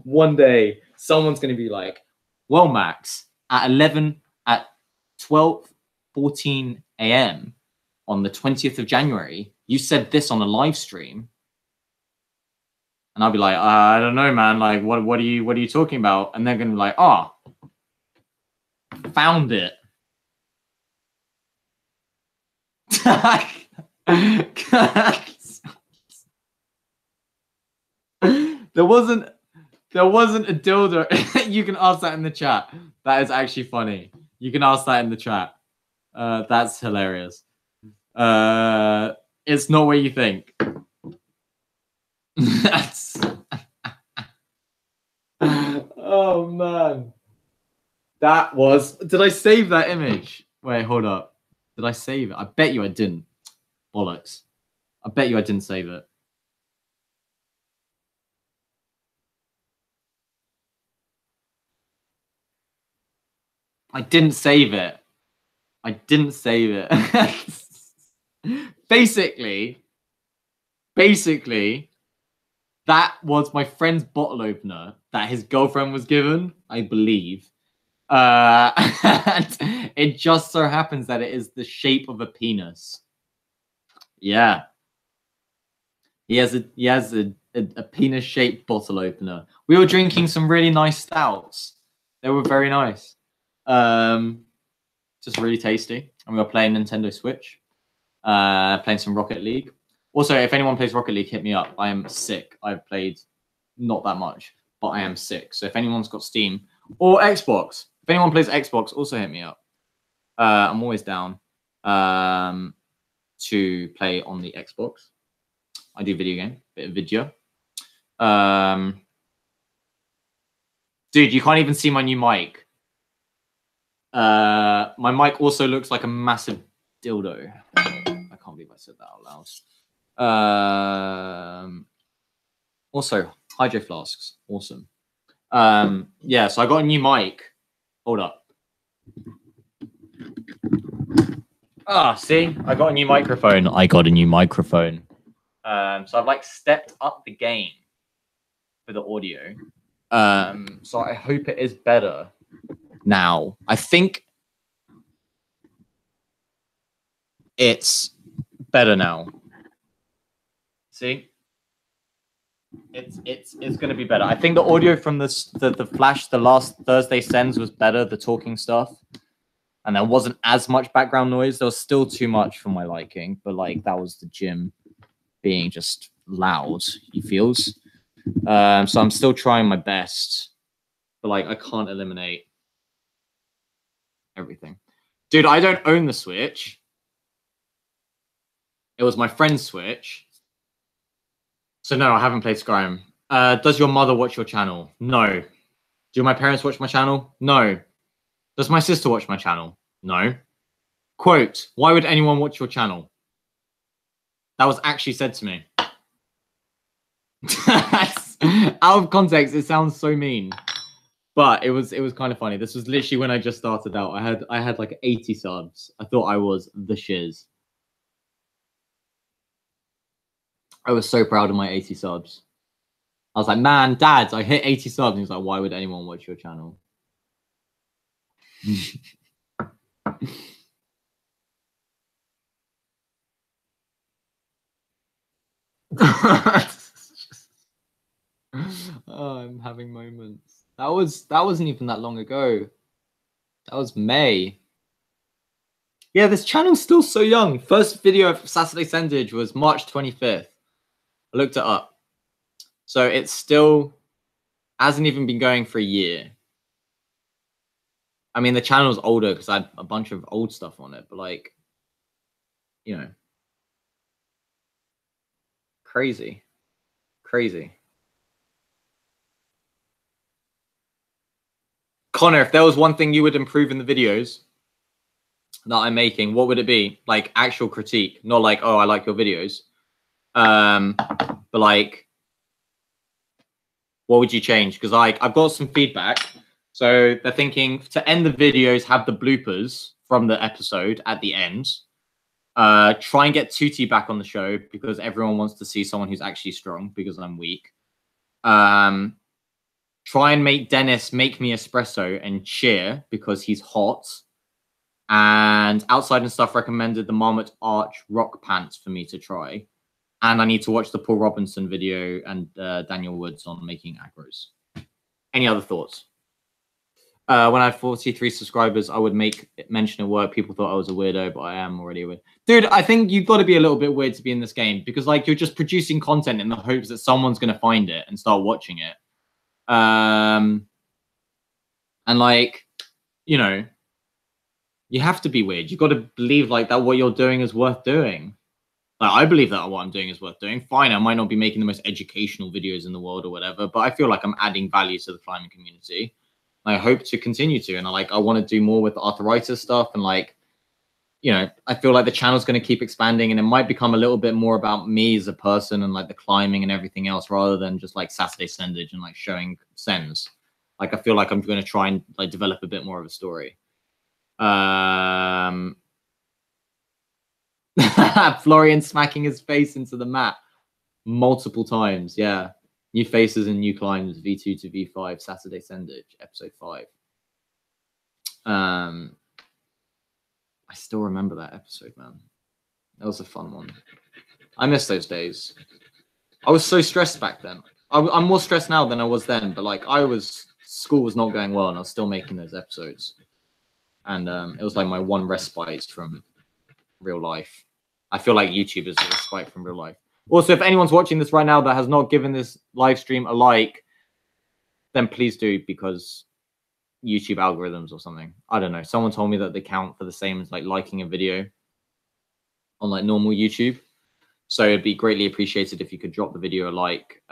One day, someone's going to be like, well, Max, at 12:14 a.m. on the 20th of January, you said this on a live stream. And I'll be like, I don't know, man. What are you talking about? And they're going to be like, oh, found it. There wasn't a dildo. You can ask that in the chat. That is actually funny. You can ask that in the chat. That's hilarious. It's not what you think. That's oh man. That was. Did I save that image? Wait, hold up. Did I save it? I bet you I didn't. Bollocks. I bet you I didn't save it. I didn't save it. I didn't save it. Basically, that was my friend's bottle opener that his girlfriend was given, I believe. And it just so happens that it is the shape of a penis. Yeah. He has a penis-shaped bottle opener. We were drinking some really nice stouts. They were very nice. Just really tasty. And we were playing Nintendo Switch. Playing some Rocket League. Also, if anyone plays Rocket League, hit me up. I am sick. I've played not that much, but I am sick. So if anyone's got Steam or Xbox, if anyone plays Xbox, also hit me up. I'm always down to play on the Xbox. I do video game, bit of video. Dude, you can't even see my new mic. My mic also looks like a massive dildo. I can't believe I said that out loud. Also, hydro flasks. Awesome. Yeah, so I got a new mic. Hold up. See? I got a new microphone. So I've like stepped up the game for the audio. So I hope it is better now. I think it's better now. See? It's gonna be better. I think the audio from the Flash, the last Thursday sends was better, the talking stuff. And there wasn't as much background noise. There was still too much for my liking, but like that was the gym being just loud, he feels. So I'm still trying my best, but like I can't eliminate everything. Dude, I don't own the Switch. It was my friend's Switch. So no, I haven't played Skyrim. Does your mother watch your channel? No. Do my parents watch my channel? No. Does my sister watch my channel? No. Quote, why would anyone watch your channel? That was actually said to me. Out of context, it sounds so mean. But it was kind of funny. This was literally when I just started out. I had like 80 subs. I thought I was the shiz. I was so proud of my 80 subs. I was like, man, Dad, I hit 80 subs. And he was like, why would anyone watch your channel? Oh, I'm having moments. That wasn't even that long ago. That was May. Yeah, this channel's still so young. First video of Saturday Sendage was March 25th. I looked it up. So it's still hasn't even been going for a year. I mean, the channel's older because I had a bunch of old stuff on it, but like, you know, crazy. Connor, if there was one thing you would improve in the videos that I'm making, what would it be? Like actual critique, not like, oh, I like your videos. But like, what would you change? Because like I've got some feedback. So they're thinking to end the videos, have the bloopers from the episode at the end. Try and get Tutti back on the show because everyone wants to see someone who's actually strong because I'm weak. Try and make Dennis make me espresso and cheer because he's hot. And Outside and Stuff recommended the Marmot Arch rock pants for me to try. And I need to watch the Paul Robinson video and Daniel Woods on making aggros. Any other thoughts? When I had 43 subscribers, I would make mention of work. People thought I was a weirdo, but I am already a weirdo. Dude, I think you've got to be a little bit weird to be in this game because like you're just producing content in the hopes that someone's going to find it and start watching it. And like, you know, you have to be weird. You've got to believe like that what you're doing is worth doing. Like, I believe that what I'm doing is worth doing. Fine, I might not be making the most educational videos in the world or whatever, but I feel like I'm adding value to the climbing community. I hope to continue to, and I want to do more with the arthritis stuff, and like, you know, I feel like the channel's going to keep expanding, and it might become a little bit more about me as a person and like the climbing and everything else, rather than just like Saturday Sendage and like showing sends. Like, I feel like I'm going to try and like develop a bit more of a story. Florian smacking his face into the mat multiple times. Yeah. New faces and new climbs, V2 to V5, Saturday Sendage, episode 5. I still remember that episode, man. That was a fun one. I miss those days. I was so stressed back then. I'm more stressed now than I was then, but like school was not going well and I was still making those episodes. And it was like my one respite from real life. I feel like YouTube is a respite from real life. Also, if anyone's watching this right now that has not given this live stream a like, then please do, because YouTube algorithms or something. I don't know. Someone told me that they count for the same as like liking a video on like normal YouTube. So it'd be greatly appreciated if you could drop the video a like,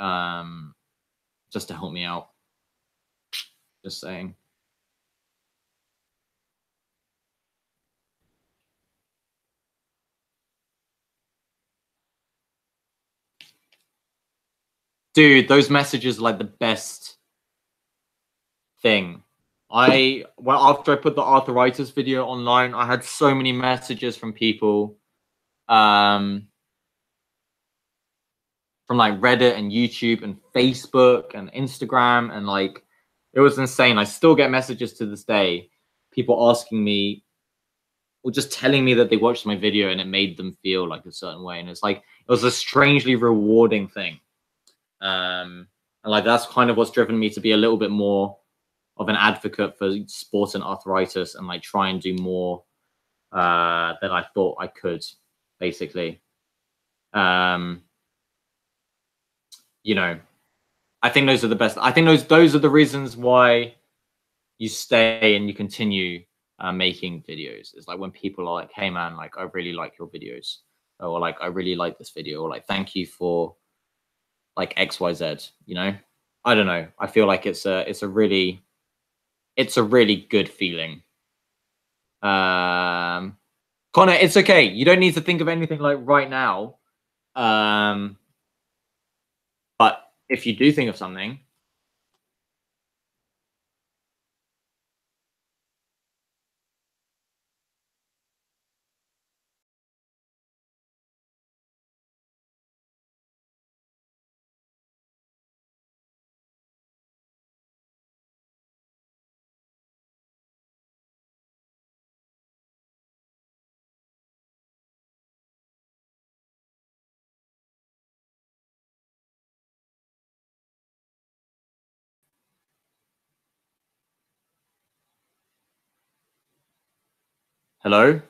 just to help me out. Just saying. Dude, those messages are like the best thing. After I put the arthritis video online, I had so many messages from people from like Reddit and YouTube and Facebook and Instagram, and like it was insane. I still get messages to this day, people asking me or just telling me that they watched my video and it made them feel like a certain way, and it's like it was a strangely rewarding thing. And like that's kind of what's driven me to be a little bit more of an advocate for sports and arthritis, and like try and do more than I thought I could, basically. You know, I think those are the best. I think those are the reasons why you stay and you continue making videos. It's like when people are like, "Hey man, like I really like your videos," or like, "I really like this video," or like, "Thank you for like XYZ." You know, I don't know. I feel like it's a really good feeling. Connor, it's okay. You don't need to think of anything like right now. But if you do think of something, hello?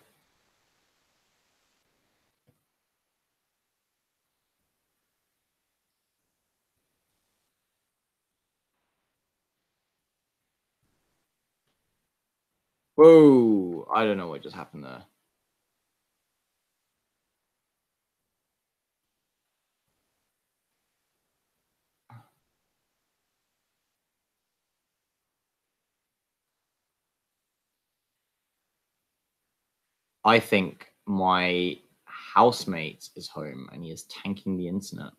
Whoa, I don't know what just happened there. I think my housemate is home and he is tanking the internet.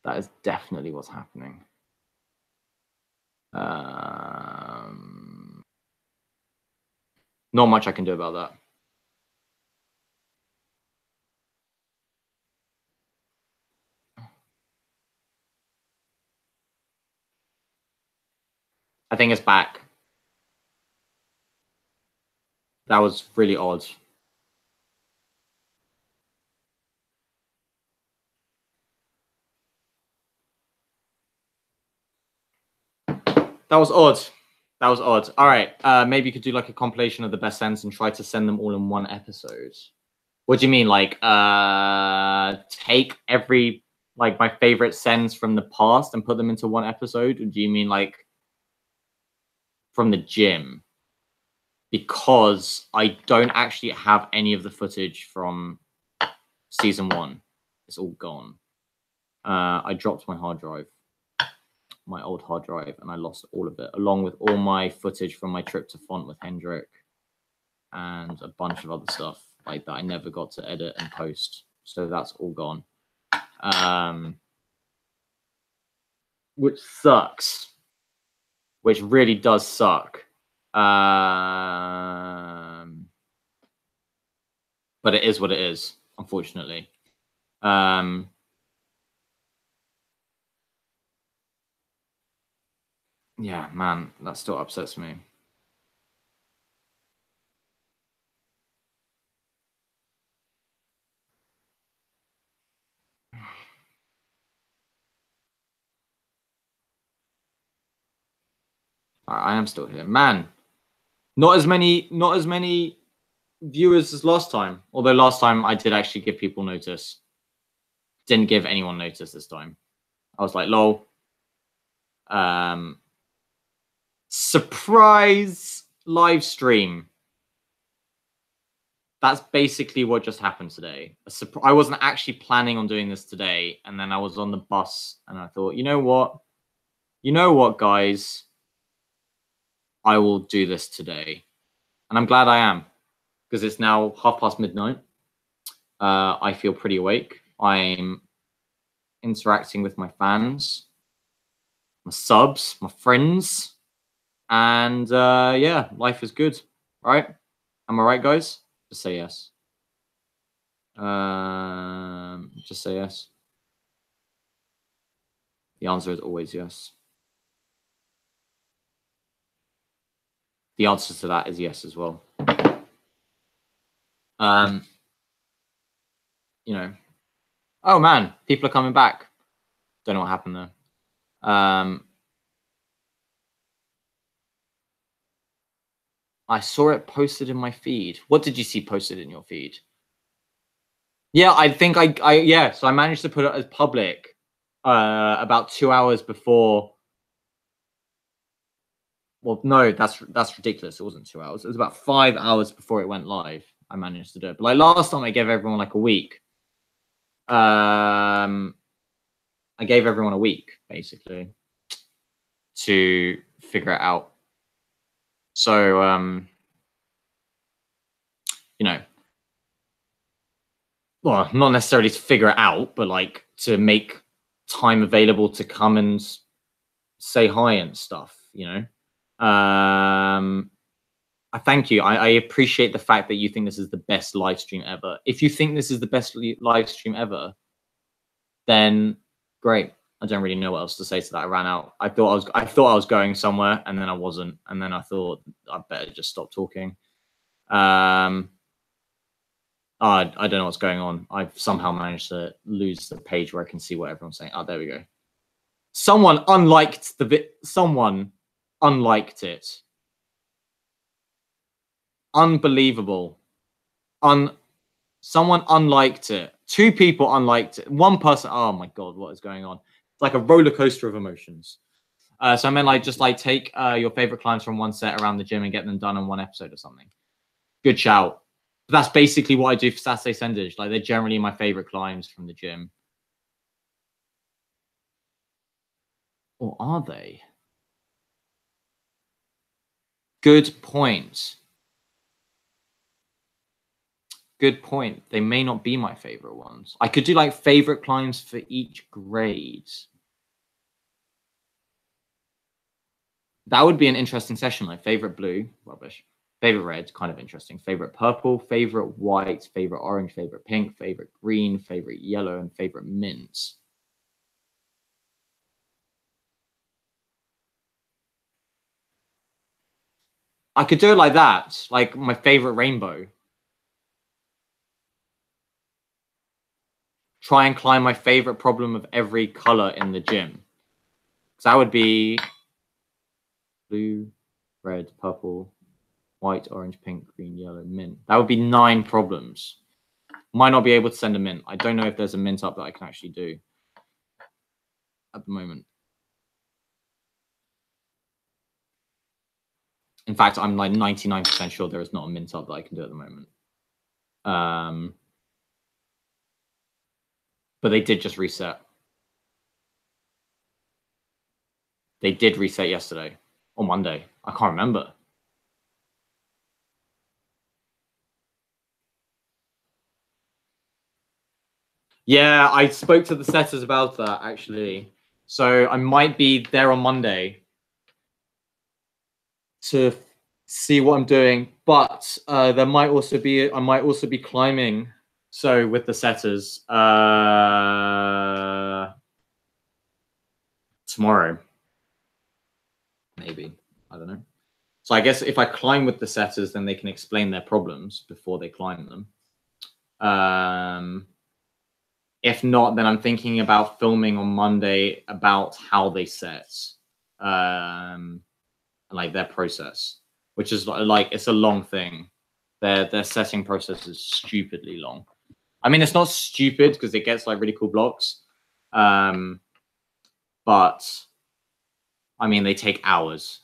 That is definitely what's happening. Not much I can do about that. I think it's back. That was really odd. That was odd. That was odd. All right. Maybe you could do like a compilation of the best sends and try to send them all in one episode. What do you mean? Like, take every, like, my favorite sends from the past and put them into one episode? Or do you mean like from the gym? Because I don't actually have any of the footage from season 1. It's all gone. I dropped my hard drive, my old hard drive, and I lost all of it, along with all my footage from my trip to Font with Hendrik and a bunch of other stuff like that I never got to edit and post. So that's all gone. Which sucks. Which really does suck. But it is what it is, unfortunately. Yeah, man, that still upsets me. I am still here, man. Not as many viewers as last time. Although last time I did actually give people notice. Didn't give anyone notice this time. I was like, lol. Surprise live stream. That's basically what just happened today. I wasn't actually planning on doing this today. And then I was on the bus and I thought, you know what? You know what, guys? I will do this today. And I'm glad I am, because it's now midnight. I feel pretty awake. I'm interacting with my fans, my subs, my friends. And yeah, life is good, right? Am I right, guys? Just say yes. Just say yes. The answer is always yes. The answer to that is yes as well. You know, oh man, people are coming back. Don't know what happened there. I saw it posted in my feed. What did you see posted in your feed? Yeah, I think yeah. So I managed to put it as public about 2 hours before. Well, no, that's ridiculous. It wasn't 2 hours. It was about 5 hours before it went live. I managed to do it. But like last time, I gave everyone like a week. I gave everyone a week basically to figure it out. So you know, well, not necessarily to figure it out, but like to make time available to come and say hi and stuff, you know. I thank you. I appreciate the fact that you think this is the best live stream ever. If you think this is the best live stream ever, then great. I don't really know what else to say to that. I ran out. I thought I was going somewhere, and then I wasn't. And then I thought I better just stop talking. I don't know what's going on. I've somehow managed to lose the page where I can see what everyone's saying. Oh, there we go. Someone unliked someone unliked it. Unbelievable. Someone unliked it. 2 people unliked it. 1 person. Oh my god, what is going on? It's like a roller coaster of emotions. So I meant like just like take your favorite clients from one set around the gym and get them done in 1 episode or something. Good shout. But that's basically what I do for Saturday Sendage. Like they're generally my favorite clients from the gym. Or are they? Good point. Good point. They may not be my favorite ones. I could do like favorite climbs for each grade. That would be an interesting session. Like favorite blue, rubbish. Favorite red, kind of interesting. Favorite purple, favorite white, favorite orange, favorite pink, favorite green, favorite yellow, and favorite mint. I could do it like that, like my favorite rainbow. Try and climb my favorite problem of every color in the gym. So that would be blue, red, purple, white, orange, pink, green, yellow, mint. That would be 9 problems. Might not be able to send a mint. I don't know if there's a mint up that I can actually do at the moment. In fact, I'm like 99% sure there is not a mint up that I can do at the moment. But they did just reset. They did reset yesterday or Monday. I can't remember. Yeah, I spoke to the setters about that actually. So I might be there on Monday to see what I'm doing, but there might also be I might also be climbing. So with the setters tomorrow, maybe, I don't know. So I guess if I climb with the setters, then they can explain their problems before they climb them. If not, then I'm thinking about filming on Monday about how they set, like their process, which is like it's a long thing. Their setting process is stupidly long. I mean, it's not stupid because it gets like really cool blocks. But I mean, they take hours,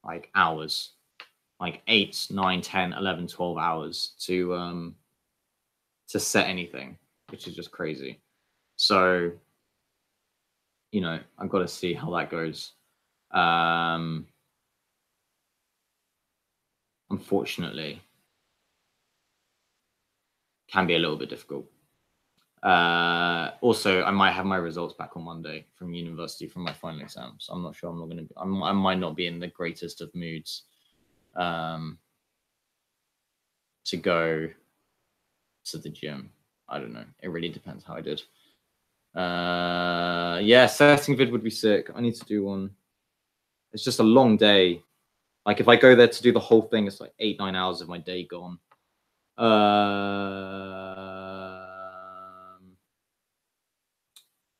like 8, 9, 10, 11, 12 hours to set anything, which is just crazy. So, you know, I've got to see how that goes. Unfortunately, can be a little bit difficult. Also, I might have my results back on Monday from university from my final exam, so I'm not sure. I'm not going to. I might not be in the greatest of moods to go to the gym. I don't know. It really depends how I did. Yeah, setting vid would be sick. I need to do one. It's just a long day. Like if I go there to do the whole thing, it's like 8, 9 hours of my day gone.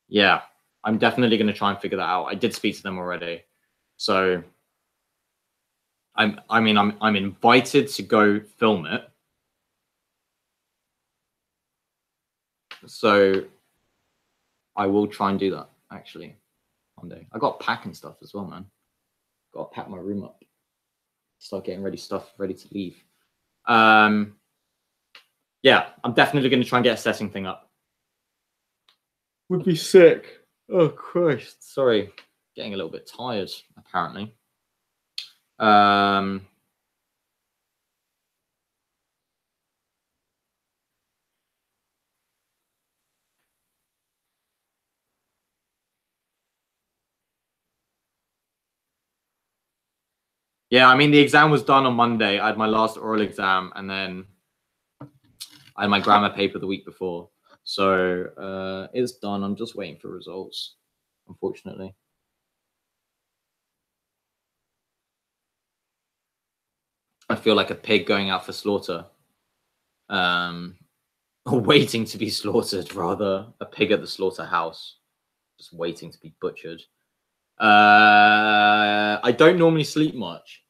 Yeah, I'm definitely going to try and figure that out. I did speak to them already, so I'm invited to go film it. So I will try and do that actually one day. I got packing stuff as well, man. Got to pack my room up. Start getting stuff ready to leave. Yeah, I'm definitely going to try and get a setting thing up. Would be sick. Oh Christ! Sorry, getting a little bit tired apparently. Yeah, I mean, the exam was done on Monday. I had my last oral exam, and then I had my grammar paper the week before. So it's done. I'm just waiting for results, unfortunately. I feel like a pig going out for slaughter. Waiting to be slaughtered, rather. A pig at the slaughterhouse, just waiting to be butchered. I don't normally sleep much,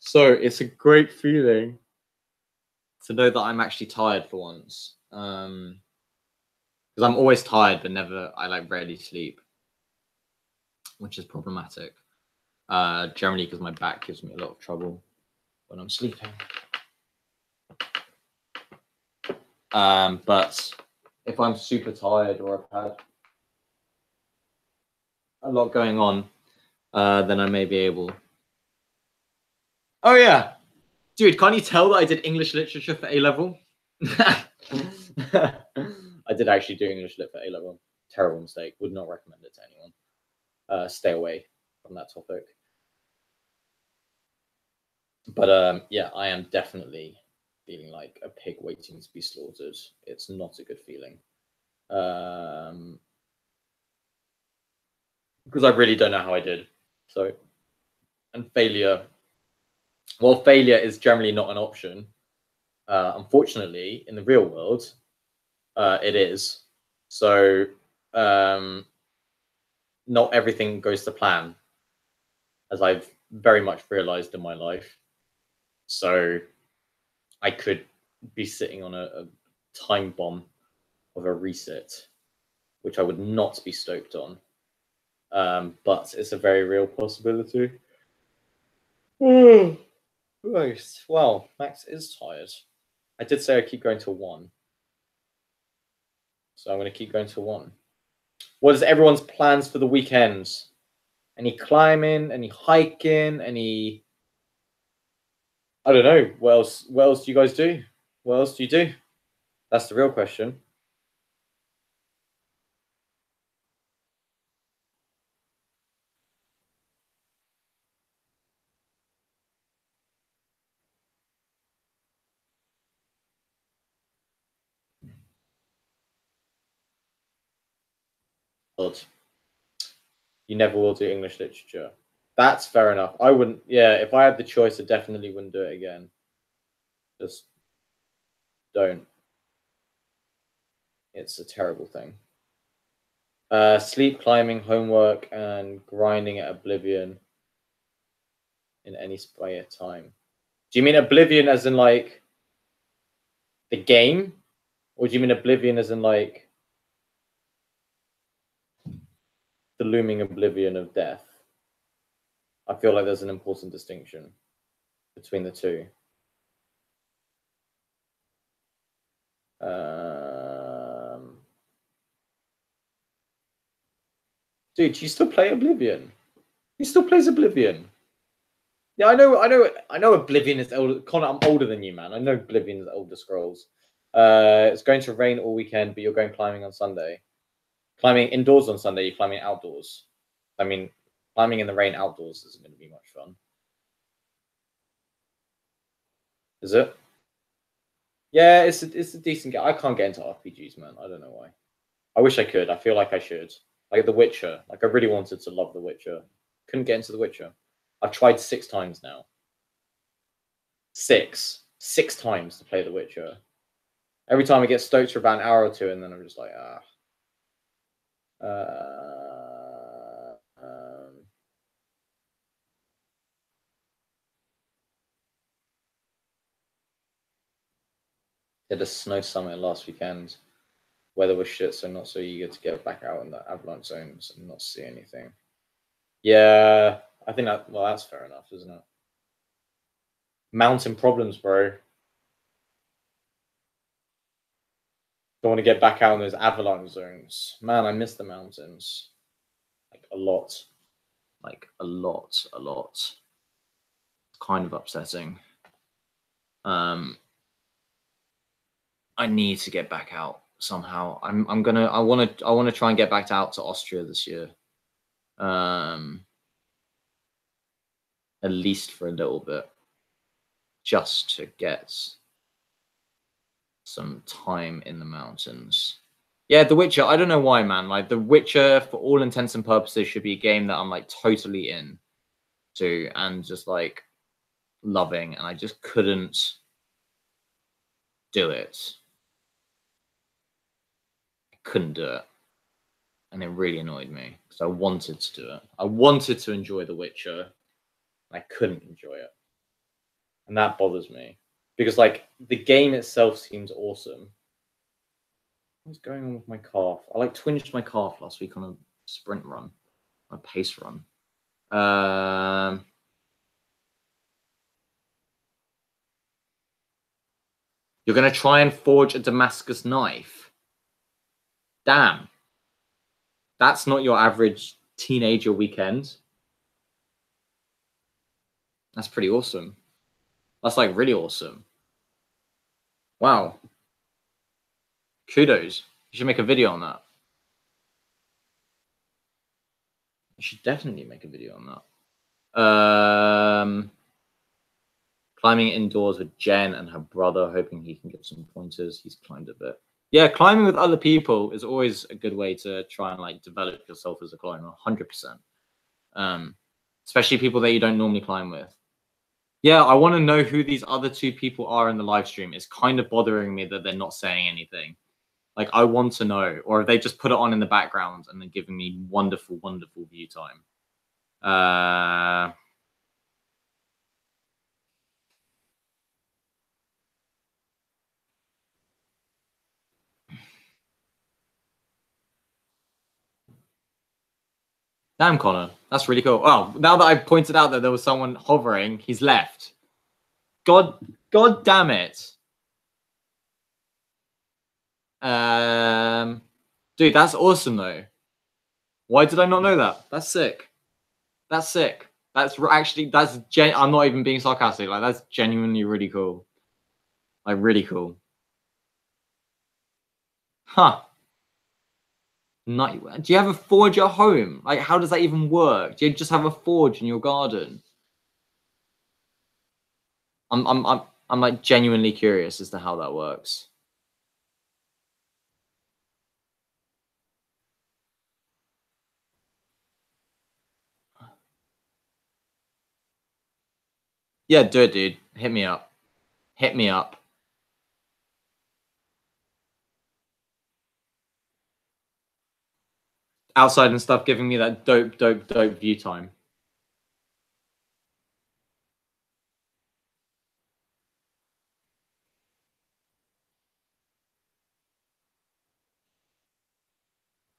so it's a great feeling to know that I'm actually tired for once. Because I'm always tired, but I rarely sleep, which is problematic. Generally, because my back gives me a lot of trouble when I'm sleeping. But if I'm super tired or I've had a lot going on, then I may be able. Oh yeah, dude, can't you tell that I did English literature for A level? I did actually do English lit for A level. Terrible mistake. Would not recommend it to anyone. Stay away from that topic. But yeah, I am definitely feeling like a pig waiting to be slaughtered. It's not a good feeling. Because I really don't know how I did. So, and failure. Well, failure is generally not an option. Unfortunately, in the real world, it is. So, not everything goes to plan, as I've very much realized in my life. So, I could be sitting on a time bomb of a reset, which I would not be stoked on. But it's a very real possibility. Nice. Well, Max is tired. I did say I'd keep going to 1. So I'm going to keep going to 1. What is everyone's plans for the weekends? Any climbing? Any hiking? Any... I don't know. What else do you guys do? What else do you do? That's the real question. Odd. You never will do English literature. That's fair enough. I wouldn't. Yeah, if I had the choice, I definitely wouldn't do it again. Just don't. It's a terrible thing. Sleep, climbing, homework, and grinding at Oblivion in any spare time. Do you mean Oblivion as in like the game? Or do you mean Oblivion as in like the looming oblivion of death? I feel like there's an important distinction between the two. Dude, you still play Oblivion? He still plays Oblivion. Yeah, I know Oblivion is older. Connor, I'm older than you, man. I know Oblivion is Elder Scrolls. It's going to rain all weekend, but you're going climbing on Sunday. Climbing indoors on Sunday, you're climbing outdoors. I mean, climbing in the rain outdoors isn't going to be much fun. Is it? Yeah, it's a decent game. I can't get into RPGs, man. I don't know why. I wish I could. I feel like I should. Like The Witcher. Like I really wanted to love The Witcher. Couldn't get into The Witcher. I've tried 6 times now. 6 times to play The Witcher. Every time I get stoked for about an hour or two, and then I'm just like, did a snow summit last weekend. Weather was shit, so not so eager to get back out in the avalanche zones and not see anything. Yeah, I think that, well, that's fair enough, isn't it? Mountain problems, bro. Don't want to get back out in those avalanche zones. Man, I miss the mountains. Like a lot. Like a lot. It's kind of upsetting. I need to get back out somehow. I want to try and get back out to Austria this year. At least for a little bit. Just to get some time in the mountains. Yeah, The Witcher. I don't know why, man. Like The Witcher, for all intents and purposes, should be a game that I'm like totally in to and just like loving, and I just couldn't do it. I couldn't do it, and it really annoyed me because I wanted to do it. I wanted to enjoy The Witcher, and I couldn't enjoy it, and that bothers me because like the game itself seems awesome. What's going on with my calf? I like twinged my calf last week on a sprint run, a pace run. You're going to try and forge a Damascus knife. Damn. That's not your average teenager weekend. That's pretty awesome. That's like really awesome. Wow. Kudos. You should make a video on that. You should definitely make a video on that. Climbing indoors with Jen and her brother, hoping he can get some pointers. He's climbed a bit. Yeah, climbing with other people is always a good way to try and like develop yourself as a climber, 100%. Especially people that you don't normally climb with. Yeah, I want to know who these other 2 people are in the live stream. It's kind of bothering me that they're not saying anything. Like, I want to know. Or if they just put it on in the background and then giving me wonderful, wonderful view time. Damn, Connor. That's really cool. Oh, now that I've pointed out that there was someone hovering, he's left. God damn it. Dude, that's awesome, though. Why did I not know that? That's sick. That's sick. That's actually, I'm not even being sarcastic. Like, that's genuinely really cool. Like, really cool. Huh. Do you have a forge at home? Like, how does that even work? Do you just have a forge in your garden? I'm like genuinely curious as to how that works. Yeah, do it, dude. Hit me up. Hit me up. Outside and stuff giving me that dope view time.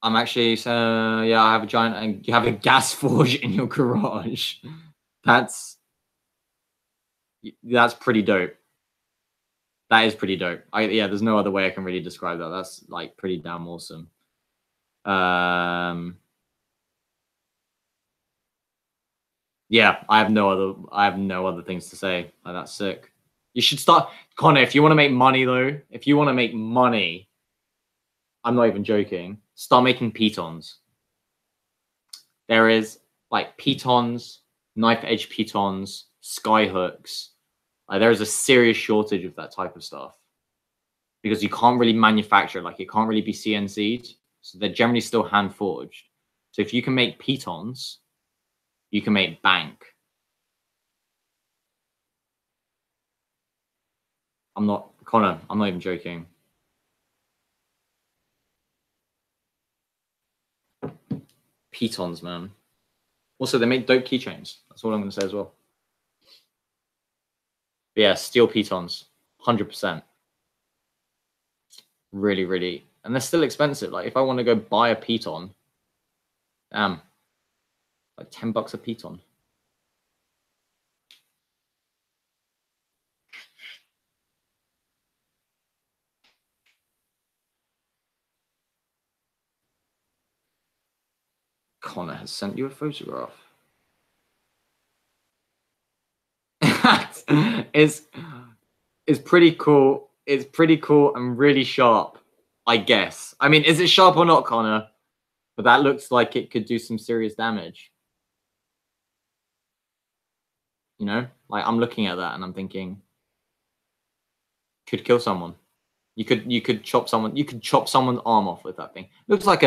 I'm actually yeah, I have a giant, and you have a gas forge in your garage. That's pretty dope. That is pretty dope. Yeah, there's no other way I can really describe that. That's like pretty damn awesome. Yeah, I have no other things to say. Like, that's sick. You should start, Connor, if you want to make money though, if you want to make money, I'm not even joking, start making pitons. There is like pitons, knife edge pitons, sky hooks. Like, there is a serious shortage of that type of stuff because you can't really manufacture, like it can't really be CNC'd. So they're generally still hand forged. So if you can make pitons, you can make bank. Connor, I'm not even joking. Pitons, man. Also, they make dope keychains. That's all I'm going to say as well. But yeah, steel pitons, 100%. Really, really. And they're still expensive. Like, if I want to go buy a piton, damn, like $10 a piton. Connor has sent you a photograph. It's pretty cool. It's pretty cool and really sharp, I guess. I mean, is it sharp or not, Connor? But that looks like it could do some serious damage. You know, like I'm looking at that and I'm thinking, could kill someone. You could chop someone. You could chop someone's arm off with that thing. Looks like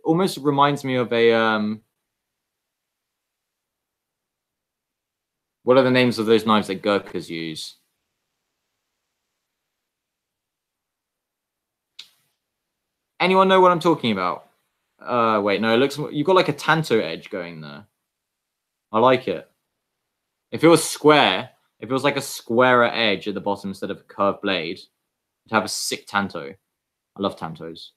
almost reminds me of a what are the names of those knives that Gurkhas use? Anyone know what I'm talking about? Wait, no, it looks, you've got like a tanto edge going there. I like it. If it was square, if it was like a squarer edge at the bottom instead of a curved blade, it'd have a sick tanto. I love tantos.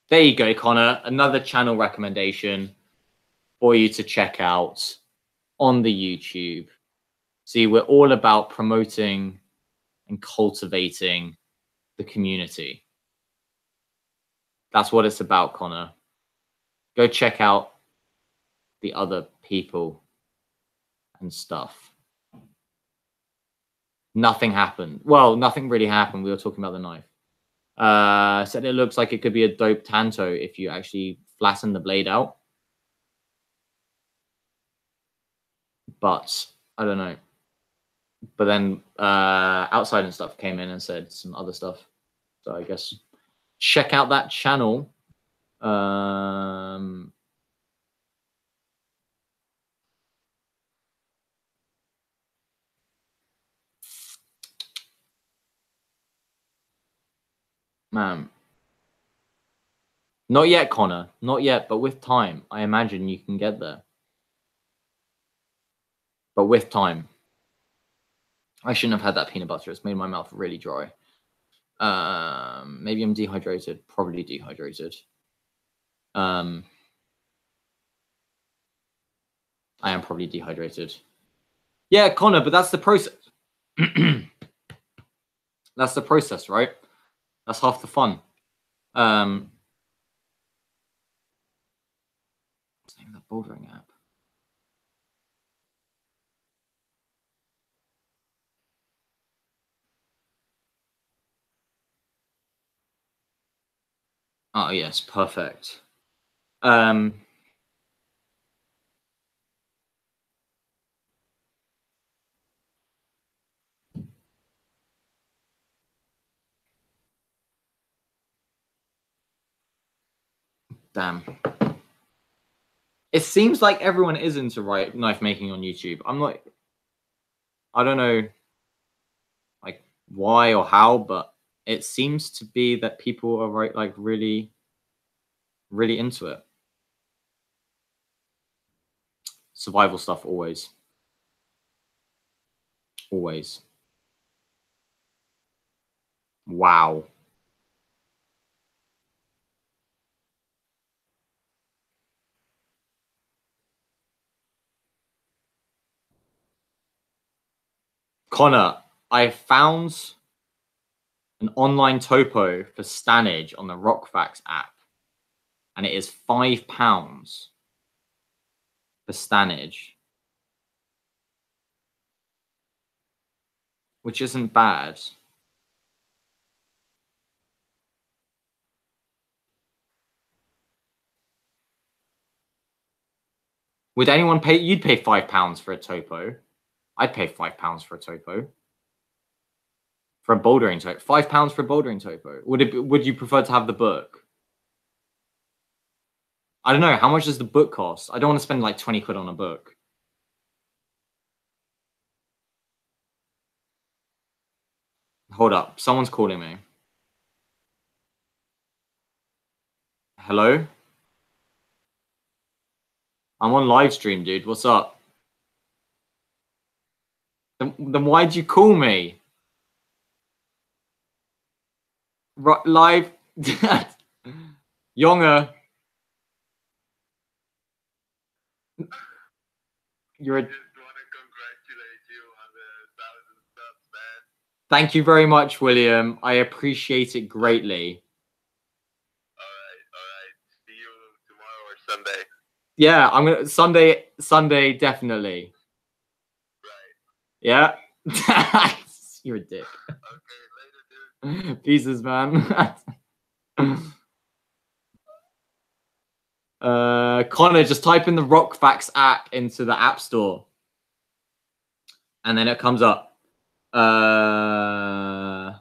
There you go, Connor. Another channel recommendation for you to check out on the YouTube. See, we're all about promoting and cultivating the community. That's what it's about, Connor. Go check out the other people and stuff. Nothing happened. Well, nothing really happened. We were talking about the knife. Said it looks like it could be a dope tanto if you actually flatten the blade out. But I don't know. But then Outside and stuff came in and said some other stuff. So I guess check out that channel. Man. Not yet, Connor. Not yet, but with time, I imagine you can get there. But with time. I shouldn't have had that peanut butter. It's made my mouth really dry. Maybe I'm dehydrated. Probably dehydrated. I am probably dehydrated. Yeah, Connor, but that's the process. That's the process, right? That's half the fun. What's the name of that bouldering app? Oh, yes, perfect. Damn. It seems like everyone is into knife making on YouTube. I don't know like why or how, but it seems to be that people are like really, really into it. Survival stuff always. Always. Wow. Connor, I found an online topo for Stanage on the Rockfax app, and it is £5 for Stanage, which isn't bad. Would anyone pay? You'd pay £5 for a topo. I'd pay £5 for a topo. For a bouldering topo. £5 for a bouldering topo. Would you prefer to have the book? I don't know. How much does the book cost? I don't want to spend like 20 quid on a book. Hold up. Someone's calling me. Hello? I'm on live stream, dude. What's up? Then why'd you call me? Live? Younger. You're a... Thank you very much, William. I appreciate it greatly. All right. See you tomorrow or Sunday. Yeah, I'm gonna Sunday definitely. Right. Yeah. You're a dick. Okay, later, dude. Pieces, man. Connor, just type in the Rockfax app into the App Store, and then it comes up. Yeah,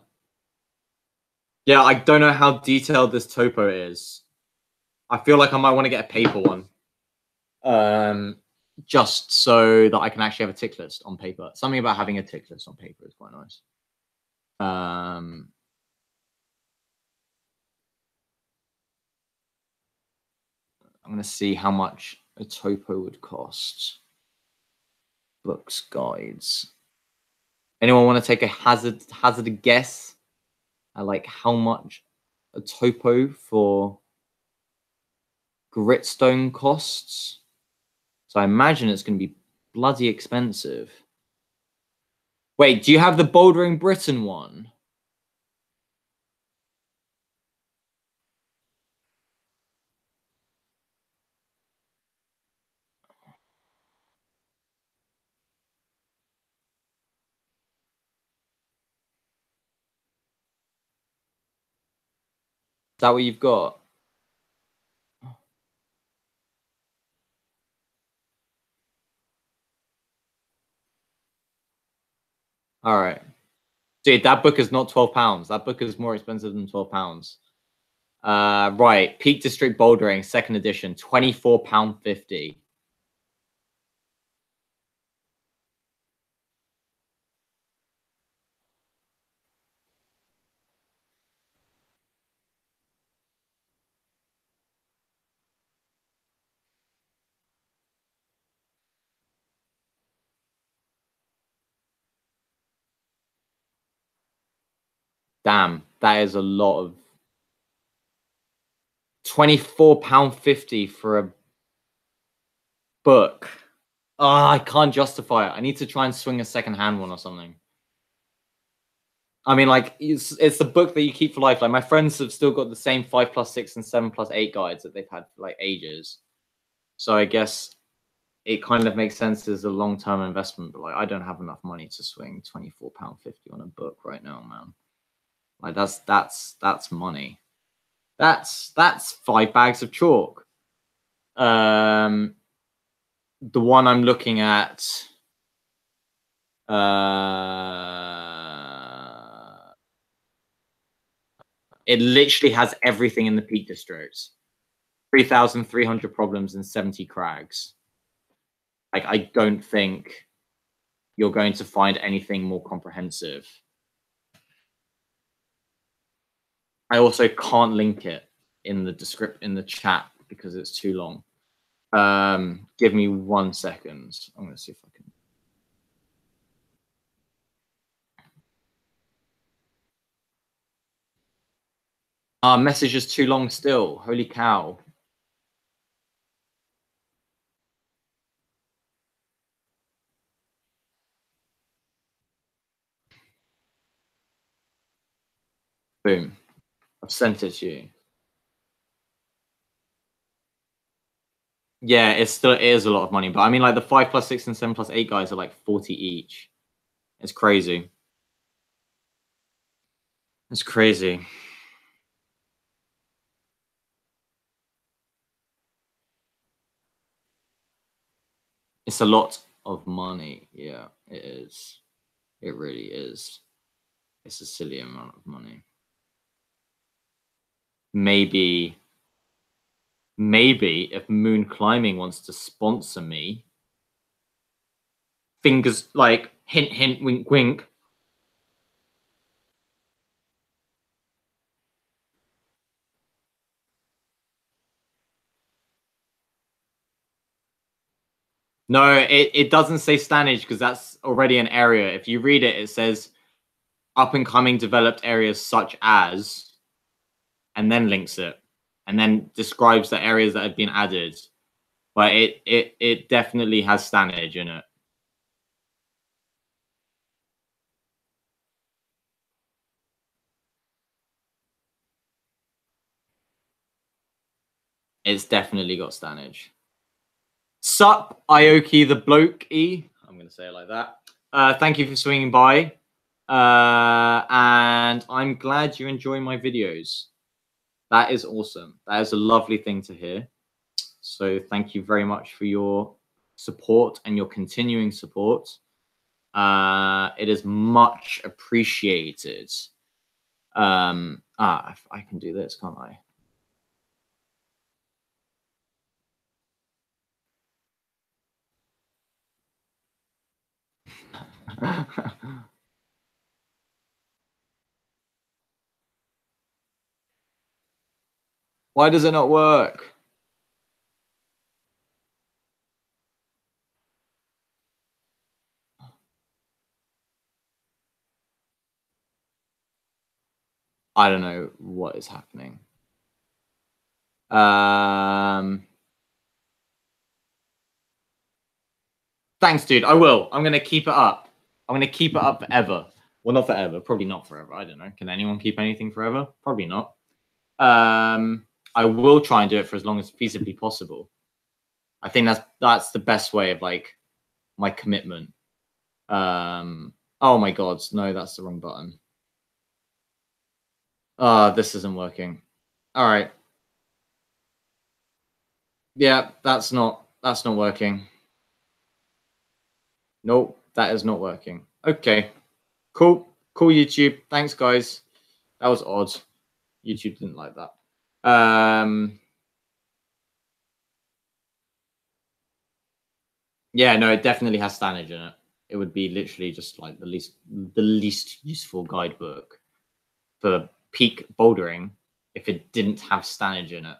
I don't know how detailed this topo is. I feel like I might want to get a paper one. Just so that I can actually have a tick list on paper. Something about having a tick list on paper is quite nice. I'm going to see how much a topo would cost. Books, guides. Anyone want to take a hazard a guess at like how much a topo for gritstone costs? So I imagine it's going to be bloody expensive. Wait, do you have the Bouldering Britain one? Is that what you've got? All right. Dude, that book is not £12. That book is more expensive than £12. Right. Peak District Bouldering, 2nd edition, £24.50. Damn, that is a lot of £24.50 for a book. Oh, I can't justify it. I need to try and swing a second-hand one or something. I mean, like, it's the book that you keep for life. Like, my friends have still got the same 5+6 and 7+8 guides that they've had for like ages. So I guess it kind of makes sense as a long-term investment. But like, I don't have enough money to swing £24.50 on a book right now, man. Like, that's money. That's 5 bags of chalk. The one I'm looking at, it literally has everything in the Peak District. 3,300 problems and 70 crags. Like, I don't think you're going to find anything more comprehensive. I also can't link it in the chat because it's too long. Give me 1 second. I'm going to see if I can. Our message is too long still. Holy cow. Boom. I've sent it to you. Yeah, it is a lot of money, but I mean, like the 5 plus 6 and 7 plus 8 guys are like 40 each. It's crazy. It's crazy. It's a lot of money. Yeah, it is. It really is. It's a silly amount of money. Maybe if Moon Climbing wants to sponsor me, fingers like hint, hint, wink, wink. No, it doesn't say Stanage because that's already an area. If you read it, it says up and coming developed areas such as, and then links it, and then describes the areas that have been added. But it definitely has Stanage in it. It's definitely got Stanage. Sup, Ioki the blokey. I'm going to say it like that. Thank you for swinging by. And I'm glad you enjoy my videos. That is awesome. That is a lovely thing to hear. So thank you very much for your support and your continuing support. It is much appreciated. I can do this, can't I? Why does it not work? I don't know what is happening. Thanks, dude. I will. I'm going to keep it up. I'm going to keep it up forever. Well, not forever. Probably not forever. I don't know. Can anyone keep anything forever? Probably not. I will try and do it for as long as feasibly possible. I think that's the best way of like my commitment. Oh my God. No, that's the wrong button. This isn't working. All right. Yeah, that's not working. Nope, that is not working. Okay. Cool, YouTube. Thanks, guys. That was odd. YouTube didn't like that. Yeah, no, it definitely has Stanage in it. It would be literally just like the least useful guidebook for peak bouldering if it didn't have Stanage in it.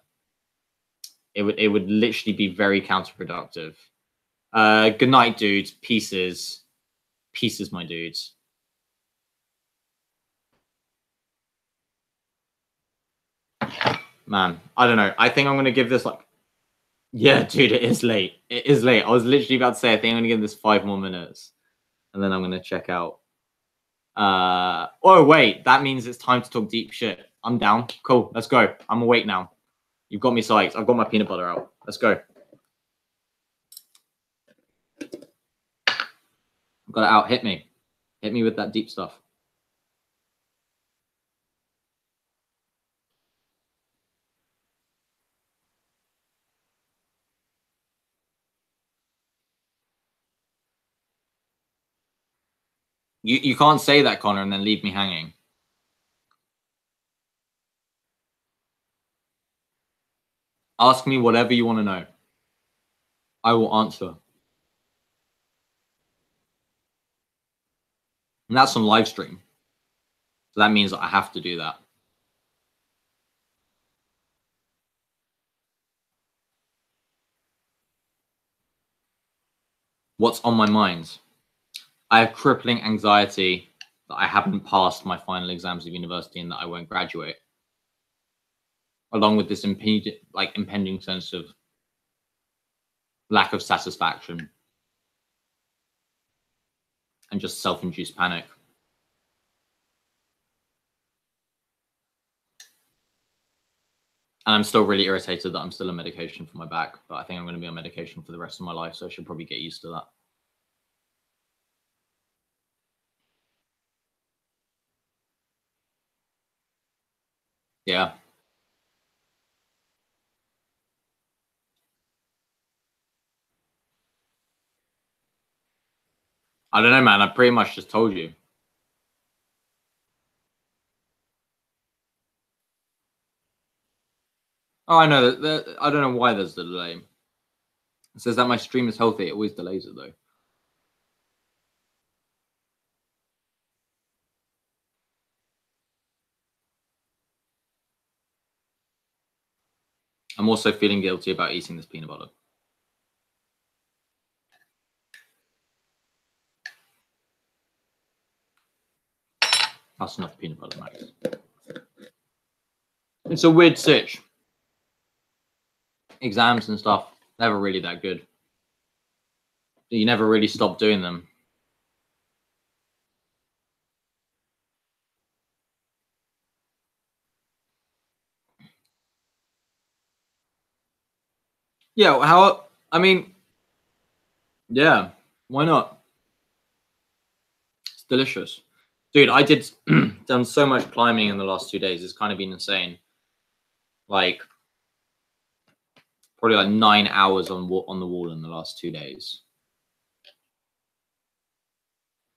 It would literally be very counterproductive. Good night, dudes. Pieces, my dudes. Man, I don't know. I think I'm gonna give this like, yeah, dude, it is late. It is late. I was literally about to say I think I'm gonna give this 5 more minutes, and then I'm gonna check out. Oh wait, that means it's time to talk deep shit. I'm down. Cool, let's go. I'm awake now. You've got me psyched. I've got my peanut butter out. Let's go. I've got it out. Hit me. Hit me with that deep stuff. You can't say that, Connor, and then leave me hanging. Ask me whatever you want to know. I will answer. And that's on live stream. So that means that I have to do that. What's on my mind? I have crippling anxiety that I haven't passed my final exams of university and that I won't graduate. along with this impending sense of lack of satisfaction and just self-induced panic. And I'm still really irritated that I'm still on medication for my back, but I think I'm going to be on medication for the rest of my life, so I should probably get used to that. Yeah. I don't know, man. I pretty much just told you. Oh, I know. I don't know why there's the delay. It says that my stream is healthy. It always delays it, though. I'm also feeling guilty about eating this peanut butter. That's enough peanut butter, Max. It's a weird sitch. Exams and stuff, never really that good. You never really stop doing them. Yeah, I mean, yeah, why not? It's delicious. Dude, I did done so much climbing in the last 2 days. It's kind of been insane. Like, probably like 9 hours on the wall in the last 2 days.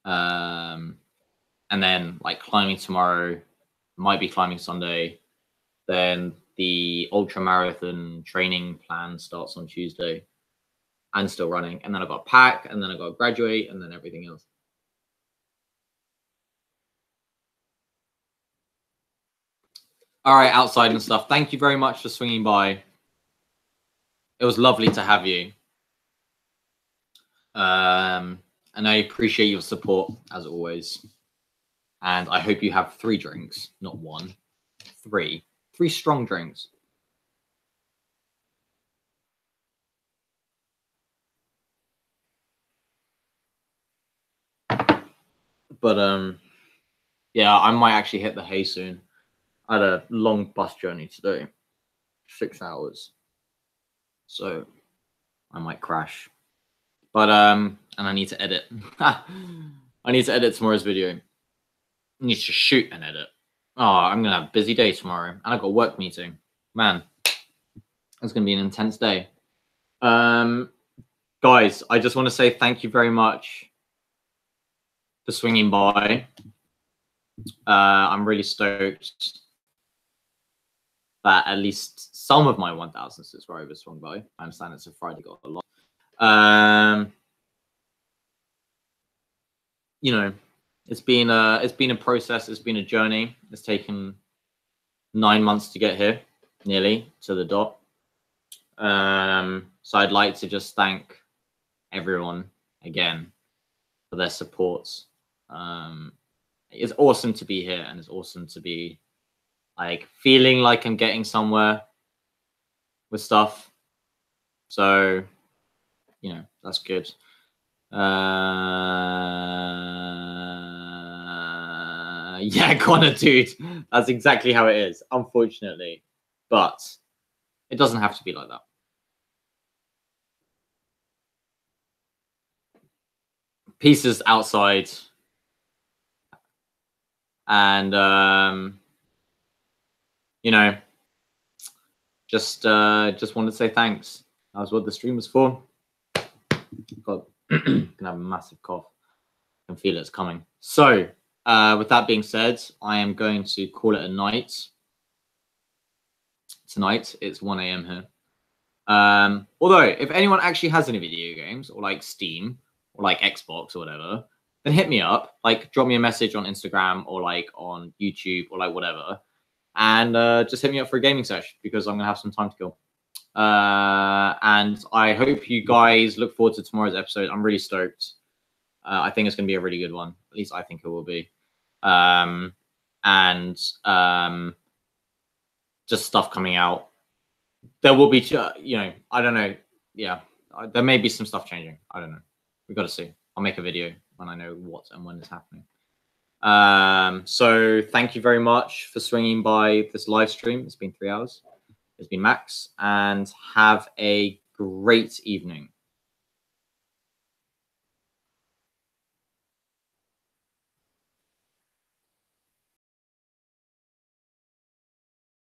And then like climbing tomorrow, might be climbing Sunday. Then the ultra marathon training plan starts on Tuesday and still running. And then I've got to pack, and then I've got to graduate, and then everything else. All right, outside and stuff. Thank you very much for swinging by. It was lovely to have you. And I appreciate your support, as always. And I hope you have 3 drinks, not 1. 3. 3 strong drinks. But yeah, I might actually hit the hay soon. I had a long bus journey today, 6 hours. So I might crash. But and I need to edit. I need to edit tomorrow's video. I need to shoot and edit. Oh, I'm gonna have a busy day tomorrow, and I've got a work meeting. Man, it's gonna be an intense day. Guys, I just want to say thank you very much for swinging by. I'm really stoked that at least some of my 1,000 subscribers swung by. I understand it's a Friday, got a lot. You know, it's been a process. It's been a journey. It's taken 9 months to get here, nearly to the dot. So I'd like to just thank everyone again for their supports. It's awesome to be here, and it's awesome to be like feeling like I'm getting somewhere with stuff. So, you know, that's good. Yeah, Connor, dude, that's exactly how it is, unfortunately. But it doesn't have to be like that. Pieces outside. And, you know, just wanted to say thanks. That was what the stream was for. God, can have a massive cough. I can feel it's coming. So, with that being said, I am going to call it a night. Tonight, it's 1 a.m. here. Although, if anyone actually has any video games, or like Steam, or like Xbox, or whatever, then hit me up. Like, drop me a message on Instagram, or like on YouTube, or like whatever. And just hit me up for a gaming session, because I'm going to have some time to kill. And I hope you guys look forward to tomorrow's episode. I'm really stoked. I think it's going to be a really good one. At least I think it will be. just stuff coming out. There will be, you know, I don't know. Yeah, there may be some stuff changing. I don't know. We've got to see. I'll make a video when I know what and when is happening. So thank you very much for swinging by this live stream. It's been 3 hours. It's been Max, and have a great evening.